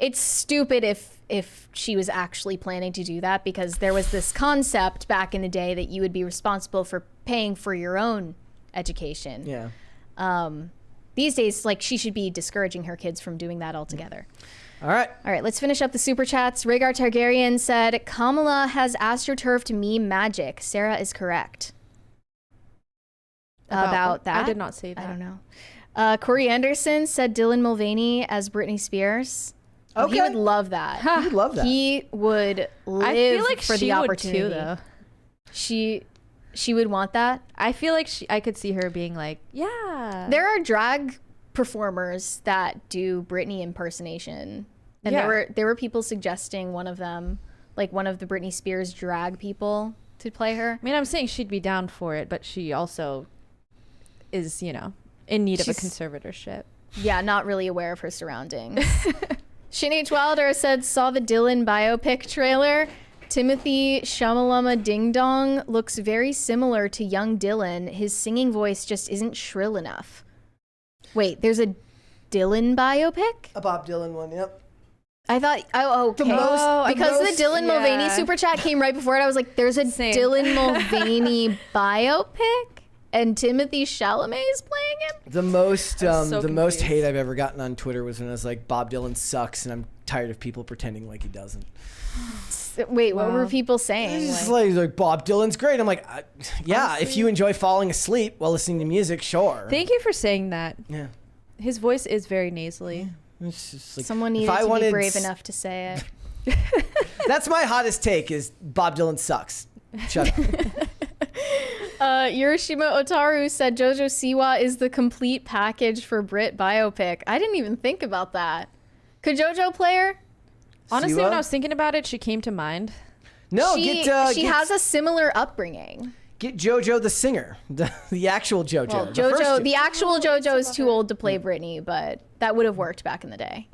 It's stupid if she was actually planning to do that, because there was this concept back in the day that you would be responsible for paying for your own education. Yeah. These days, she should be discouraging her kids from doing that altogether. All right. All right, let's finish up the super chats. Rhaegar Targaryen said, Kamala has AstroTurf to meme magic. Sarah is correct. About that? I did not say that. I don't know. Corey Anderson said Dylan Mulvaney as Britney Spears. Oh, he Okay. would love that. He would love that. He would live I feel like for she the would opportunity. too, though. She would want that. I feel like I could see her being like, yeah. There are drag performers that do Britney impersonation, and Yeah. there were people suggesting one of them, like one of the Britney Spears drag people, to play her. I mean, I'm saying she'd be down for it, but she also is, in need of a She's- conservatorship. Yeah, not really aware of her surroundings. Shane H. Wilder said, saw the Dylan biopic trailer. Timothy Shamalama Ding Dong looks very similar to young Dylan. His singing voice just isn't shrill enough. Wait, there's a Dylan biopic? A Bob Dylan one, yep. I thought, okay. Because the Dylan Mulvaney super chat came right before it, I was like, there's a Dylan Mulvaney biopic? And Timothy Chalamet is playing him? The most hate I've ever gotten on Twitter was when I was like, Bob Dylan sucks, and I'm tired of people pretending like he doesn't. Wait, what were people saying? It's like Bob Dylan's great. I'm like, yeah, honestly, if you enjoy falling asleep while listening to music, sure. Thank you for saying that. Yeah. His voice is very nasally. It's just like, someone needed to be brave enough to say it. That's my hottest take is Bob Dylan sucks. Shut up. Yurishima Otaru said Jojo Siwa is the complete package for Brit biopic. I didn't even think about that. Could Jojo play her? Honestly, Siwa? when I was thinking about it, she came to mind. No, she has a similar upbringing. Get JoJo the singer, the actual JoJo. Well, the actual JoJo is too old to play Britney, but that would have worked back in the day.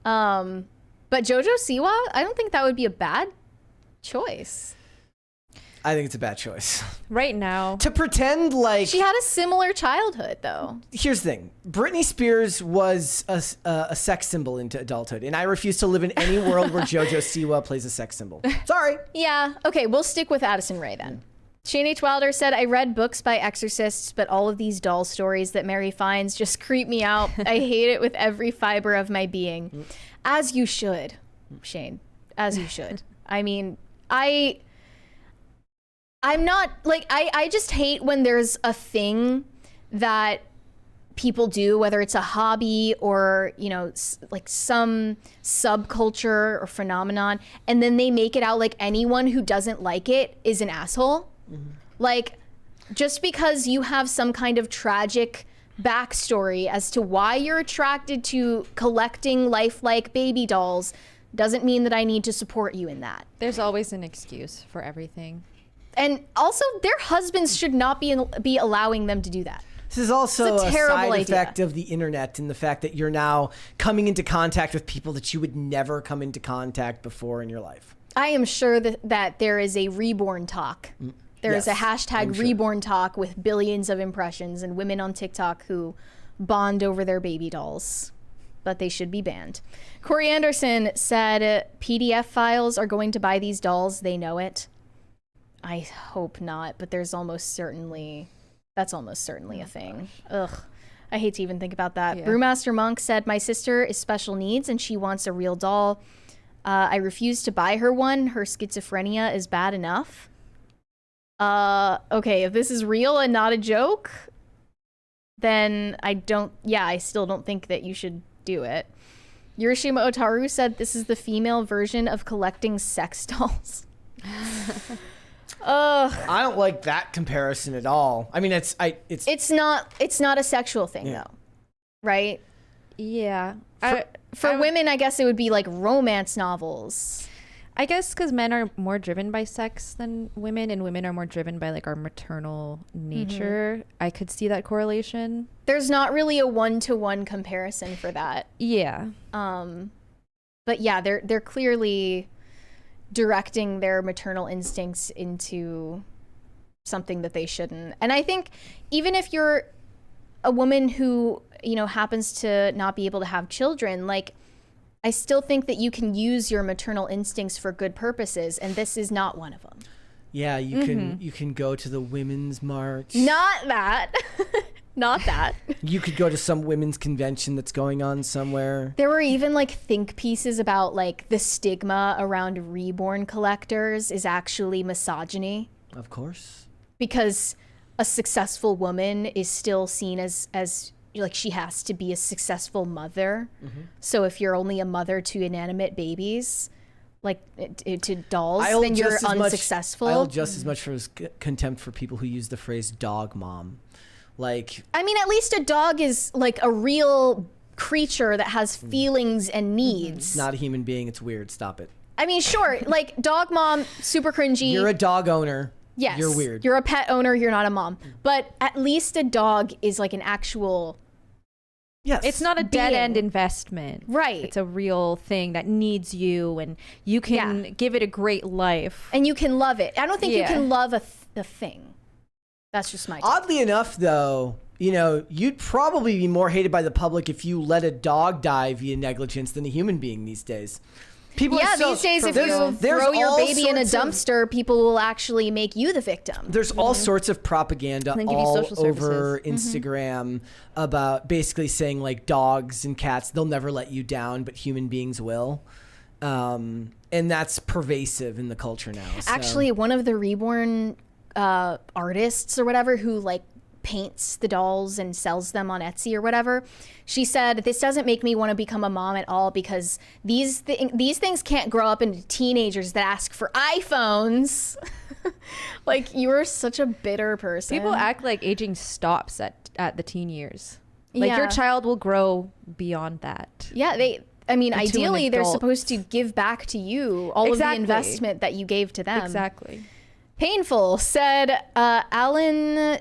But JoJo Siwa, I don't think that would be a bad choice. I think it's a bad choice. Right now. To pretend like... She had a similar childhood, though. Here's the thing. Britney Spears was a sex symbol into adulthood, and I refuse to live in any world where JoJo Siwa plays a sex symbol. Sorry. Yeah. Okay, we'll stick with Addison Rae then. Shane H. Wilder said, I read books by exorcists, but all of these doll stories that Mary finds just creep me out. I hate it with every fiber of my being. As you should, Shane. As you should. I mean, I'm not, like, I just hate when there's a thing that people do, whether it's a hobby or, you know, like some subculture or phenomenon, and then they make it out like anyone who doesn't like it is an asshole. Mm-hmm. Like, just because you have some kind of tragic backstory as to why you're attracted to collecting lifelike baby dolls doesn't mean that I need to support you in that. There's always an excuse for everything. And also, their husbands should not be allowing them to do that. This is also a side effect of the internet and the fact that you're now coming into contact with people that you would never come into contact before in your life. I am sure that there is a reborn talk. There is a hashtag reborn talk with billions of impressions and women on TikTok who bond over their baby dolls. But they should be banned. Corey Anderson said PDF files are going to buy these dolls. They know it. I hope not, but that's almost certainly a thing. Ugh, I hate to even think about that. Yeah. Brewmaster Monk said, my sister is special needs and she wants a real doll. I refuse to buy her one. Her schizophrenia is bad enough. Okay, if this is real and not a joke, then I still don't think that you should do it. Yurishima Otaru said this is the female version of collecting sex dolls. I don't like that comparison at all. I mean, it's not a sexual thing though, right? Yeah. For women, I guess it would be like romance novels. I guess because men are more driven by sex than women, and women are more driven by like our maternal nature. Mm-hmm. I could see that correlation. There's not really a one-to-one comparison for that. Yeah. But yeah, they're clearly directing their maternal instincts into something that they shouldn't. And I think even if you're a woman who, you know, happens to not be able to have children, like, I still think that you can use your maternal instincts for good purposes, and this is not one of them. Yeah, you can go to the women's march. Not that. Not that. You could go to some women's convention that's going on somewhere. There were even like think pieces about like the stigma around reborn collectors is actually misogyny. Of course. Because a successful woman is still seen as like she has to be a successful mother. Mm-hmm. So if you're only a mother to inanimate babies, like to dolls, then you're unsuccessful. I hold just as much for contempt for people who use the phrase dog mom. Like, I mean, at least a dog is like a real creature that has feelings and needs. It's not a human being. It's weird. Stop it. I mean, sure. Like dog mom, super cringy. You're a dog owner. Yes. You're weird. You're a pet owner. You're not a mom. But at least a dog is like an actual Yes. It's not a dead Being. end investment. Right. It's a real thing that needs you, and you can give it a great life. And you can love it. I don't think you Yeah. can love a thing. That's just my take. Oddly enough, though, you know, you'd probably be more hated by the public if you let a dog die via negligence than a human being these days. People Yeah, are so, these days, if there's- you there's throw your all baby in a sorts of- dumpster, people will actually make you the victim. There's all sorts of propaganda And then give you all social over services. Instagram about basically saying like dogs and cats, they'll never let you down, but human beings will. And that's pervasive in the culture now. So. Actually, one of the Reborn artists or whatever who like paints the dolls and sells them on Etsy or whatever, she said, this doesn't make me want to become a mom at all because these things can't grow up into teenagers that ask for iPhones. Like, you are such a bitter person. People act like aging stops at the teen years. Like Yeah. your child will grow beyond that. Yeah, I mean, Into an ideally, they're adult. supposed to give back to you all of the Exactly. investment that you gave to them. Exactly. Painful said Alan,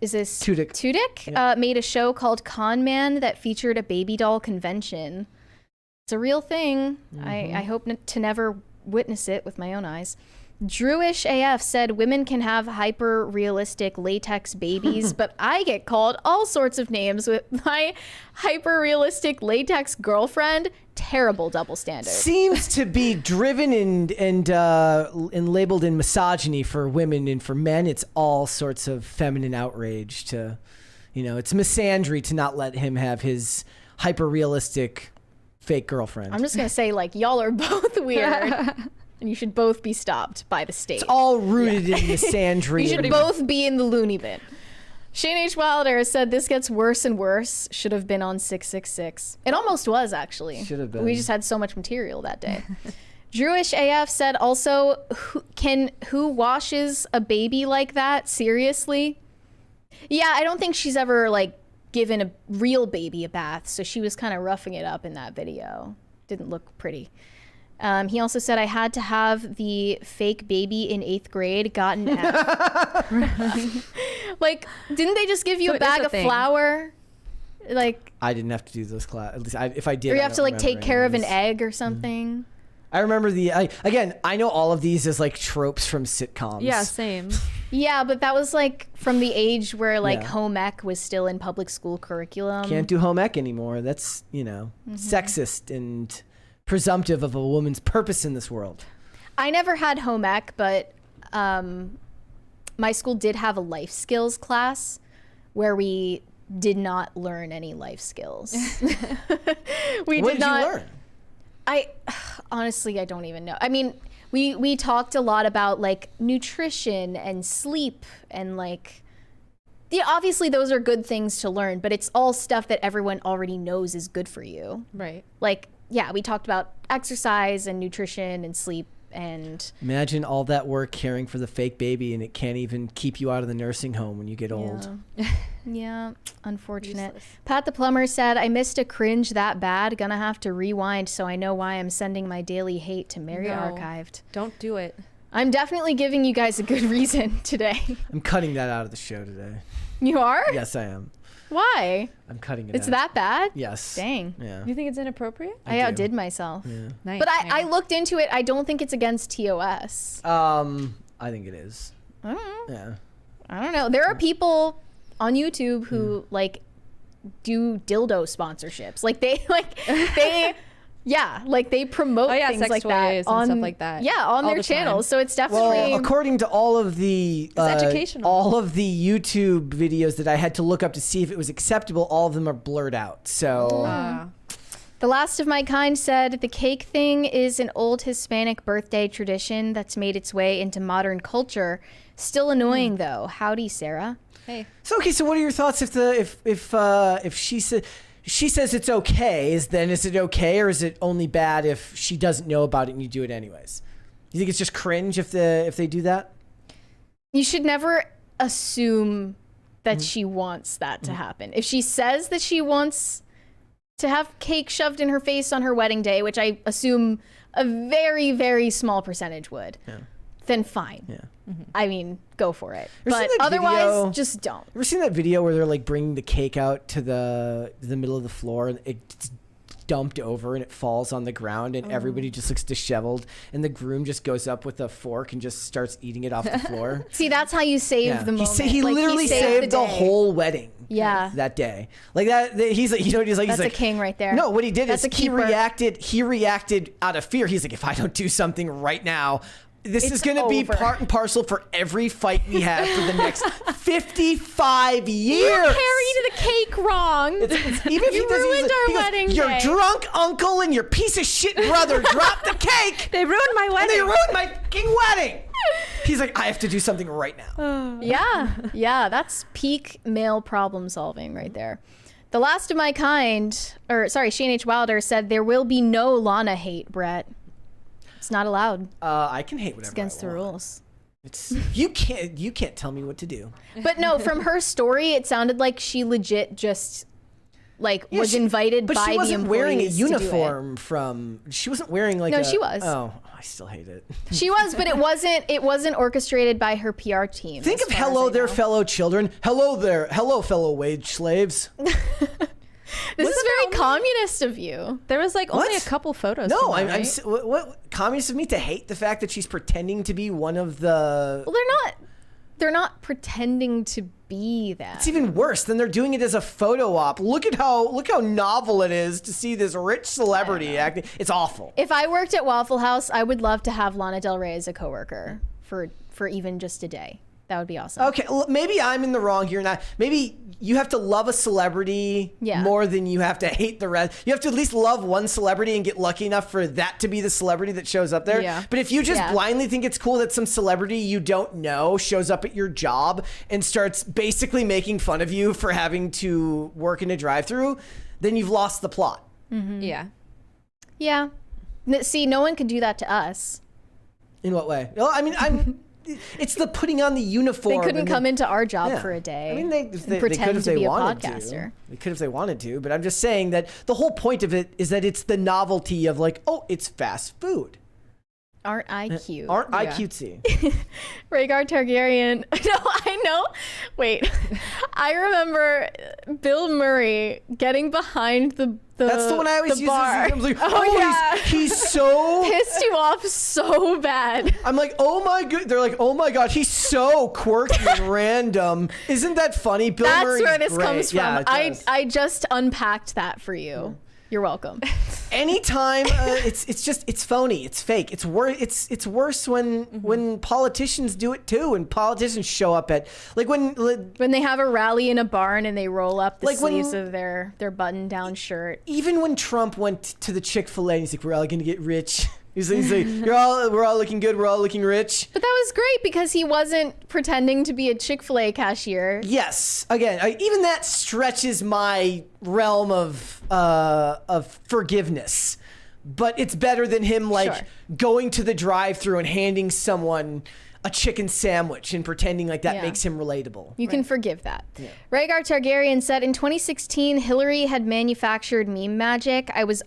is this Tudyk? Made a show called Con Man that featured a baby doll convention. It's a real thing. I hope to never witness it with my own eyes. Drewish AF said women can have hyper realistic latex babies, but I get called all sorts of names with my hyper realistic latex girlfriend. Terrible double standard. Seems to be driven and labeled in misogyny for women, and for men it's all sorts of feminine outrage to, you know, it's misandry to not let him have his hyper realistic fake girlfriend. I'm just gonna say, like, y'all are both weird, and you should both be stopped by the state. It's all rooted in misandry. You should both be in the loony bin. Shane H. Wilder said this gets worse and worse. Should have been on 666. It almost was, actually. Should have been. We just had so much material that day. Drewish AF said also, who washes a baby like that? Seriously? Yeah, I don't think she's ever like given a real baby a bath, so she was kind of roughing it up in that video. Didn't look pretty. He also said, I had to have the fake baby in 8th grade, got an F. Like, didn't they just give you So a it is bag a of thing. flour? Like, I didn't have to do those classes. At least if I did, or you I have to don't like take remember care of any an these. egg or something. I remember I know all of these as like tropes from sitcoms. Yeah, same. Yeah, but that was like from the age where like Yeah. home ec was still in public school curriculum. Can't do home ec anymore. That's, you know, sexist and presumptive of a woman's purpose in this world. I never had home ec, but my school did have a life skills class where we did not learn any life skills. We What did did not. you learn? Honestly, I don't even know. I mean, we talked a lot about like nutrition and sleep and like, yeah, obviously those are good things to learn, but it's all stuff that everyone already knows is good for you. Right. Like, yeah, we talked about exercise and nutrition and sleep and Imagine all that work caring for the fake baby and it can't even keep you out of the nursing home when you get old. yeah, unfortunate. Pat the plumber said, I missed a cringe that bad. Gonna have to rewind so I know why I'm sending my daily hate to Mary No. Archived. Don't do it. I'm definitely giving you guys a good reason today. I'm cutting that out of the show today. You are? Yes, I am. Why? I'm cutting it It's out. that bad? Yes. Dang. Yeah. You think it's inappropriate? I outdid myself. Nice. But I looked into it. I don't think it's against TOS. I think it is. I don't know. Yeah. I don't know. There are people on YouTube who like do dildo sponsorships. Like they they promote Oh, yeah, things sex like toys that and on stuff like that. Yeah, on All their the time. channels. So it's definitely Well, according to all of the educational. all of the YouTube videos that I had to look up to see if it was acceptable, all of them are blurred out. So The last of my kind said the cake thing is an old Hispanic birthday tradition that's made its way into modern culture. Still annoying though. Howdy, Sarah. Hey. So okay, so what are your thoughts if she says it's okay, is it okay, or is it only bad if she doesn't know about it and you do it anyways? You think it's just cringe if they do that? You should never assume that she wants that to happen. If she says that she wants to have cake shoved in her face on her wedding day, which I assume a very, very small percentage would, then fine. Yeah. I mean, go for it. Ever seen But that otherwise, video? just don't. Ever seen that video where they're like bringing the cake out to the middle of the floor and it's dumped over and it falls on the ground and everybody just looks disheveled and the groom just goes up with a fork and just starts eating it off the floor? See, that's how you save the moment. He Like, literally saved the day. whole wedding. Yeah. That day. Like he's like, you know what he's like? That's He's like, a king right there. No, what he did That's is a keeper. he reacted out of fear. He's like, if I don't do something right now, this is going to be over. part and parcel for every fight we have for the next 55 years. You carried the cake wrong. Even if he does, ruined our he goes, wedding your day." drunk uncle and your piece of shit brother dropped the cake. They ruined my And wedding. they ruined my fucking wedding. He's like, I have to do something right now. Yeah, that's peak male problem solving right there. The last of my kind, Shane H. Wilder said there will be no Lana hate, Brett. It's not allowed. I can hate whatever. It's against I the want. rules. It's you can't tell me what to do. But no, from her story, it sounded like she legit just was invited but by she the wasn't wearing a employees to do it. uniform from. She wasn't wearing like. No, she was. Oh, I still hate it. She was, but it wasn't orchestrated by her PR team. Think as of far as hello I there, know. fellow children. Hello there, hello fellow wage slaves. This is very communist of you. There was like only What? a couple photos. No, from I'm. that, I'm right? s- what communist of me to hate the fact that she's pretending to be one of the. Well, they're not pretending to be that. It's even worse than they're doing it as a photo op. Look how novel it is to see this rich celebrity acting. It's awful. If I worked at Waffle House, I would love to have Lana Del Rey as a coworker for even just a day. That would be awesome. Okay, maybe I'm in the wrong here. Now, maybe you have to love a celebrity more than you have to hate the rest. You have to at least love one celebrity and get lucky enough for that to be the celebrity that shows up there. Yeah. But if you just blindly think it's cool that some celebrity you don't know shows up at your job and starts basically making fun of you for having to work in a drive-thru, then you've lost the plot. Yeah. Yeah. See, no one could do that to us. In what way? Well, I mean, it's the putting on the uniform. They couldn't and come into our job Yeah. for a day. I mean, they and could if they be a wanted podcaster. to. They could if they wanted to. But I'm just saying that the whole point of it is that it's the novelty of like, oh, it's fast food. Aren't I cute? Aren't I Yeah. cutesy? Rhaegar Targaryen. No, I know. Wait. I remember Bill Murray getting behind the That's the one I always use. bar. I was like, Oh, yeah. he's so. Pissed you off so bad. I'm like, oh my god. They're like, oh my god, he's so quirky and random. Isn't that funny? Bill That's Murray's where this great. comes from. Yeah, it does. I just unpacked that for you. You're welcome. Anytime it's phony, it's fake. It's worse when politicians do it too, and politicians show up at like when they have a rally in a barn and they roll up the Like when- sleeves of their button-down shirt. even when Trump went to the Chick-fil-A, he's like, we're all gonna get rich. He's like, we're all looking good, we're all looking rich. But that was great because he wasn't pretending to be a Chick-fil-A cashier. Yes, again, even that stretches my realm of forgiveness. But it's better than him Sure. going to the drive-thru and handing someone a chicken sandwich and pretending like that Yeah. makes him relatable. You can forgive that. Rhaegar Targaryen said in 2016, Hillary had manufactured meme magic. I was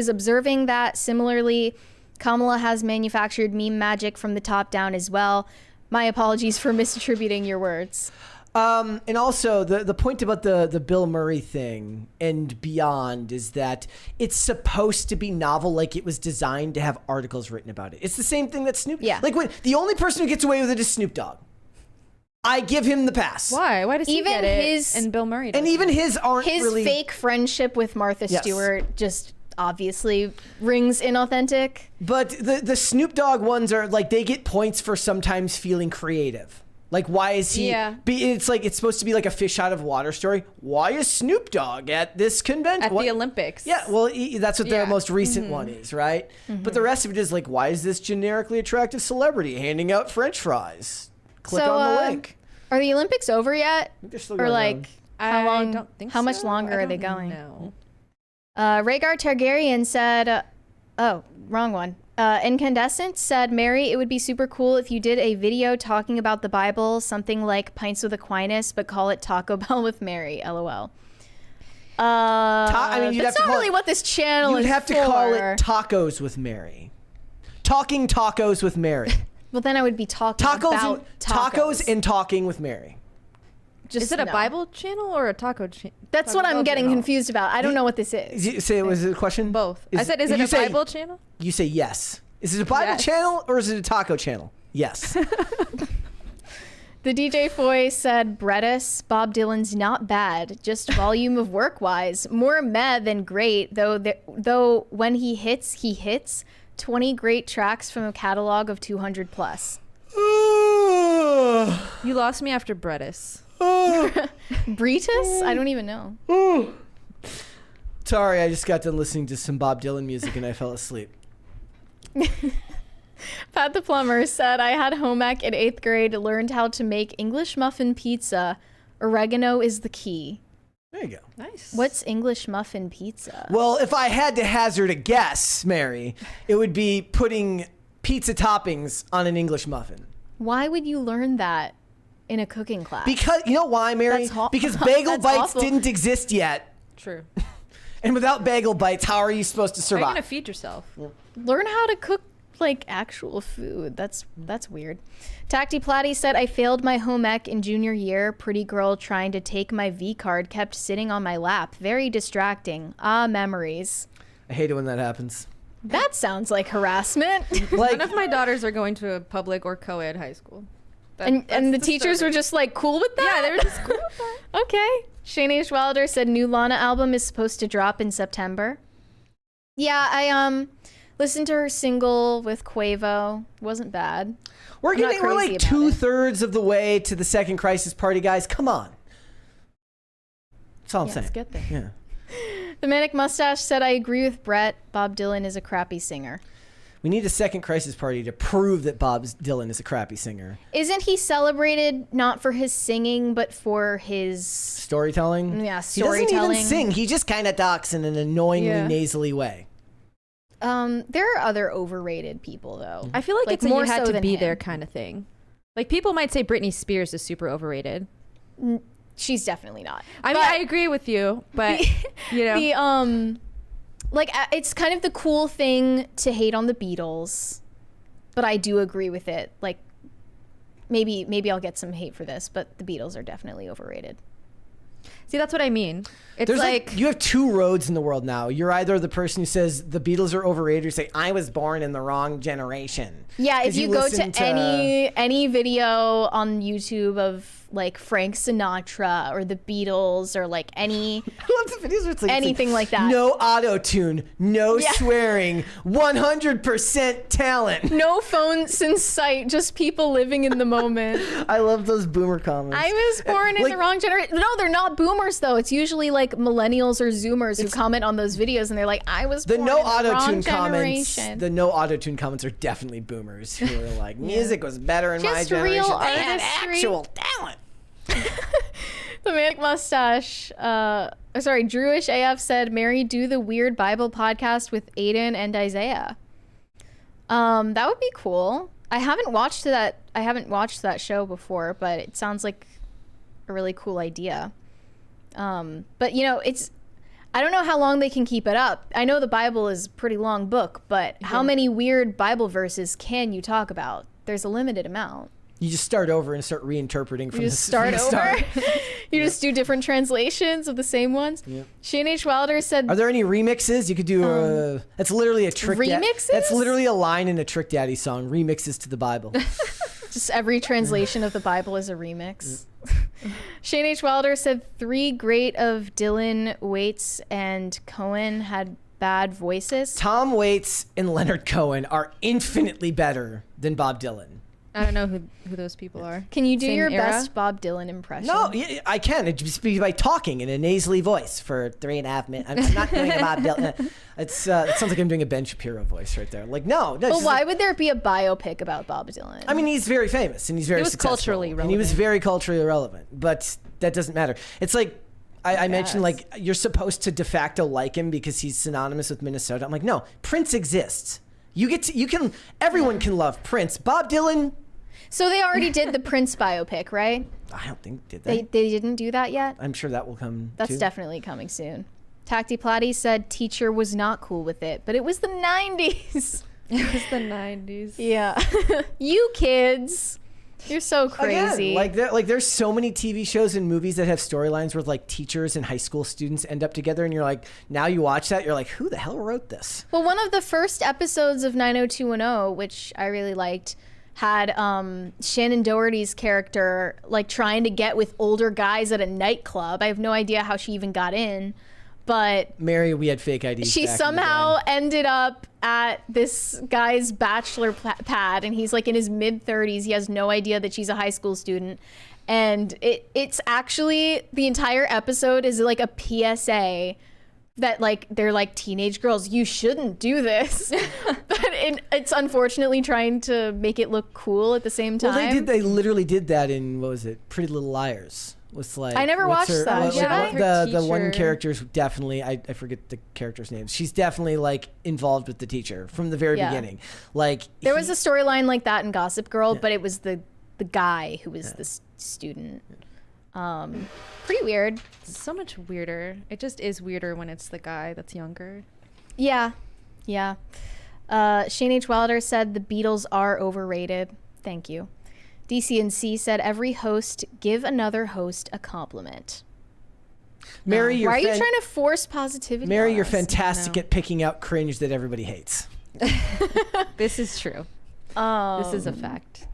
observing that. Similarly, Kamala has manufactured meme magic from the top down as well. My apologies for misattributing your words. And also the point about the Bill Murray thing and beyond is that it's supposed to be novel, like it was designed to have articles written about it. It's the same thing that Snoop. Yeah. Like when the only person who gets away with it is Snoop Dogg. I give him the pass. Why? Why does he Even get it his- and Bill Murray And doesn't? even his aren't His really fake friendship with Martha Yes. Stewart just obviously rings inauthentic. But the Snoop Dogg ones are like they get points for sometimes feeling creative. Like, why is he? Yeah. It's like it's supposed to be like a fish out of water story. Why is Snoop Dogg at this convention? At the Olympics. Yeah, well, that's what the Yeah. most recent one is, right? But the rest of it is like, why is this generically attractive celebrity handing out French fries? Click So, on the link. Are the Olympics over yet? They're still Or going like on. how long? don't think how much so. longer I are they don't going? know. Rhaegar Targaryen said, oh, wrong one. Incandescent said, Mary, it would be super cool if you did a video talking about the Bible, something like Pints with Aquinas, but call it Taco Bell with Mary. LOL. I mean, you'd have that's to not call really it- what this channel You'd is have to call for. it Tacos with Mary. Talking Tacos with Mary. Well, then I would be talking about tacos and talking with Mary. Just Is it a no. Bible channel or a taco channel? That's what I'm getting confused about. I don't know what this is. You say, was it a question? Both. I said, is it you a Bible channel? You say yes. Is it a Bible Yes. channel or is it a taco channel? Yes. The DJ Foy said, Brettis, Bob Dylan's not bad, just volume of work-wise. More meh than great, though when he hits, 20 great tracks from a catalog of 200 plus. You lost me after Brettis. Bretus? I don't even know. Sorry, I just got done listening to some Bob Dylan music and I fell asleep. Pat the Plumber said, I had home ec in 8th grade, learned how to make English muffin pizza. Oregano is the key. There you go. Nice. What's English muffin pizza? Well, if I had to hazard a guess, Mary, it would be putting pizza toppings on an English muffin. Why would you learn that in a cooking class? Because, you know why, Mary? That's Because bagel that's bites awful. didn't exist yet. True. And without bagel bites, how are you supposed to How are you survive? gonna feed yourself? Learn how to cook like actual food. That's weird. Tacty Platty said, I failed my home ec in junior year. Pretty girl trying to take my V card kept sitting on my lap. Very distracting. Ah, memories. I hate it when that happens. That sounds like harassment. None of my daughters are going to a public or co-ed high school. and the that's teachers were disturbing. just like cool with that? Yeah, they were just cool with that. Okay. Shane H. Wilder said new Lana album is supposed to drop in September. Yeah, I listened to her single with Quavo. Wasn't bad. We're I'm not getting, we're crazy like about it. 2/3 of the way to the second Crisis Party, guys. Come on. That's all I'm saying. Let's get there. Yeah. The Manic Mustache said, I agree with Brett. Bob Dylan is a crappy singer. We need a second Crisis Party to prove that Bob Dylan is a crappy singer. Isn't he celebrated not for his singing, but for his... Storytelling? Yeah, He doesn't storytelling. even sing. He just kind of talks in an annoyingly Yeah. nasally way. There are other overrated people, though. I feel like, it's a more you had so to than be him. there kind of thing. Like people might say Britney Spears is super overrated. She's definitely not. I mean, I agree with you, but you know, The it's kind of the cool thing to hate on the Beatles, but I do agree with it. Like, maybe I'll get some hate for this, but the Beatles are definitely overrated. see, that's what I mean. It's There's like you have two roads in the world now. You're either the person who says the Beatles are overrated, or you say I was born in the wrong generation. Yeah, if 'Cause you go listen to any video on YouTube of like Frank Sinatra or the Beatles or like any I love the videos where it's like, anything like that. No auto-tune, no Yeah. swearing, 100% talent. No phones in sight, just people living in the moment. I love those boomer comments. I was born in Like- the wrong generation. No, they're not boomers though. It's usually like millennials or Zoomers who comment on those videos and they're like, I was The born no in the wrong auto-tune comments. generation. The no auto-tune comments are definitely boomers who are like, music was better in my Just generation. real They had artistry. actual talent. The Manic Mustache, Drewish AF said, Mary, do the Weird Bible podcast with Adin and Isaiah. That would be cool. I haven't watched that show before, but it sounds like a really cool idea. But you know, I don't know how long they can keep it up. I know the Bible is a pretty long book, but how many weird Bible verses can you talk about? There's a limited amount. You just start over and start reinterpreting from You the just start from the over. start. You just do different translations of the same ones. Yeah. Shane H. Wilder said, Are there any remixes? You could do that's literally a Trick remixes? That's literally a line in a Trick Daddy song, remixes to the Bible. just every translation of the Bible is a remix. Shane H. Wilder said 3 great of Dylan, Waits, and Cohen had bad voices. Tom Waits and Leonard Cohen are infinitely better than Bob Dylan. I don't know who those people are. Can you do Same your era? best Bob Dylan impression? No, I can. It just be by talking in a nasally voice for 3.5 minutes. I'm not doing a Bob Dylan. It sounds like I'm doing a Ben Shapiro voice right there. Like, no. But just why like- would there be a biopic about Bob Dylan? I mean, he's very famous and he's very was successful. culturally And he was relevant. very culturally relevant, but that doesn't matter. It's like I mentioned, guess. like you're supposed to de facto like him because he's synonymous with Minnesota. I'm like, no, Prince exists. Everyone can love Prince. Bob Dylan, So they already did the Prince biopic, right? I don't think did They didn't do that yet? I'm sure that will come. That's too. definitely coming soon. Tacty Platty said teacher was not cool with it, but it was the 90s. It was the 90s. Yeah. You kids. You're so crazy. Again, there's so many TV shows and movies that have storylines where like teachers and high school students end up together, and you're like, now you watch that, you're like, who the hell wrote this? Well, one of the first episodes of 90210, which I really liked, had Shannon Doherty's character like trying to get with older guys at a nightclub. I have no idea how she even got in, but Mary, we had fake IDs. she somehow ended up at this guy's bachelor pad, and he's like in his mid-30s. He has no idea that she's a high school student, and it's actually, the entire episode is like a PSA that like they're like, teenage girls, you shouldn't do this. But it's unfortunately trying to make it look cool at the same time. Well, they literally did that in, what was it, Pretty Little Liars. Was like, I never watched that. Should I? The one Teacher. character's definitely, I forget the character's name. She's definitely like involved with the teacher from the very beginning. Like there was a storyline like that in Gossip Girl, but it was the guy who was the student. Pretty weird. So much weirder. It just is weirder when it's the guy that's younger. Yeah. Shane H. Wilder said the Beatles are overrated. Thank you. DCNC said every host give another host a compliment. Mary, Why are you trying to force positivity? Mary, on you're us? fantastic at picking out cringe that everybody hates. This is true. This is a fact.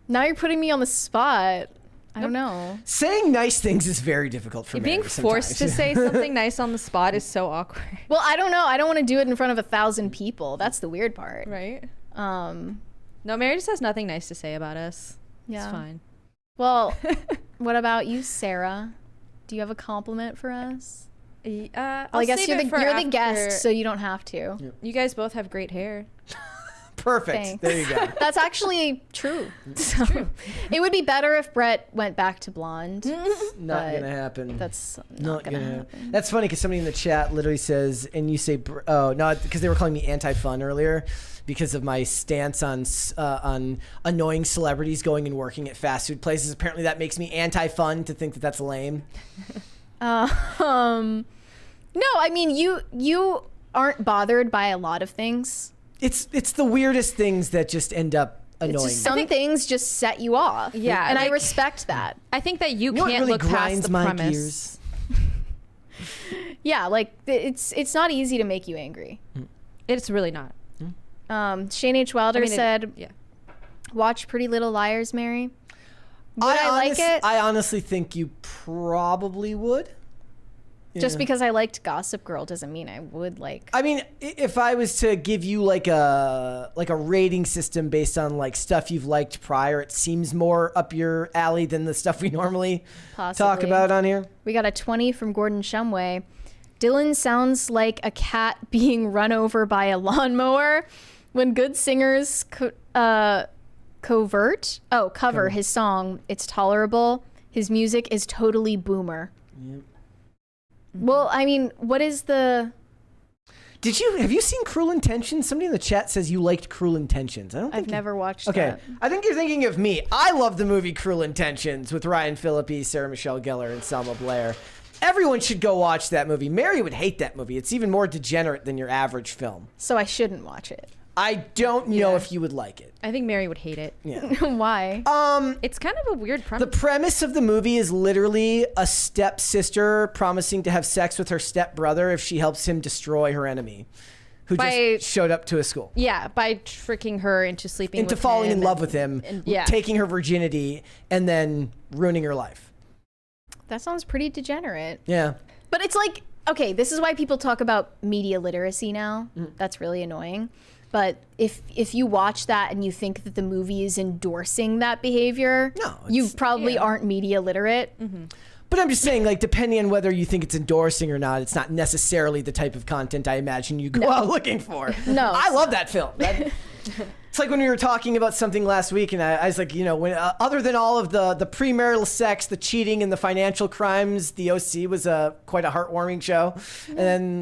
Now you're putting me on the spot. I don't know. Saying nice things is very difficult for Mary Being forced to sometimes. say something nice on the spot is so awkward. Well, I don't know. I don't want to do it in front of 1,000 people. That's the weird part. Right? No, Mary just has nothing nice to say about us. Yeah. It's fine. Well, what about you, Sarah? Do you have a compliment for us? Well, I guess you're the guest, so you don't have to. Yeah. You guys both have great hair. Perfect. Thanks. There you go. That's actually true. So, it would be better if Brett went back to blonde. Not gonna happen. That's not gonna happen. That's funny because somebody in the chat literally says, and you say, oh no, because they were calling me anti-fun earlier because of my stance on annoying celebrities going and working at fast food places. Apparently, that makes me anti-fun to think that that's lame. No, I mean you aren't bothered by a lot of things. It's the weirdest things that just end up annoying. Some things just set you off. Yeah, and I like- respect that. I think that you know what can't really look past grinds the my premise. Yeah, like it's not easy to make you angry. It's really not. Shane H. Wilder said, yeah. "Watch Pretty Little Liars, Mary." Would I like it? I honestly think you probably would. Just Yeah. because I liked Gossip Girl doesn't mean I would like. I mean, if I was to give you like a rating system based on like stuff you've liked prior, it seems more up your alley than the stuff we normally talk Possibly. about on here. We got a 20 from Gordon Shumway. Dylan sounds like a cat being run over by a lawnmower. When good singers cover his song, it's tolerable. His music is totally boomer. Yep. Well, I mean, what is the... Have you seen Cruel Intentions? Somebody in the chat says you liked Cruel Intentions. I've never watched Okay, that. I think you're thinking of me. I love the movie Cruel Intentions with Ryan Phillippe, Sarah Michelle Gellar, and Selma Blair. Everyone should go watch that movie. Mary would hate that movie. It's even more degenerate than your average film. So I shouldn't watch it. I don't know if you would like it. I think Mary would hate it. Yeah. Why? It's kind of a weird premise. The premise of the movie is literally a stepsister promising to have sex with her stepbrother if she helps him destroy her enemy, who just showed up to a school. Yeah, by tricking her into sleeping Into with falling him in love with him, yeah. taking her virginity, and then ruining her life. That sounds pretty degenerate. Yeah. But it's like, okay, this is why people talk about media literacy now. That's really annoying. But if you watch that and you think that the movie is endorsing that behavior, you probably aren't media literate. But I'm just saying, like, depending on whether you think it's endorsing or not, it's not necessarily the type of content I imagine you go out looking for. No. I love that film. It's like when we were talking about something last week, and I was like, you know, when other than all of the premarital sex, the cheating, and the financial crimes, The OC was quite a heartwarming show. And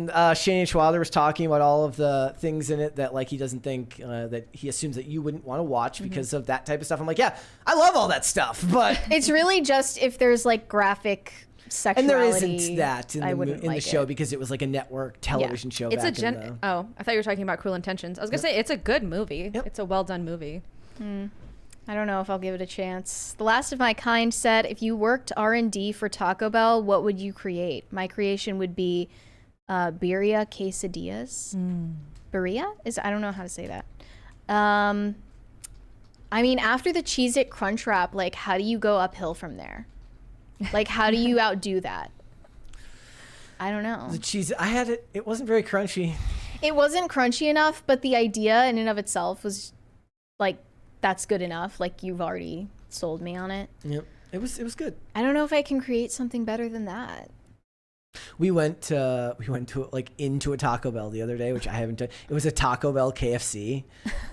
then Shane H. Wilder was talking about all of the things in it that, like, he doesn't think that he assumes that you wouldn't want to watch because of that type of stuff. I'm like, yeah, I love all that stuff, but It's really just if there's like graphic sexuality. And there isn't that in I the, wouldn't in the like show it. because it was like a network television show. It's back a in the, Oh, I thought you were talking about Cruel Intentions. I was gonna say it's a good movie. It's a well done movie. I don't know if I'll give it a chance. The Last of My Kind said, if you worked R&D for Taco Bell, what would you create? My creation would be birria quesadillas. Birria? I don't know how to say that. I mean, after the Cheez-It Crunch Wrap, like, how do you go uphill from there? Like, how do you outdo that? I don't know. the cheese, I had it. It wasn't very crunchy. It wasn't crunchy enough, but the idea in and of itself was like, that's good enough. Like, you've already sold me on it. Yep, it was good. I don't know if I can create something better than that. We went to like into a Taco Bell the other day, which I haven't done. It was a Taco Bell KFC,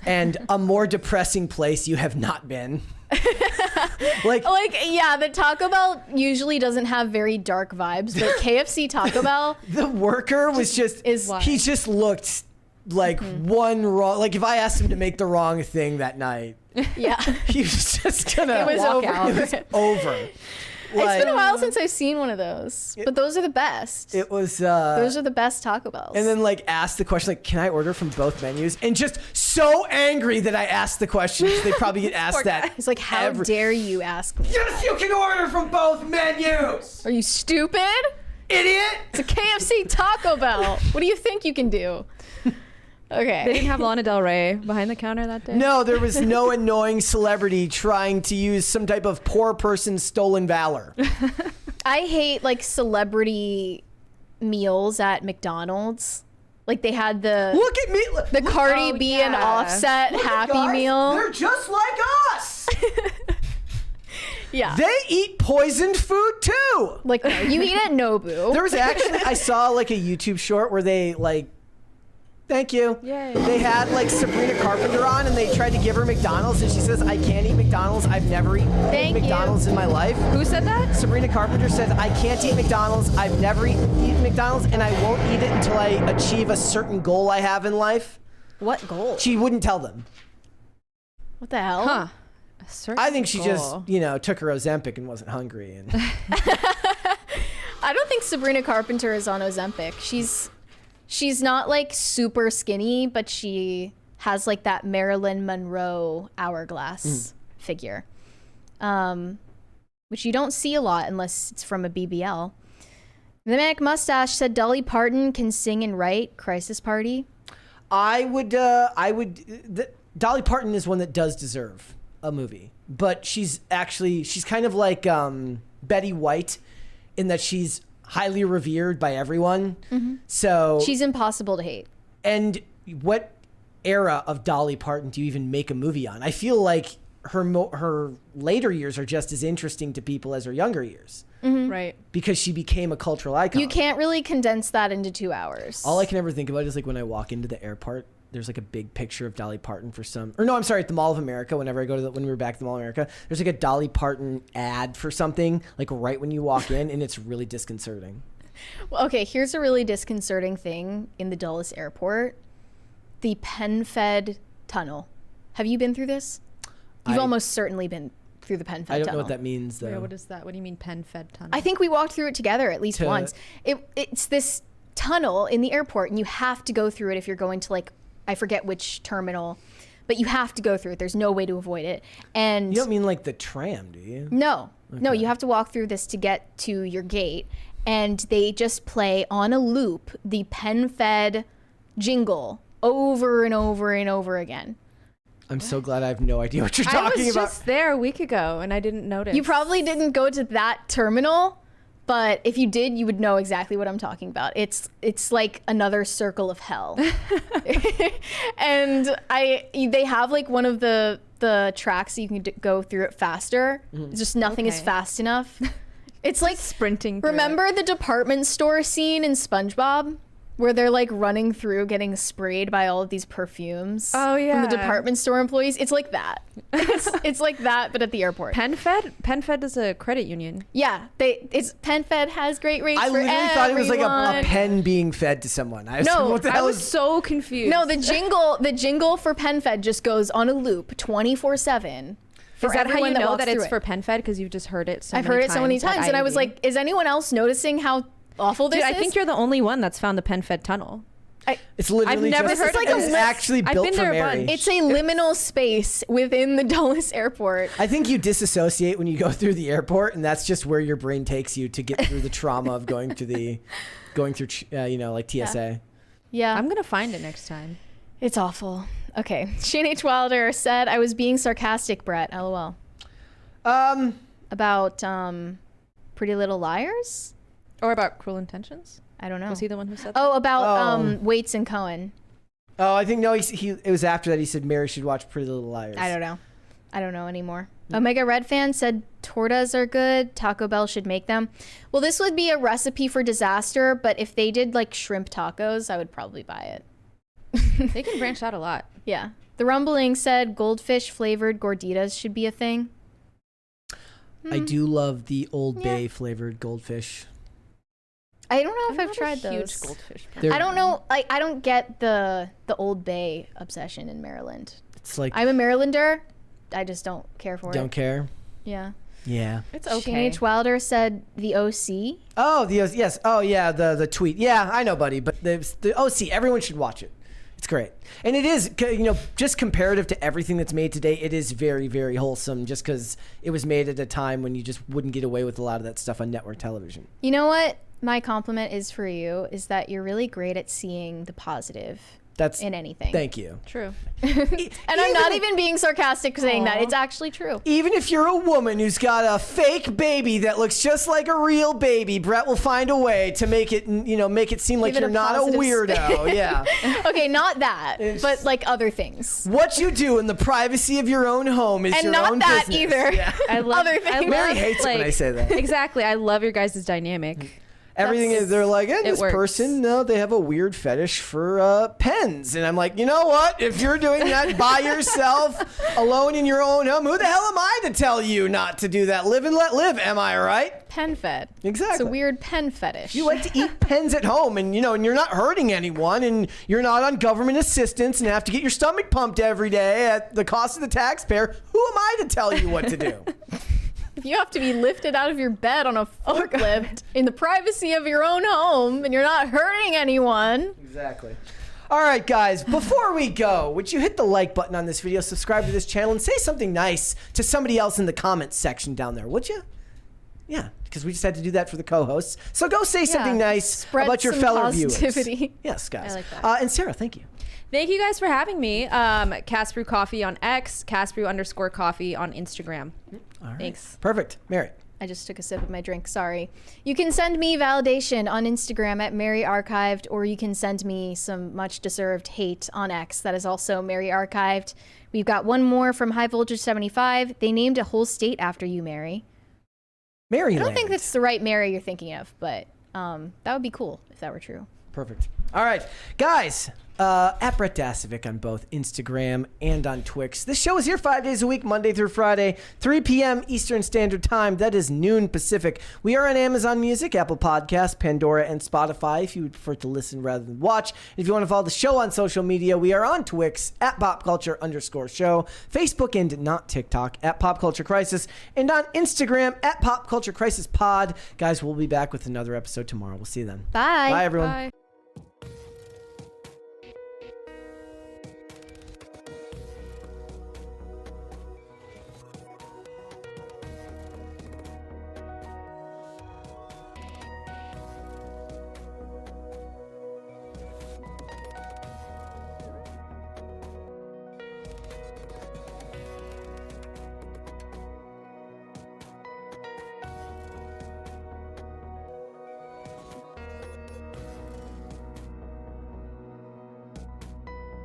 and a more depressing place you have not been. like yeah, the Taco Bell usually doesn't have very dark vibes, but KFC Taco Bell, the worker was he just looked like one wrong. Like if I asked him to make the wrong thing that night, yeah, he was just gonna it was walk over. out. It was over. It's been a while since I've seen one of those, but those are the best. It was those are the best Taco Bells. and then like asked the question like, can I order from both menus? And just so angry that I asked the question. 'Cause they probably get asked that. It's like, how dare you ask me? Yes, you can order from both menus. Are you stupid? Idiot. It's a KFC Taco Bell. What do you think you can do? Okay. They didn't have Lana Del Rey behind the counter that day. No, there was no annoying celebrity trying to use some type of poor person's stolen valor. I hate like celebrity meals at McDonald's. Like they had the Look at me. the Cardi Oh, B and yeah. Offset Look at Happy guys, Meal. They're just like us. Yeah. They eat poisoned food too. Like no, you eat at Nobu. There was actually, I saw like a YouTube short where they like, thank you. Yay. They had like Sabrina Carpenter on and they tried to give her McDonald's and she says, I can't eat McDonald's. I've never eaten Thank you. McDonald's in my life. Who said that? Sabrina Carpenter says, I can't eat McDonald's. I've never eaten McDonald's and I won't eat it until I achieve a certain goal I have in life. What goal? She wouldn't tell them. What the hell? Huh. I think she just, took her Ozempic and wasn't hungry. And I don't think Sabrina Carpenter is on Ozempic. She's not like super skinny, but she has like that Marilyn Monroe hourglass figure, which you don't see a lot unless it's from a BBL. The Manic Mustache said Dolly Parton can sing and write. Crisis Party. Dolly Parton is one that does deserve a movie, but she's kind of like Betty White in that she's highly revered by everyone. So She's impossible to hate. And what era of Dolly Parton do you even make a movie on? I feel like her later years are just as interesting to people as her younger years. Right. Because she became a cultural icon. You can't really condense that into 2 hours. All I can ever think about is like when I walk into the airport, there's like a big picture of Dolly Parton at the Mall of America. Whenever I go to when we were back at the Mall of America, there's like a Dolly Parton ad for something like right when you walk in, and it's really disconcerting. Well, okay, here's a really disconcerting thing in the Dulles Airport. The PenFed tunnel. Have you been through this? You've almost certainly been through the PenFed tunnel. I don't know what that means, though. Wait, what is that? What do you mean PenFed tunnel? I think we walked through it together at least once. It's this tunnel in the airport, and you have to go through it if you're going to like, I forget which terminal, but you have to go through it. There's no way to avoid it. And you don't mean like the tram, do you? No. No, you have to walk through this to get to your gate. And they just play on a loop the PenFed jingle over and over and over again. I'm so glad I have no idea what you're talking about. I was just there a week ago and I didn't notice. You probably didn't go to that terminal, but if you did, you would know exactly what I'm talking about. It's like another circle of hell. And they have like one of the tracks so you can go through it faster. It's just nothing is fast enough. It's like sprinting. Remember the department store scene in SpongeBob? Where they're like running through getting sprayed by all of these perfumes. Oh yeah. From the department store employees. It's like that. It's like that, but at the airport. PenFed is a credit union. Yeah, PenFed has great rates. I for literally thought it was like a everyone. pen being fed to someone. I was so confused. No, the jingle for PenFed just goes on a loop 24/7. for Is that how everyone you know walks that it's through for it. pen fed? Because you've just heard it so I've many heard times. it so many at times, and I was IMDb? like, is anyone else noticing how awful this Dude, I is? think you're the only one that's found the pen fed tunnel. It's literally I've never just heard of it's this. actually I've built been for there a Mary. bunch. It's a liminal space within the Dulles Airport. I think you disassociate when you go through the airport, and that's just where your brain takes you to get through the trauma of going through like TSA. Yeah, I'm gonna find it next time. it's awful. Okay, Shane H. Wilder said, "I was being sarcastic, Brett. LOL." About Pretty Little Liars. Or about Cruel Intentions? I don't know. Was he the one who said that? Oh, about Waits and Cohen. Oh, I think no. It was after that he said Mary should watch Pretty Little Liars. I don't know anymore. Omega Red fan said tortas are good. Taco Bell should make them. Well, this would be a recipe for disaster, but if they did like shrimp tacos, I would probably buy it. They can branch out a lot. Yeah. The Rumbling said goldfish flavored gorditas should be a thing. I do love the Old Bay flavored goldfish. I don't know if I'm I've not tried a huge those. goldfish. They're- I don't know. I don't get the Old Bay obsession in Maryland. It's like I'm a Marylander. I just don't care for it. don't care. Yeah. Yeah. It's Shane okay. H. Wilder said the OC. Oh, yes. Oh, yeah. The tweet. Yeah, I know, buddy. But the OC, everyone should watch it. It's great, and it is just comparative to everything that's made today. It is very, very wholesome, just because it was made at a time when you just wouldn't get away with a lot of that stuff on network television. You know what? My compliment is for you is that you're really great at seeing the positive That's in anything. Thank you. True. And I'm not even being sarcastic saying that. It's actually true. Even if you're a woman who's got a fake baby that looks just like a real baby, Brett will find a way to make it seem like Give it you're a not a positive weirdo. spin. Yeah. Okay, not that, but like other things. What you do in the privacy of your own home is And your not own that business. either. Yeah. I love Other things. Mary hates it when I say that. Exactly. I love your guys' dynamic. Everything is, they're like, it this works. person, no, they have a weird fetish for pens. And I'm like, you know what? If you're doing that by yourself, alone in your own home, who the hell am I to tell you not to do that? Live and let live, am I right? Pen fed. Exactly. It's a weird pen fetish. You like to eat pens at home and you're not hurting anyone and you're not on government assistance and have to get your stomach pumped every day at the cost of the taxpayer. Who am I to tell you what to do? If you have to be lifted out of your bed on a forklift in the privacy of your own home and you're not hurting anyone. Exactly. All right, guys, before we go, would you hit the like button on this video, subscribe to this channel, and say something nice to somebody else in the comments section down there, would you? Yeah, because we just had to do that for the co-hosts. So go say something nice Spread about your some fellow positivity. viewers. Yes, guys. I like that. And Sarah, thank you. Thank you guys for having me. Casbrew Coffee on X, Casbrew_coffee on Instagram. All right. Thanks. Perfect. Mary. I just took a sip of my drink. Sorry. You can send me validation on Instagram at Mary Archived, or you can send me some much deserved hate on X. That is also Mary Archived. We've got one more from High Voltage 75. They named a whole state after you, Mary. Maryland. I don't think that's the right Mary you're thinking of, but that would be cool if that were true. Perfect. All right, guys. At Brett Dasovic on both Instagram and on Twix. This show is here 5 days a week, Monday through Friday, 3 p.m. Eastern Standard Time. That is noon Pacific. We are on Amazon Music, Apple Podcasts, Pandora, and Spotify if you would prefer to listen rather than watch. If you want to follow the show on social media, we are on Twix at popculture_show, Facebook and not TikTok at Pop Culture Crisis, and on Instagram at Pop Culture Crisis Pod. Guys, we'll be back with another episode tomorrow. We'll see you then. Bye. Bye, everyone. Bye.